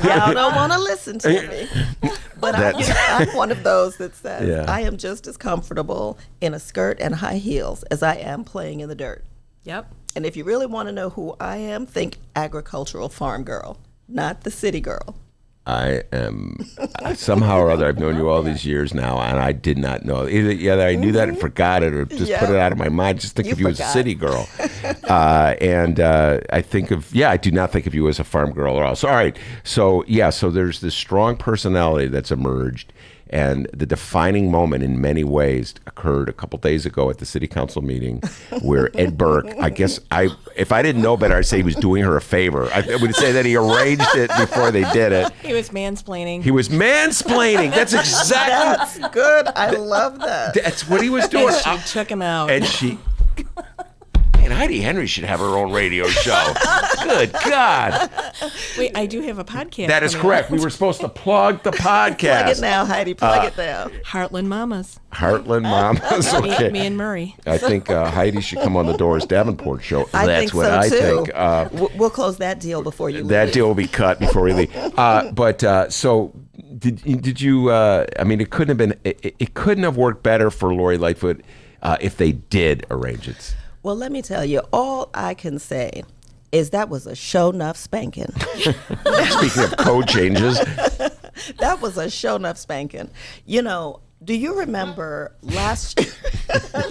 Y'all don't want to listen to me. But I'm one of those that says I am just as comfortable in a skirt and high heels as I am playing in the dirt. Yep. And if you really want to know who I am, think agricultural farm girl, not the city girl. I am somehow or other. I've known you all these years now, and I did not know. Either I knew that and forgot it, or just put it out of my mind. Just think of you as a city girl, and I think of I do not think of you as a farm girl at all. So all right, so there's this strong personality that's emerged. And the defining moment in many ways occurred a couple days ago at the city council meeting where Ed Burke, if I didn't know better, I'd say he was doing her a favor. I would say that he arranged it before they did it. He was mansplaining. That's exactly. That's good. I love that. That's what he was doing. And she took him out. And Man, Heidi Henry should have her own radio show. Good God. Wait, I do have a podcast. That is correct. We were supposed to plug the podcast. Plug it now, Heidi. Plug it now. Heartland Mamas. Heartland Mamas. Okay. Me and Murray. I think Heidi should come on the Doris Davenport show. I That's think what so, too. I think. We'll close that deal before you leave. That deal will be cut before we leave. So did you? I mean, it couldn't have been. It couldn't have worked better for Lori Lightfoot if they did arrange it. Well, let me tell you, all I can say is that was a show-nuff spanking. Speaking of code changes. That was a show-nuff spanking. Do you remember last year?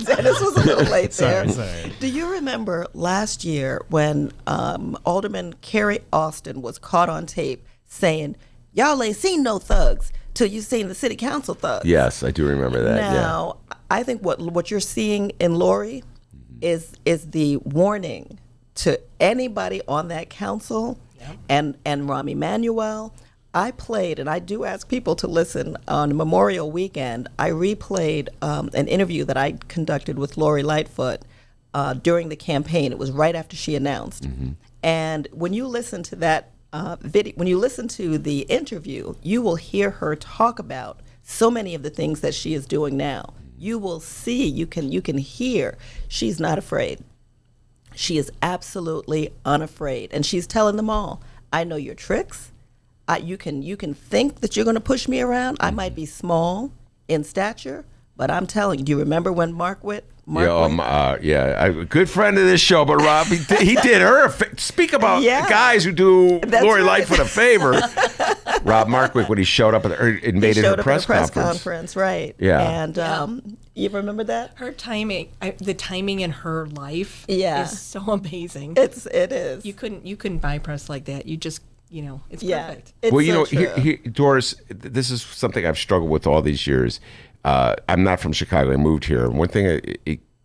Dennis was a little late there. Sorry. Do you remember last year when Alderman Carrie Austin was caught on tape saying, y'all ain't seen no thugs till you seen the city council thugs? Yes, I do remember that. Now, I think what you're seeing in Lori is the warning to anybody on that council and Rahm Emanuel. I played, and I do ask people to listen, on Memorial Weekend, I replayed an interview that I conducted with Lori Lightfoot during the campaign. It was right after she announced. And when you listen to that video, when you listen to the interview, you will hear her talk about so many of the things that she is doing now. You will see, you can hear, she's not afraid. She is absolutely unafraid. And she's telling them all, I know your tricks. You can think that you're going to push me around. I might be small in stature, but I'm telling you, do you remember when Mark Witt? A good friend of this show, but Rob, he did her a speak about guys who do Lori Lightfoot a favor. Rob Markwick, when he showed up and made it her press conference, right? Yeah, and you remember that? Her timing, the timing in her life, is so amazing. It is. You couldn't buy press like that. You just, it's perfect. It's well, so Doris, this is something I've struggled with all these years. I'm not from Chicago. I moved here. And one thing,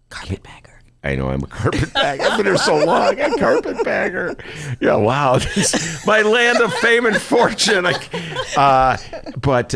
carpetbagger. I know, I'm a carpetbagger. I've been here so long. I'm a carpetbagger. Yeah, wow. My land of fame and fortune. But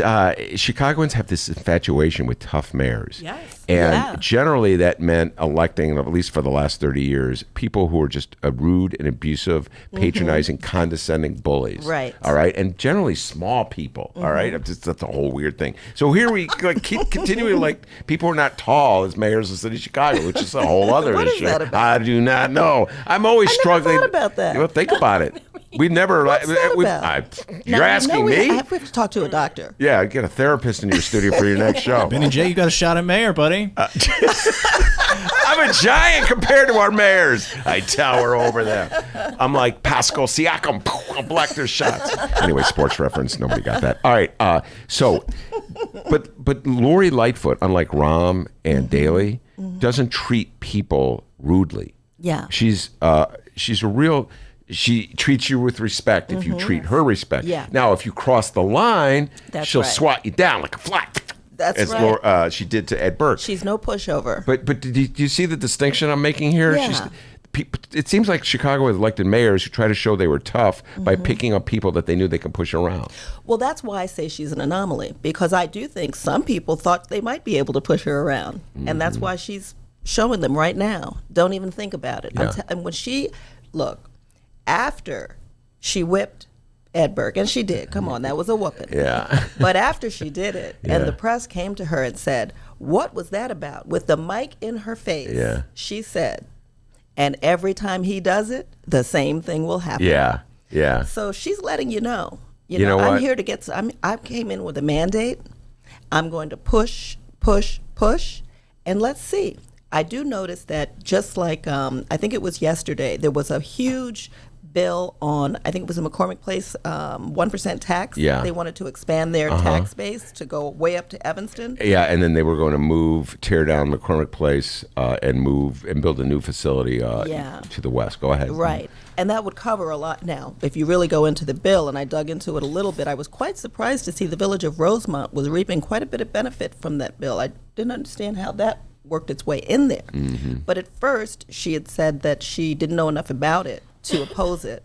Chicagoans have this infatuation with tough mayors. Yes. And generally that meant electing, at least for the last 30 years, people who are just rude and abusive, patronizing, condescending bullies. Right. All right. And generally small people. All right. That's a whole weird thing. So here we keep continuing like people who are not tall as mayors of the city of Chicago, which is a whole other What issue. is that about? I do not know. I'm always struggling. Never thought about that. Well, think about it. We never. What's that about? You're asking me? We have to talk to a doctor. Yeah, get a therapist in your studio for your next show. Benny J, you got a shot at mayor, buddy. I'm a giant compared to our mayors. I tower over them. I'm like Pascal Siakam. I'll block their shots. Anyway, sports reference. Nobody got that. All right. But Lori Lightfoot, unlike Rahm and Daley, doesn't treat people rudely. Yeah. She's a real. She treats you with respect if you treat her respect. Yeah. Now, if you cross the line, she'll right. swat you down like a fly. That's right. She did to Ed Burke. She's no pushover. But do you see the distinction I'm making here? Yeah. It seems like Chicago has elected mayors who try to show they were tough by picking up people that they knew they could push around. Well, that's why I say she's an anomaly, because I do think some people thought they might be able to push her around. And that's why she's showing them right now. Don't even think about it. Yeah. And when after she whipped Ed Burke, and she did, come on, that was a whooping. Yeah. But after she did it, and the press came to her and said, what was that about? With the mic in her face, she said, and every time he does it, the same thing will happen. Yeah, yeah. So she's letting you know. You know I'm what? here to get. I came in with a mandate. I'm going to push, push, push, and let's see. I do notice that just like I think it was yesterday, there was a huge bill on, I think it was in McCormick Place, 1% tax. Yeah. They wanted to expand their tax base to go way up to Evanston. Yeah, and then they were going to tear down McCormick Place and build a new facility to the west. Go ahead. Right. And that would cover a lot. Now, if you really go into the bill, and I dug into it a little bit, I was quite surprised to see the village of Rosemont was reaping quite a bit of benefit from that bill. I didn't understand how that worked its way in there. But at first, she had said that she didn't know enough about it to oppose it.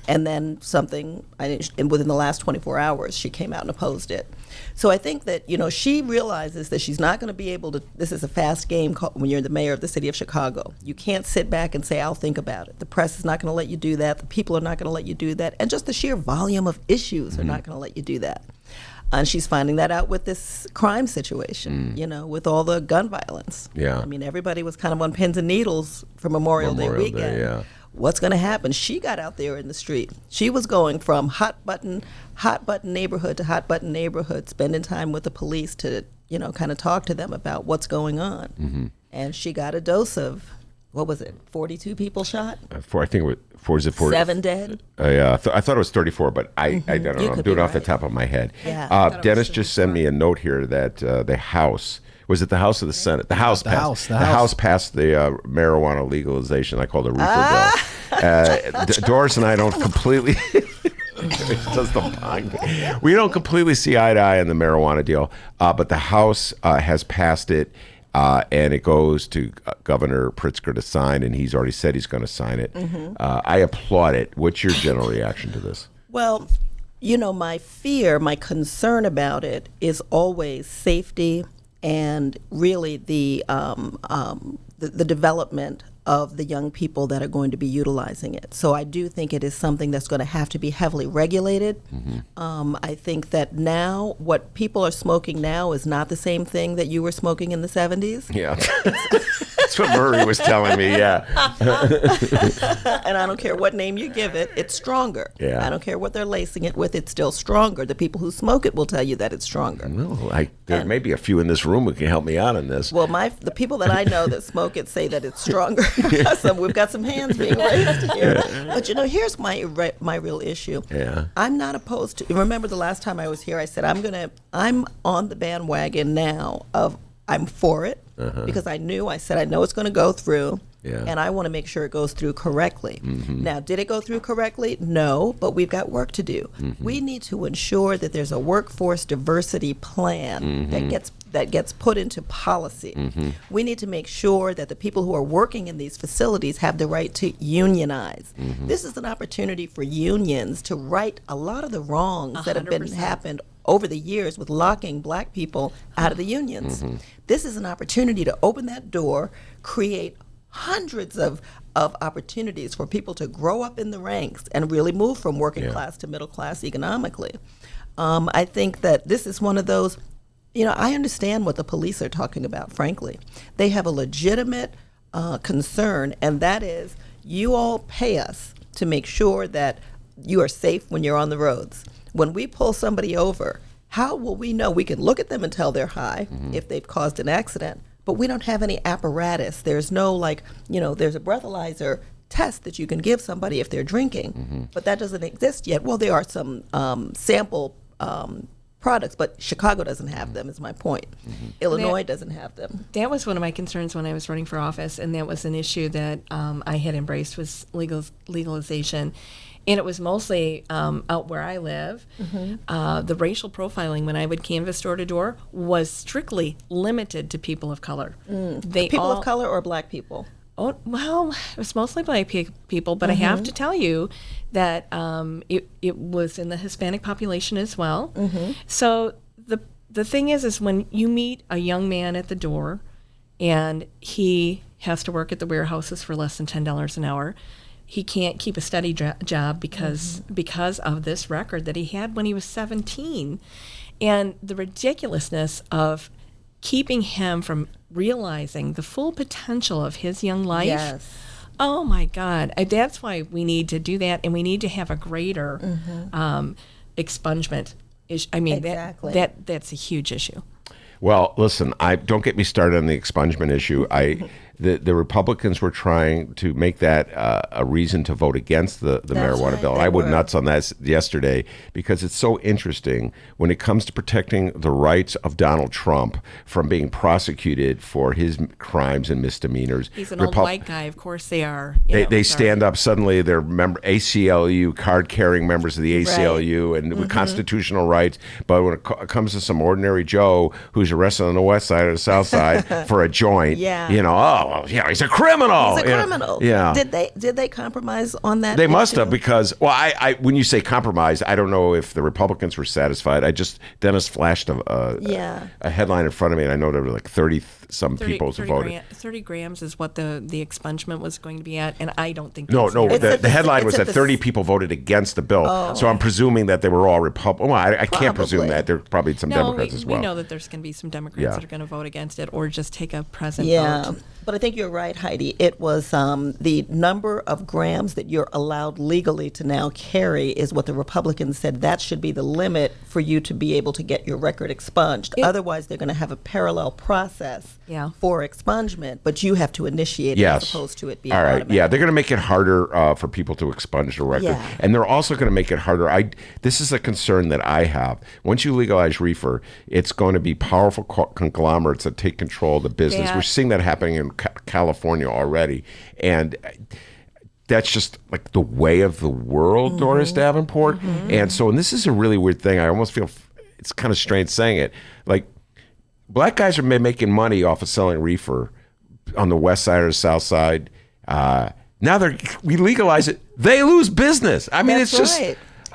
And then within the last 24 hours, she came out and opposed it. So I think that, she realizes that she's not going to be able to, this is a fast game when you're the mayor of the city of Chicago. You can't sit back and say, I'll think about it. The press is not going to let you do that. The people are not going to let you do that. And just the sheer volume of issues are not going to let you do that. And she's finding that out with this crime situation, with all the gun violence. Yeah. I mean, everybody was kind of on pins and needles for Memorial Day weekend. What's going to happen? She got out there in the street. She was going from hot button neighborhood to hot button neighborhood, spending time with the police to, kind of talk to them about what's going on. And she got a dose of, what was it, 42 people shot? I think it was 40? 7 dead? Yeah, I thought it was 34, but I don't know. I'm doing it off the top of my head. Yeah. Dennis just sent me a note here that the House, was it the House or the Senate? The House passed. The House passed the marijuana legalization. I call it a reefer bill. Doris and I don't completely. We don't completely see eye to eye on the marijuana deal, but the House has passed it, and it goes to Governor Pritzker to sign, and he's already said he's going to sign it. I applaud it. What's your general reaction to this? Well, my fear, my concern about it is always safety and really the development of the young people that are going to be utilizing it. So I do think it is something that's going to have to be heavily regulated. I think that now what people are smoking now is not the same thing that you were smoking in the 70s. Yeah. That's what Murray was telling me, yeah. And I don't care what name you give it, it's stronger. Yeah. I don't care what they're lacing it with, it's still stronger. The people who smoke it will tell you that it's stronger. Well, there may be a few in this room who can help me out on this. Well, the people that I know that smoke it say that it's stronger. So we've got some hands being raised here. But here's my real issue. Yeah. I'm not opposed to. Remember the last time I was here, I said I'm on the bandwagon now of I'm for it because I know it's going to go through. Yeah. And I want to make sure it goes through correctly. Now, did it go through correctly? No, but we've got work to do. We need to ensure that there's a workforce diversity plan that gets put into policy. We need to make sure that the people who are working in these facilities have the right to unionize. This is an opportunity for unions to right a lot of the wrongs that have been happened over the years with locking black people out of the unions. This is an opportunity to open that door, create hundreds of opportunities for people to grow up in the ranks and really move from working class to middle class economically. I think that this is one of those, I understand what the police are talking about, frankly. They have a legitimate concern, and that is you all pay us to make sure that you are safe when you're on the roads. When we pull somebody over, how will we know? We can look at them and tell they're high if they've caused an accident. But we don't have any apparatus. There's no there's a breathalyzer test that you can give somebody if they're drinking, but that doesn't exist yet. Well, there are some sample products, but Chicago doesn't have them, is my point. Illinois doesn't have them. That was one of my concerns when I was running for office, and that was an issue that I had embraced was legalization. And it was mostly out where I live. The racial profiling when I would canvass door to door was strictly limited to people of color. People of color or black people? Oh, well, it was mostly black people, but I have to tell you that it was in the Hispanic population as well. So the thing is when you meet a young man at the door and he has to work at the warehouses for less than $10 an hour, he can't keep a steady job because of this record that he had when he was 17. And the ridiculousness of keeping him from realizing the full potential of his young life. Yes. Oh, my God. That's why we need to do that, and we need to have a greater expungement. I mean, exactly. That's a huge issue. Well, listen, don't get me started on the expungement issue. The Republicans were trying to make that a reason to vote against the marijuana bill. I went nuts on that yesterday because it's so interesting when it comes to protecting the rights of Donald Trump from being prosecuted for his crimes and misdemeanors. He's an old white guy. Of course they are. They stand up. Suddenly they're ACLU, card-carrying members of the ACLU and with constitutional rights. But when it comes to some ordinary Joe who's arrested on the west side or the south side for a joint, well, he's a criminal. He's a criminal. Yeah. Did they compromise on that? They must have because, I when you say compromise, I don't know if the Republicans were satisfied. Dennis flashed a headline in front of me, and I know there were like 30-some people who voted. 30 grams is what the expungement was going to be at, and I don't think No, the headline was that 30 people voted against the bill. So I'm presuming that they were all Republicans. Well, I can't presume that. There are probably some Democrats as well. We know that there's going to be some Democrats that are going to vote against it or just take a present vote. But I think you're right, Heidi. It was the number of grams that you're allowed legally to now carry is what the Republicans said that should be the limit for you to be able to get your record expunged. Otherwise, they're going to have a parallel process for expungement, but you have to initiate it as opposed to it being automatic. Yeah, they're going to make it harder for people to expunge the record. Yeah. And they're also going to make it harder. This is a concern that I have. Once you legalize reefer, it's going to be powerful conglomerates that take control of the business. We're seeing that happening in California already. And that's just like the way of the world, Doris Davenport. And this is a really weird thing. I almost feel it's kind of strange saying it. Like, black guys are making money off of selling reefer on the west side or the south side. Now we legalize it. They lose business. I mean, it's just...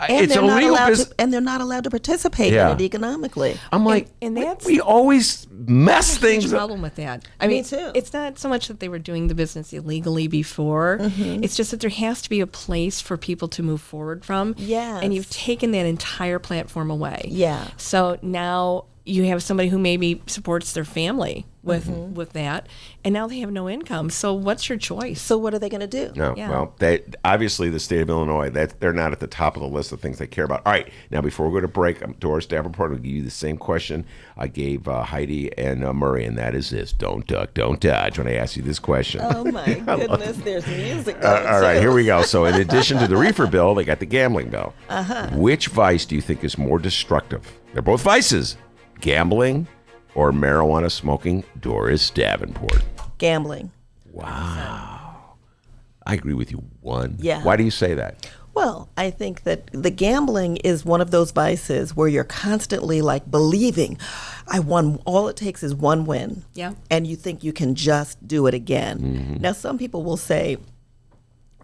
And it's they're not illegal allowed business. and they're not allowed to participate Yeah. in it economically. I'm like, and that's we always mess huge things up. problem with that. I Me mean, too. it's not so much that they were doing the business illegally before. It's just that there has to be a place for people to move forward from. Yes. And you've taken that entire platform away. Yeah. So now you have somebody who maybe supports their family with that, and now they have no income. So what's your choice? So what are they going to do? No, Yeah. well, they obviously the state of Illinois, they're not at the top of the list of things they care about. All right, now before we go to break, Doris Davenport will give you the same question I gave Heidi and Murray, and that is this: don't duck, don't dodge. When I ask you this question. Oh my goodness, there's music. All right, here we go. So, in addition to the reefer bill, they got the gambling bill. Which vice do you think is more destructive? They're both vices: gambling or marijuana smoking. Doris Davenport. Gambling. Wow. I agree with you. Yeah. Why do you say that? Well, I think that the gambling is one of those vices where you're constantly like believing, I won. All it takes is one win. Yeah. And you think you can just do it again. Now, some people will say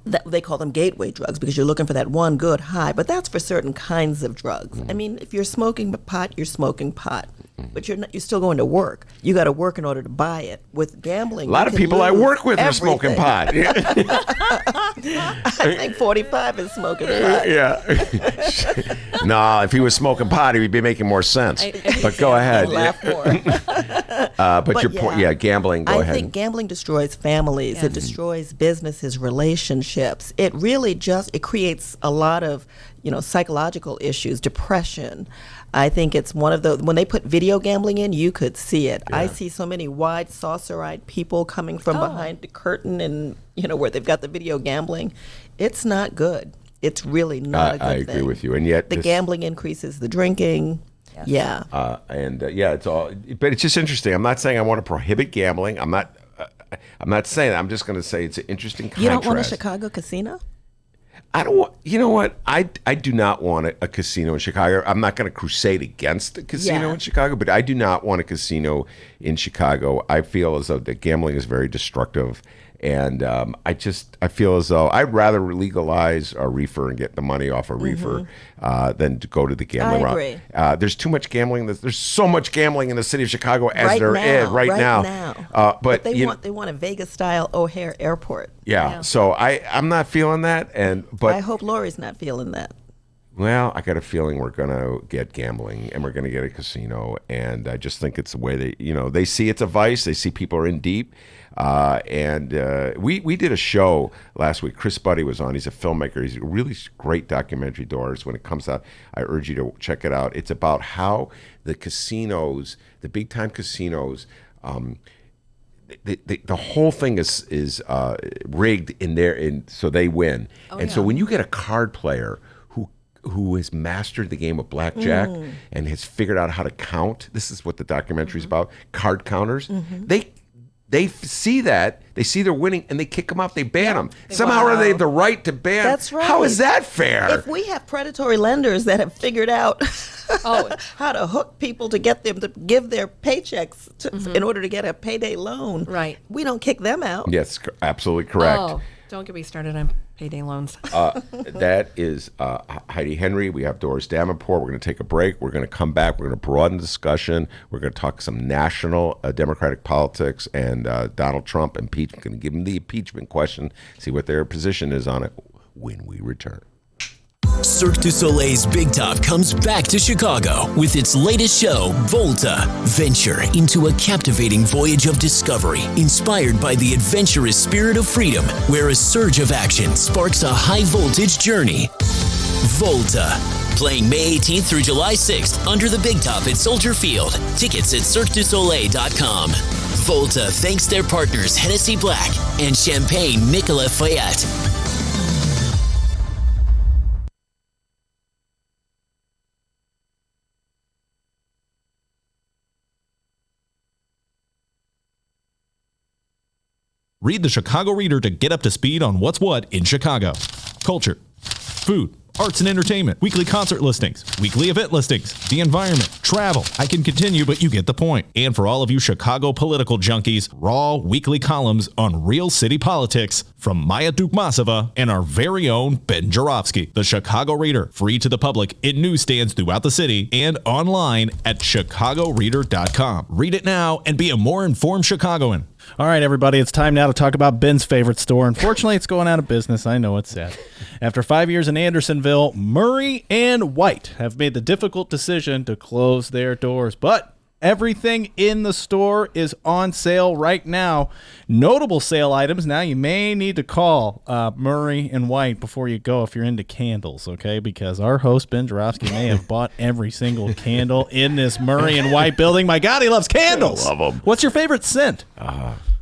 that they call them gateway drugs because you're looking for that one good high, but that's for certain kinds of drugs. I mean, if you're smoking pot, you're smoking pot. But you're still going to work. You got to work in order to buy it. With gambling, A lot of people I work with are smoking pot. I think 45 is smoking pot. Yeah. No, if he was smoking pot, he'd be making more sense. But go ahead. Laugh more. But your point, gambling. Go I ahead. think gambling destroys families. It destroys businesses, relationships. It really it creates a lot of, psychological issues, depression. I think it's one of the, when they put video gambling in, you could see it. I see so many wide, saucer-eyed people coming from behind the curtain and, where they've got the video gambling. It's not good. It's really not a good thing. I agree with you. And yet the gambling increases the drinking. Yes. Yeah. It's all, but it's just interesting. I'm not saying I want to prohibit gambling. I'm not saying that. I'm just going to say it's an interesting contrast. You don't want a Chicago casino? I don't want, you know what? I do not want a casino in Chicago. I'm not going to crusade against the casino in Chicago, but I do not want a casino in Chicago. I feel as though the gambling is very destructive. And I feel as though I'd rather legalize a reefer and get the money off a reefer than to go to the gambling route. I agree. There's too much gambling. There's so much gambling in the city of Chicago as right there now, is right now. But they want a Vegas-style O'Hare Airport. Yeah. So I'm not feeling that. But I hope Lori's not feeling that. Well, I got a feeling we're going to get gambling and we're going to get a casino. And I just think it's the way they see it's a vice. They see people are in deep. We did a show last week. Chris Buddy was on. He's a filmmaker. He's a really great documentary, Doris. When it comes out, I urge you to check it out. It's about how the casinos, the big time casinos, the whole thing is rigged so they win. So when you get a card player who has mastered the game of blackjack and has figured out how to count, this is what the documentary is about, card counters, they see that, they see they're winning, and they kick them off, they ban them. Somehow they have the right to ban. That's right. How is that fair? If we have predatory lenders that have figured out how to hook people to get them to give their paychecks in order to get a payday loan, right? We don't kick them out. Yes, absolutely correct. Oh, don't get me started on payday loans. That is Heidi Henry. We have Doris Davenport. We're going to take a break. We're going to come back. We're going to broaden the discussion. We're going to talk some national Democratic politics and Donald Trump impeachment. Going to give them the impeachment question, see what their position is on it when we return. Cirque du Soleil's Big Top comes back to Chicago with its latest show, Volta. Venture into a captivating voyage of discovery inspired by the adventurous spirit of freedom, where a surge of action sparks a high-voltage journey. Volta. Playing May 18th through July 6th under the Big Top at Soldier Field. Tickets at CirqueDuSoleil.com. Volta thanks their partners Hennessy Black and Champagne Nicolas Fayette. Read the Chicago Reader to get up to speed on what's what in Chicago. Culture, food, arts and entertainment, weekly concert listings, weekly event listings, the environment, travel. I can continue, but you get the point. And for all of you Chicago political junkies, raw weekly columns on real city politics from Maya Dukmasova and our very own Ben Joravsky. The Chicago Reader, free to the public in newsstands throughout the city and online at chicagoreader.com. Read it now and be a more informed Chicagoan. All right, everybody, it's time now to talk about Ben's favorite store. Unfortunately, it's going out of business. I know it's sad. After 5 years in Andersonville, Murray and White have made the difficult decision to close their doors. But everything in the store is on sale right now. Notable sale items. Now you may need to call Murray and White before you go if you're into candles, okay? Because our host, Ben Joravsky, may have bought every single candle in this Murray and White building. My God, he loves candles. I love them. What's your favorite scent?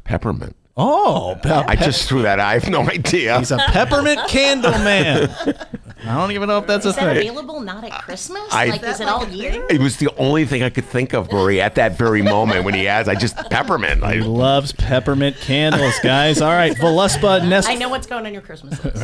Peppermint. Oh, I just threw that. I have no idea. He's a peppermint candle man. I don't even know if that's Is a that thing. available not at Christmas? I- Is it all year? It was the only thing I could think of, Marie, at that very moment when he asked. Peppermint. He loves peppermint candles, guys. All right, Voluspa Nest. I know what's going on your Christmas list.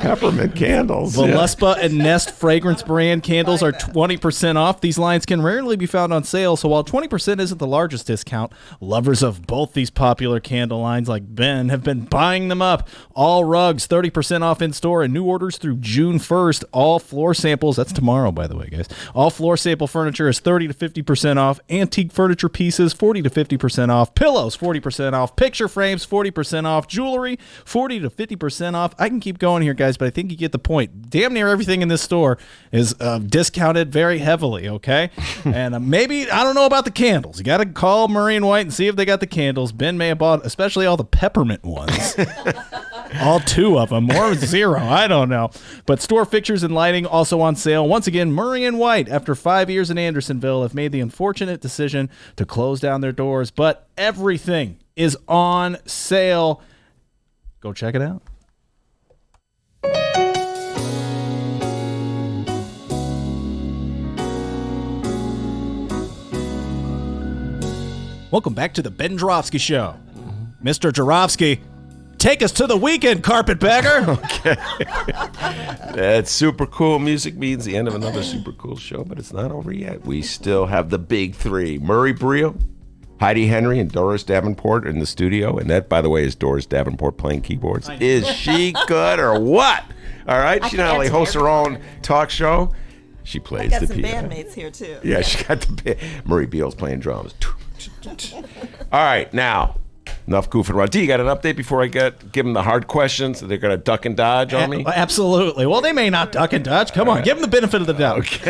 Peppermint candles. Voluspa and Nest fragrance brand candles are 20% off. These lines can rarely be found on sale, so while 20% isn't the largest discount, lovers of both these popular candle lines like Ben have been buying them up. All rugs 30% off in store and new orders through June 1st. All floor samples, that's tomorrow, by the way, guys. All floor sample furniture is 30 to 50% off. Antique furniture pieces 40 to 50% off. Pillows 40% off. Picture frames 40% off. Jewelry 40 to 50% off. I can keep going here, guys, but I think you get the point. Damn near everything in this store is discounted very heavily, okay? And maybe, I don't know about the candles. You got to call Murray and White and see if they got the candles. Ben may have bought, especially all the peppermint ones. All two of them, or zero, I don't know. But store fixtures and lighting also on sale. Once again, Murray and White, after 5 years in Andersonville, have made the unfortunate decision to close down their doors. But everything is on sale. Go check it out. Welcome back to the Ben Joravsky Show. Mr. Joravsky, take us to the weekend, carpetbagger. Okay. That's super cool. Music means the end of another super cool show, but it's not over yet. We still have the big three. Murray Brio, Heidi Henry, and Doris Davenport in the studio. And that, by the way, is Doris Davenport playing keyboards. Is she good or what? All right. She not only hosts her own talk show, she plays I got the some piano. bandmates here, too. Yeah, she got the Murray Beal's playing drums. All right, now, enough goofing around. D, you got an update before I give them the hard questions? They're going to duck and dodge on me? Absolutely. Well, they may not duck and dodge. Come on, give them the benefit of the doubt. Okay.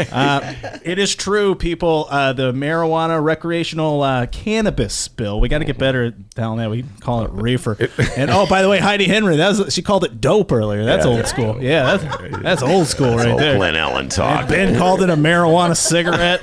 It is true, people. The marijuana recreational cannabis bill. We got to get better down there. We call it reefer. And oh, by the way, Heidi Henry, she called it dope earlier. That's old school. Yeah, that's old school right old there. Glenn Ellen talk. And Ben called it a marijuana cigarette.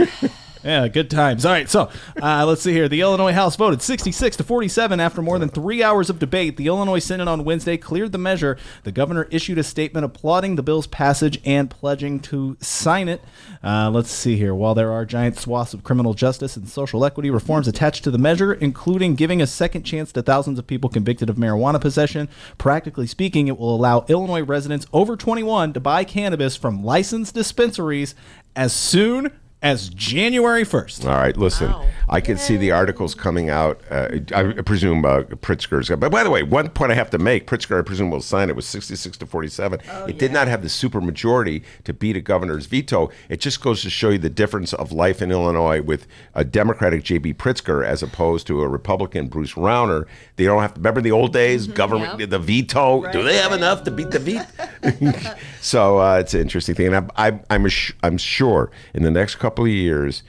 Yeah, good times. All right, so let's see here. The Illinois House voted 66 to 47 after more than 3 hours of debate. The Illinois Senate on Wednesday cleared the measure. The governor issued a statement applauding the bill's passage and pledging to sign it. Let's see here. While there are giant swaths of criminal justice and social equity reforms attached to the measure, including giving a second chance to thousands of people convicted of marijuana possession, practically speaking, it will allow Illinois residents over 21 to buy cannabis from licensed dispensaries as soon as January 1st. All right, listen. Wow. I can see the articles coming out. I presume Pritzker's. But by the way, one point I have to make: Pritzker, I presume, will sign it. Was 66 to 47. It did not have the supermajority to beat a governor's veto. It just goes to show you the difference of life in Illinois with a Democratic J.B. Pritzker as opposed to a Republican Bruce Rauner. They don't have to remember the old days. Government, the veto. Right, do they have enough to beat the veto? So it's an interesting thing. And I'm sure in the next couple of years,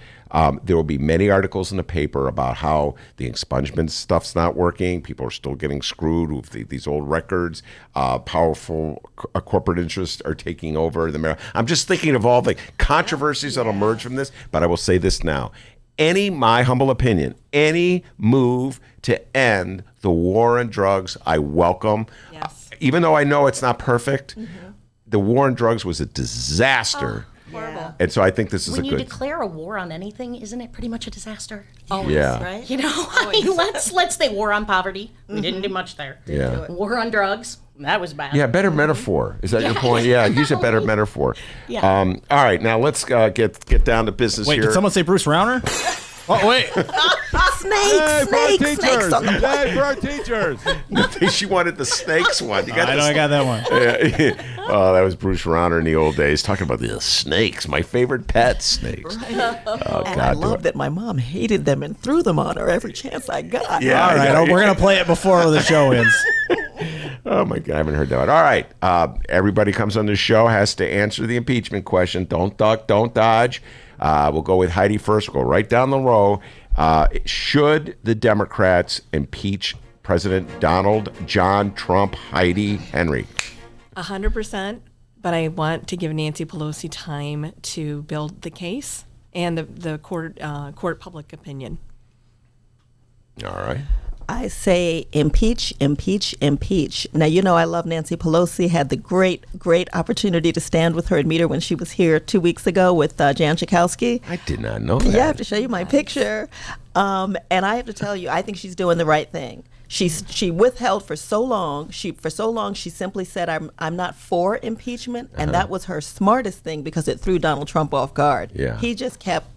there will be many articles in the paper about how the expungement stuff's not working. People are still getting screwed with these old records. Powerful corporate interests are taking over the marijuana. I'm just thinking of all the controversies that'll emerge from this. But I will say this now. My humble opinion, any move to end the war on drugs, I welcome. Yes. Even though I know it's not perfect, the war on drugs was a disaster Horrible. And so I think this is When a you good. declare a war on anything, isn't it pretty much a disaster? Yeah. Right? You know, I mean, let's say war on poverty. We didn't do much there. Yeah. War on drugs. That was bad. Yeah, better metaphor. Is that your point? Yeah, use a better metaphor. Yeah. All right, now let's get down to business Wait, here. did someone say Bruce Rauner? Oh, wait. Snakes on the Yay for our teachers. She wanted the snakes one. You got I got that one. Oh, that was Bruce Rauner in the old days, talking about the snakes, my favorite pet, snakes. Oh, And I love that my mom hated them and threw them on her every chance I got. Yeah, All right, we're going to play it before the show ends. Oh, my God, I haven't heard that one. All right, everybody comes on the show, has to answer the impeachment question. Don't duck, don't dodge. We'll go with Heidi first. We'll go right down the row. Should the Democrats impeach President Donald John Trump Heidi Henry? 100%. But I want to give Nancy Pelosi time to build the case and the court public opinion. All right. I say impeach, impeach, impeach. Now, you know I love Nancy Pelosi. Had the great opportunity to stand with her and meet her when she was here 2 weeks ago with Jan Schakowsky. I did not know that. Yeah, I have to show you my picture. And I have to tell you, I think she's doing the right thing. She withheld for so long. She simply said, I'm not for impeachment. And that was her smartest thing because it threw Donald Trump off guard. Yeah. He just kept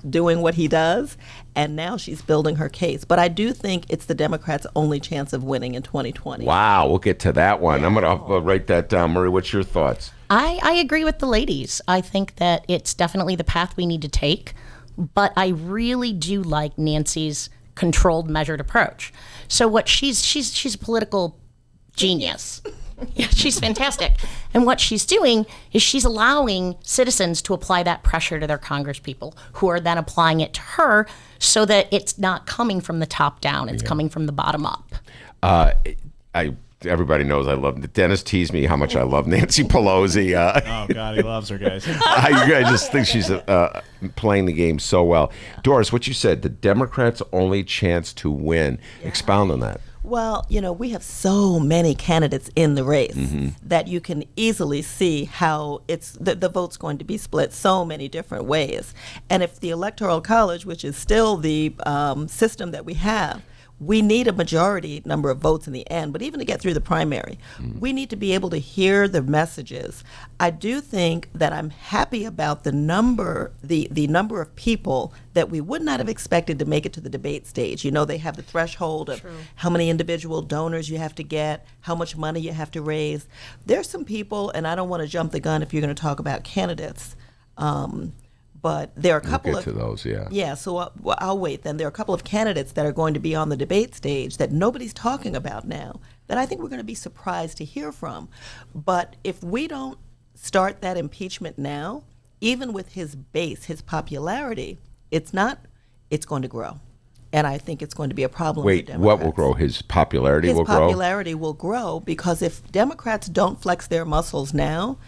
doing what he does, and now she's building her case. But I do think it's the Democrats' only chance of winning in 2020. Wow, we'll get to that one. I'm going to write that down. Marie, what's your thoughts? I agree with the ladies. I think that it's definitely the path we need to take, but I really do like Nancy's controlled, measured approach. So what she's a political genius. Yeah, she's fantastic. And what she's doing is she's allowing citizens to apply that pressure to their congresspeople, who are then applying it to her so that it's not coming from the top down, it's coming from the bottom up. Everybody knows I love. Dennis teased me how much I love Nancy Pelosi. Oh, God, he loves her, guys. I just think she's playing the game so well. Doris, what you said, the Democrats' only chance to win. Expound on that. Well, we have so many candidates in the race that you can easily see how the vote's going to be split so many different ways. And if the Electoral College, which is still the system that we have, we need a majority number of votes in the end, but even to get through the primary, we need to be able to hear the messages. I do think that I'm happy about the number of people that we would not have expected to make it to the debate stage. They have the threshold of how many individual donors you have to get, how much money you have to raise. There's some people, and I don't want to jump the gun if you're going to talk about candidates, but there are a couple We'll get to those, yeah. Yeah, so I'll wait then. There are a couple of candidates that are going to be on the debate stage that nobody's talking about now that I think we're going to be surprised to hear from. But if we don't start that impeachment now, even with his base, his popularity, it's going to grow. And I think it's going to be a problem for Democrats. What will grow? His popularity will grow? His popularity will grow because if Democrats don't flex their muscles now,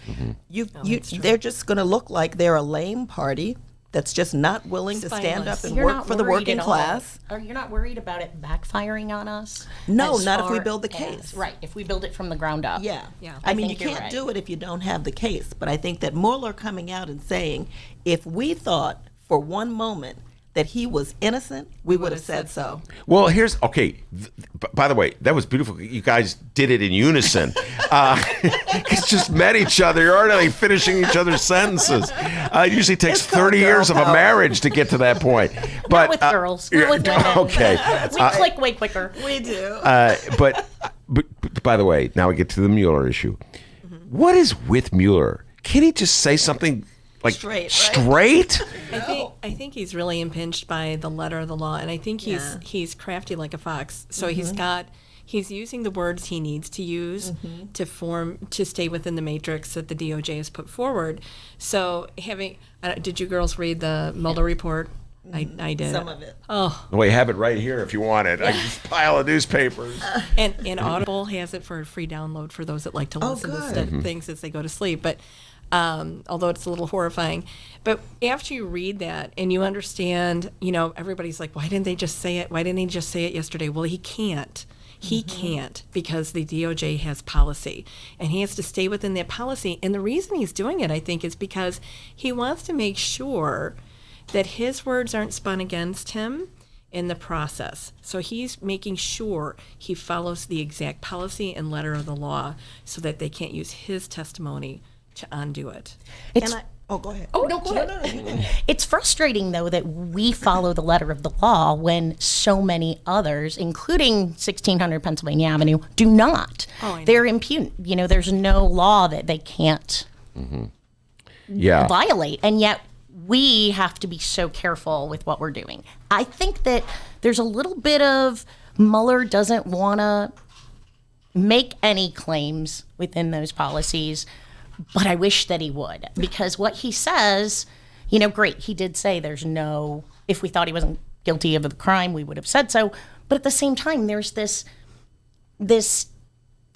they're just going to look like they're a lame party that's just not willing to stand up and work for the working class. You're not worried about it backfiring on us? No, not if we build the case. Right, if we build it from the ground up. Yeah. I mean, you think you're can't right. do it if you don't have the case. But I think that Mueller coming out and saying, if we thought for one moment that he was innocent, we would have said so. Well, by the way, that was beautiful. You guys did it in unison. It's just met each other. You're already finishing each other's sentences. It usually takes 30 years of a marriage to get to that point. But Not with girls, not with women. Okay. We click way quicker. We do. But by the way, now we get to the Mueller issue. What is with Mueller? Can he just say something straight? I think he's really impinged by the letter of the law, and I think he's crafty like a fox. So he's using the words he needs to use to stay within the matrix that the DOJ has put forward. So did you girls read the Mueller report? I did. Some of it. Oh. Well, you have it right here if you want it. I just pile of newspapers. And Audible has it for a free download for those that like to listen to things as they go to sleep. But although it's a little horrifying. But after you read that and you understand, everybody's like, why didn't they just say it? Why didn't he just say it yesterday? Well, he can't. He can't, because the DOJ has policy, and he has to stay within that policy. And the reason he's doing it, I think, is because he wants to make sure that his words aren't spun against him in the process. So he's making sure he follows the exact policy and letter of the law so that they can't use his testimony to undo it. Go ahead. Oh, no, go ahead. It's frustrating, though, that we follow the letter of the law when so many others, including 1600 Pennsylvania Avenue, do not. They're impugned. There's no law that they can't violate. And yet we have to be so careful with what we're doing. I think that there's a little bit of Mueller doesn't want to make any claims within those policies, but I wish that he would, because what he says, great, he did say there's no, if we thought he wasn't guilty of the crime, we would have said so. But at the same time, there's this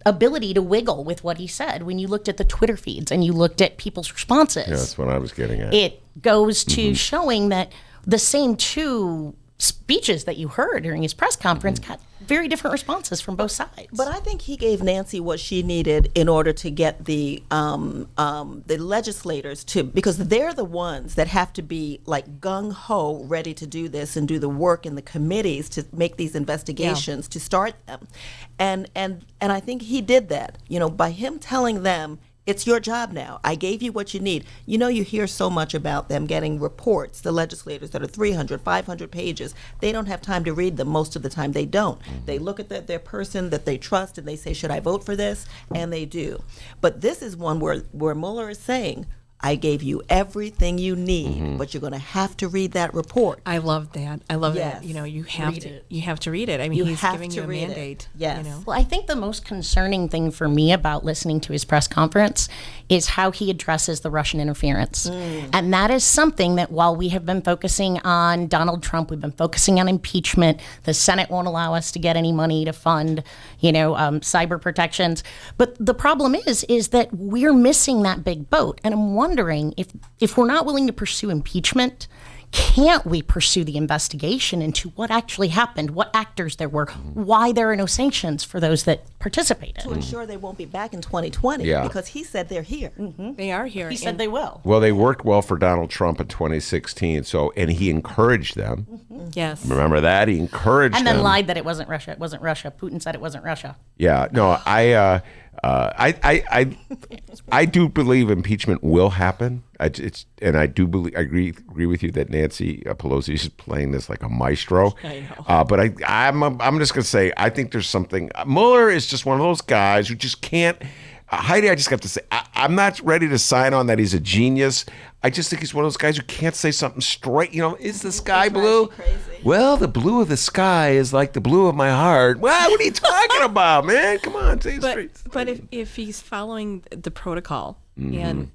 ability to wiggle with what he said. When you looked at the Twitter feeds and you looked at people's responses. Yeah, that's what I was getting at. It goes to showing that the same two speeches that you heard during his press conference got very different responses from both sides. But I think he gave Nancy what she needed in order to get the legislators to, because they're the ones that have to be like gung-ho ready to do this and do the work in the committees to make these investigations, to start them. And I think he did that, by him telling them, it's your job now. I gave you what you need. You hear so much about them getting reports, the legislators that are 300, 500 pages. They don't have time to read them. Most of the time they don't. They look at their person that they trust and they say, should I vote for this? And they do. But this is one where Mueller is saying, I gave you everything you need, but you're going to have to read that report. I love that. I love that. You have to read it. I mean, he's giving you a mandate. Yes. Well, I think the most concerning thing for me about listening to his press conference is how he addresses the Russian interference. And that is something that while we have been focusing on Donald Trump, we've been focusing on impeachment, the Senate won't allow us to get any money to fund, cyber protections. But the problem is that we're missing that big boat. And I'm wondering if we're not willing to pursue impeachment, can't we pursue the investigation into what actually happened, what actors there were, why there are no sanctions for those that participated? To ensure they won't be back in 2020, because he said they're here. They are here. He said they will. Well, they worked well for Donald Trump in 2016, and he encouraged them. Yes. Remember that? He encouraged them. And then lied that it wasn't Russia. It wasn't Russia. Putin said it wasn't Russia. Yeah. No, I do believe impeachment will happen. I do agree with you that Nancy Pelosi is playing this like a maestro. I know. But I'm just gonna say I think there's something. Mueller is just one of those guys who just can't. Heidi, I just have to say I'm not ready to sign on that he's a genius. I just think he's one of those guys who can't say something straight. Is the sky blue? Well, the blue of the sky is like the blue of my heart. Well, what are you talking about, man? Come on, say it straight. But if he's following the protocol, and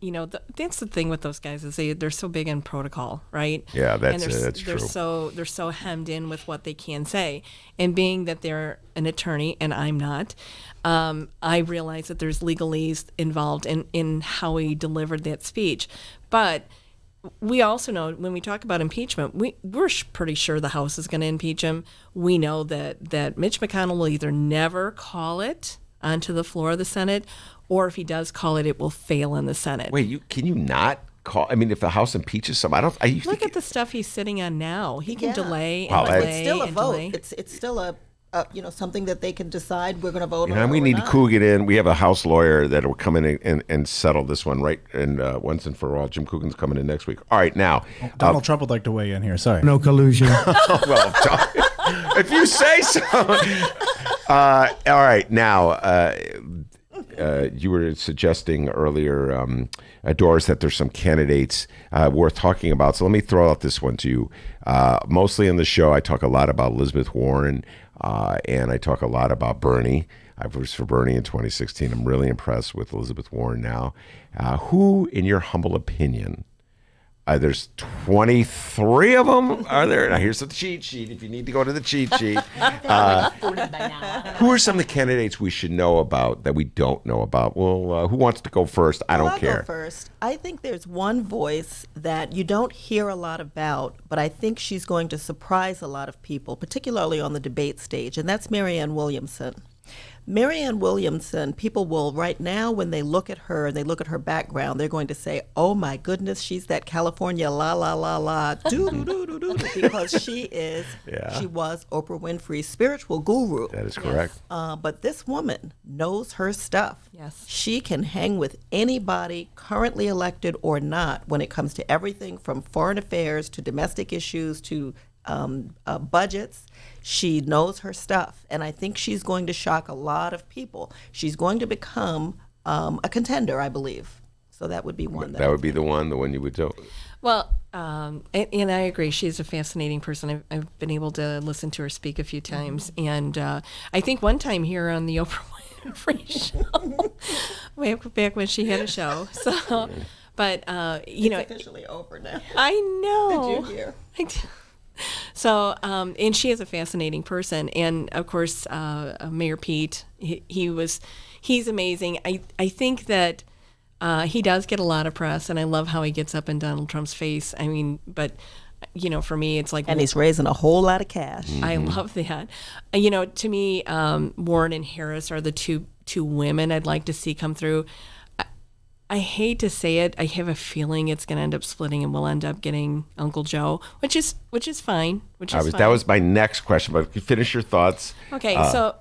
that's the thing with those guys is they're so big in protocol, right? Yeah, that's true. They're so hemmed in with what they can say, and being that they're an attorney and I'm not, I realize that there's legalese involved in how he delivered that speech. But we also know when we talk about impeachment, we're pretty sure the House is going to impeach him. We know that Mitch McConnell will either never call it onto the floor of the Senate, or if he does call it, it will fail in the Senate. Wait, can you not call? I mean, if the House impeaches someone, look at the stuff he's sitting on now. He can delay and Wow, delay. It's still a and vote. delay. It's still a something that they can decide we're going to vote on. And we need to Coogan in. We have a House lawyer that will come in and settle this one right and once and for all. Jim Coogan's coming in next week. All right, now Donald Trump would like to weigh in here. Sorry. No collusion. Well, if you say so. All right, now you were suggesting earlier, Doris, that there's some candidates worth talking about. So let me throw out this one to you. Mostly in the show, I talk a lot about Elizabeth Warren, and I talk a lot about Bernie. I voted for Bernie in 2016. I'm really impressed with Elizabeth Warren now. Who, in your humble opinion, There's 23 of them. Are there? Now here's the cheat sheet. If you need to go to the cheat sheet, 40 by now. who are some of the candidates we should know about that we don't know about? Well, who wants to go first? I don't I'll care. go first. I think there's one voice that you don't hear a lot about, but I think she's going to surprise a lot of people, particularly on the debate stage, and that's Marianne Williamson. Marianne Williamson, people will right now, when they look at her and they look at her background, they're going to say, oh my goodness, she's that California la la la la do do do do do, because she was Oprah Winfrey's spiritual guru. That is correct. But this woman knows her stuff. Yes. She can hang with anybody, currently elected or not, when it comes to everything from foreign affairs to domestic issues to budgets. She knows her stuff, and I think she's going to shock a lot of people. She's going to become a contender, I believe. So that would be one. That would be the one you would do. Well, and I agree. She's a fascinating person. I've been able to listen to her speak a few times, and I think one time here on the Oprah Winfrey show, way back when she had a show. So, but it's officially over now. I know. Did you hear? So, and she is a fascinating person, and of course, Mayor Pete, he's amazing. I think that he does get a lot of press, and I love how he gets up in Donald Trump's face. I mean, but for me, it's like, and he's raising a whole lot of cash. I love that. To me, Warren and Harris are the two women I'd like to see come through. I hate to say it. I have a feeling it's going to end up splitting, and we'll end up getting Uncle Joe, which is fine. That was my next question, but finish your thoughts. Okay,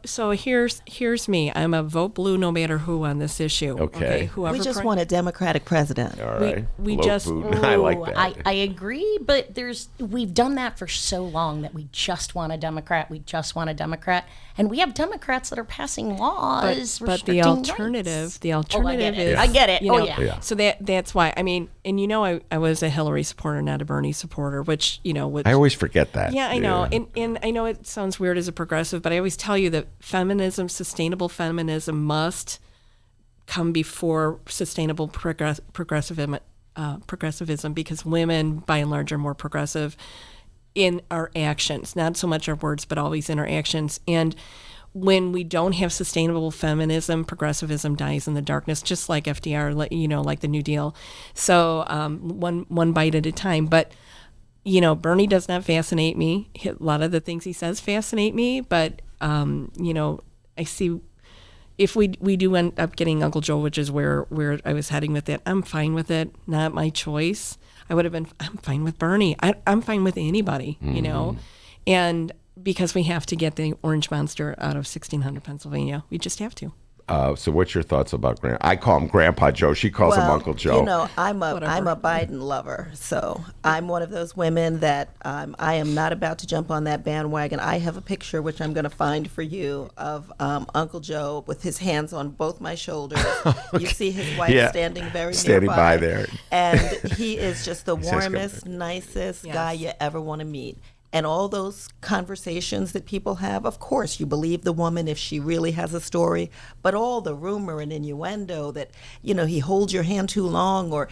so here's me. I'm a vote blue no matter who on this issue. Okay. We just want a Democratic president. All right. We Low just. food. I like that. I agree, but we've done that for so long that we just want a Democrat. We just want a Democrat, and we have Democrats that are passing laws. But the alternative is. I get it. Yeah. So that's why. I mean, and I was a Hillary supporter, not a Bernie supporter, which I always forget that. Yeah, I know. And I know it sounds weird as a progressive, but I always tell you that feminism, sustainable feminism, must come before sustainable progressivism, because women, by and large, are more progressive in our actions, not so much our words, but always in our actions. And when we don't have sustainable feminism, progressivism dies in the darkness, just like FDR, like the New Deal. So one bite at a time. But Bernie does not fascinate me. A lot of the things he says fascinate me, but I see if we do end up getting Uncle Joe, which is where I was heading with it, I'm fine with it. Not my choice. I'm fine with Bernie. I'm fine with anybody, and because we have to get the orange monster out of 1600 Pennsylvania. We just have to. So what's your thoughts about I call him Grandpa Joe. She calls him Uncle Joe. I'm a Biden lover. So I'm one of those women that I am not about to jump on that bandwagon. I have a picture, which I'm going to find for you, of Uncle Joe with his hands on both my shoulders. You see his wife standing standing nearby. By there. And he is just the warmest, nicest guy you ever want to meet. And all those conversations that people have, of course, you believe the woman if she really has a story, but all the rumor and innuendo that, he holds your hand too long, or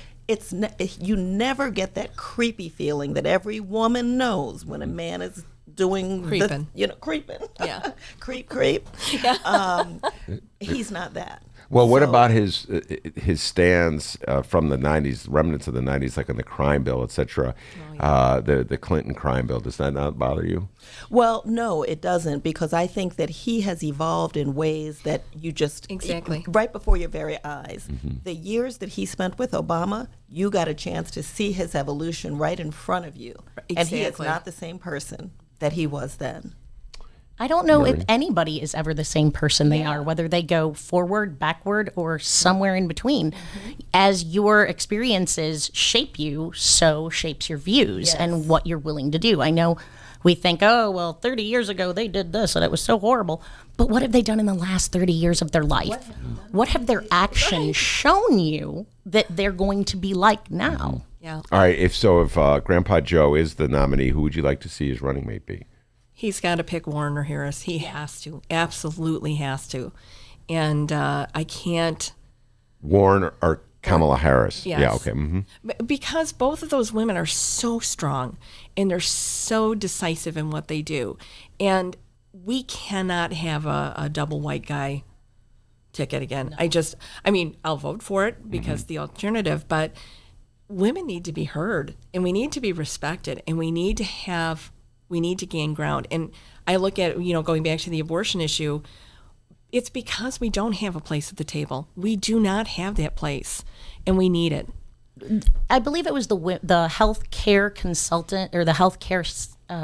you never get that creepy feeling that every woman knows when a man is doing creeping. Creeping. Yeah. creep. Yeah. He's not that. Well, what about his stands from the 90s, remnants of the 90s, like on the crime bill, et cetera, the Clinton crime bill? Does that not bother you? Well, no, it doesn't, because I think that he has evolved in ways that you just... Exactly. Right before your very eyes. Mm-hmm. The years that he spent with Obama, you got a chance to see his evolution right in front of you. Exactly. And he is not the same person that he was then. I don't know if anybody is ever the same person they are, whether they go forward, backward, or somewhere in between. Mm-hmm. As your experiences shape you, so shapes your views and what you're willing to do. I know we think, 30 years ago they did this and it was so horrible. But what have they done in the last 30 years of their life? What have their actions shown you that they're going to be like now? Yeah. All right, if Grandpa Joe is the nominee, who would you like to see his running mate be? He's got to pick Warren or Harris. He has to. Absolutely has to. And I can't... Warren or Kamala Harris. Yes. Yeah, okay. Because both of those women are so strong and they're so decisive in what they do. And we cannot have a double white guy ticket again. No. I'll vote for it because the alternative, but women need to be heard and we need to be respected and we need to gain ground. And I look at, going back to the abortion issue, it's because we don't have a place at the table. We do not have that place and we need it. I believe it was the health care consultant or the health care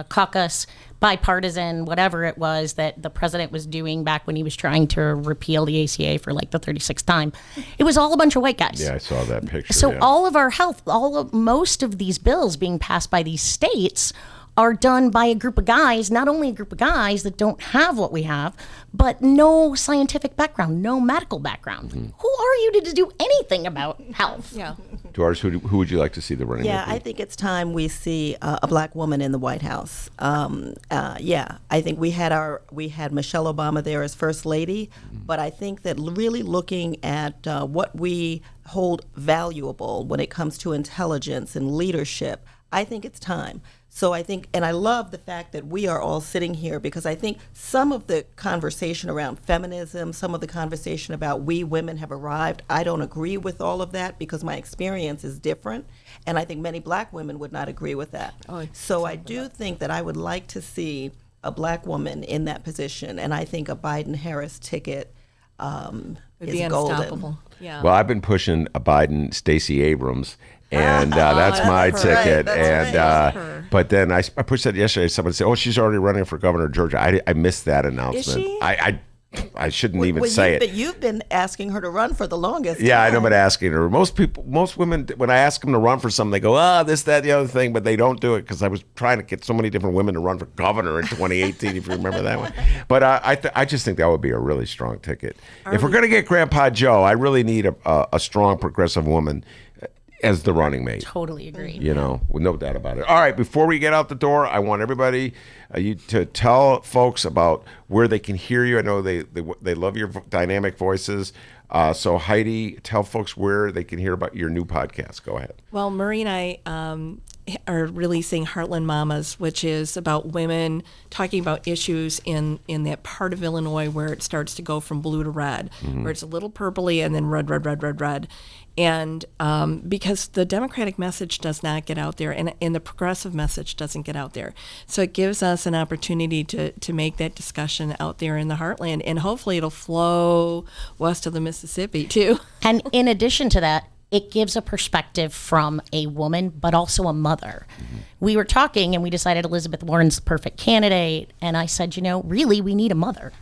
caucus, bipartisan, whatever it was that the president was doing back when he was trying to repeal the ACA for like the 36th time. It was all a bunch of white guys. Yeah, I saw that picture. So all of our most of these bills being passed by these states are done by a group of guys, not only a group of guys that don't have what we have, but no scientific background, no medical background. Who are you to do anything about health? Yeah. Doris, who would you like to see the running mate? Yeah, I think it's time we see a black woman in the White House. I think we had Michelle Obama there as First Lady, but I think that really looking at what we hold valuable when it comes to intelligence and leadership, I think it's time. So I think, and I love the fact that we are all sitting here because I think some of the conversation around feminism, some of the conversation about we women have arrived, I don't agree with all of that because my experience is different. And I think many black women would not agree with that. So I do think that I would like to see a black woman in that position. And I think a Biden-Harris ticket It'd is be golden. unstoppable. Yeah. Well, I've been pushing a Biden Stacey Abrams, and that's my ticket. But then I pushed that yesterday. Someone said, "Oh, she's already running for governor of Georgia." I missed that announcement. Is she? I shouldn't even say it. But you've been asking her to run for the longest Yeah, time. I know, but asking her. Most women, when I ask them to run for something, they go, this, that, the other thing, but they don't do it because I was trying to get so many different women to run for governor in 2018, if you remember that one. But I just think that would be a really strong ticket. If we're going to get Grandpa Joe, I really need a strong progressive woman as the running mate. Totally agree. With no doubt about it. All right, before we get out the door, I want everybody you to tell folks about where they can hear you. I know they love your dynamic voices. So Heidi, tell folks where they can hear about your new podcast. Go ahead. Well, Murray and I are releasing Heartland Mamas, which is about women talking about issues in that part of Illinois where it starts to go from blue to red, where it's a little purpley and then red, red, red, red, red. And because the Democratic message does not get out there and the progressive message doesn't get out there. So it gives us an opportunity to make that discussion out there in the heartland. And hopefully it'll flow west of the Mississippi, too. And in addition to that, it gives a perspective from a woman, but also a mother. We were talking and we decided Elizabeth Warren's the perfect candidate. And I said, really, we need a mother.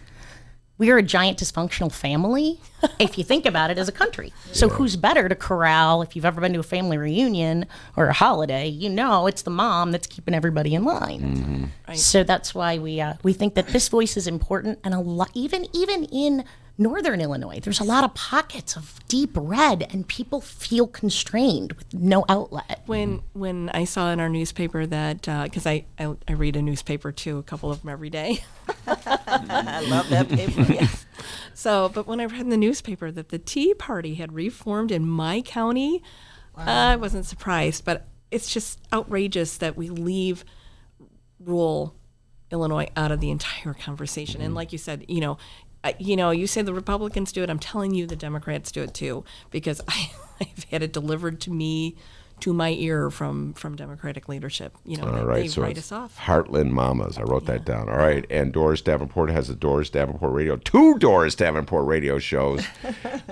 We are a giant dysfunctional family, if you think about it, as a country. So who's better to corral, if you've ever been to a family reunion or a holiday, it's the mom that's keeping everybody in line. Right. So that's why we think that this voice is important. And even in Northern Illinois, there's a lot of pockets of deep red, and people feel constrained with no outlet. When I saw in our newspaper that, because I read a newspaper too, a couple of them every day. I love that paper. Yes. But when I read in the newspaper that the Tea Party had reformed in my county, I wasn't surprised. But it's just outrageous that we leave rural Illinois out of the entire conversation. And like you said, you say the Republicans do it. I'm telling you the Democrats do it too, because I've had it delivered to me, to my ear from Democratic leadership. All right, they so write us off. Heartland Mamas. I wrote that down. All right, and Doris Davenport has a Doris Davenport radio, 2 Doris Davenport radio shows.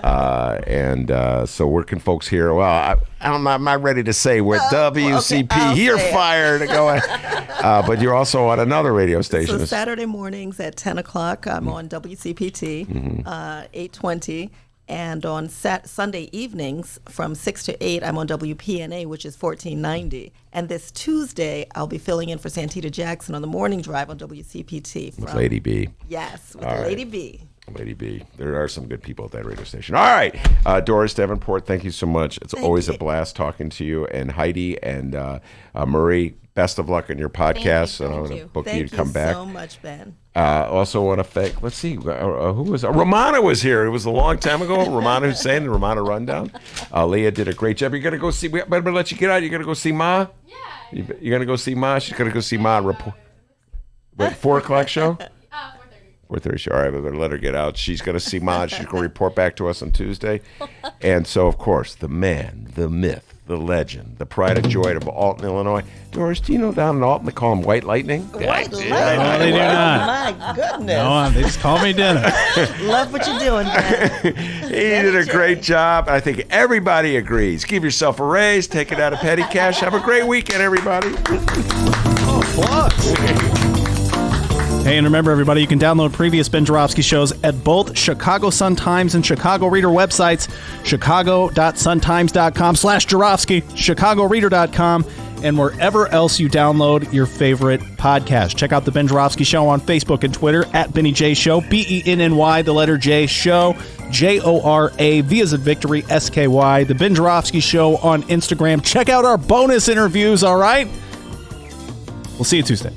So where can folks hear? Well, I'm not ready to say where WCP. Okay, you're fired. Go ahead. But you're also on another radio station. So Saturday mornings at 10 o'clock, I'm on WCPT, 820. And on Sunday evenings from 6 to 8, I'm on WPNA, which is 1490. And this Tuesday, I'll be filling in for Santita Jackson on the morning drive on WCPT. With Lady B. Yes, with All Lady right. B. Lady B. There are some good people at that radio station. All right. Doris Davenport, thank you so much. It's always a blast talking to you. And Heidi and Murray, best of luck on your podcast. And I'm going to book you to come back. Thank you so much, Ben. Also want to thank, let's see, who was Romano was here. It was a long time ago. Romana Hussain, the Rummana Rundown. Leah did a great job. You're going to go see, I'm going to let you get out. You're going to go see Ma? Yeah. You're going to go see Ma? She's going to go see Ma. Wait, 4 o'clock show? 4:30 show. All right, we're going to let her get out. She's going to see Ma. She's going to report back to us on Tuesday. And so, of course, the man, the myth, the legend, the pride of joy of Alton, Illinois. Doris, do you know down in Alton they call him White Lightning? White Lightning? No, they do not. My goodness. No, they just call me dinner. Love what you're doing, Ben. He did a great job. I think everybody agrees. Give yourself a raise. Take it out of petty cash. Have a great weekend, everybody. Hey, and remember, everybody, you can download previous Ben Joravsky shows at both Chicago Sun-Times and Chicago Reader websites, chicago.suntimes.com/Joravsky, chicagoreader.com, and wherever else you download your favorite podcast. Check out The Ben Joravsky Show on Facebook and Twitter at Benny J Show, BENNY, the letter J, Show, JORAV as in victory, SKY. The Ben Joravsky Show on Instagram. Check out our bonus interviews, all right? We'll see you Tuesday.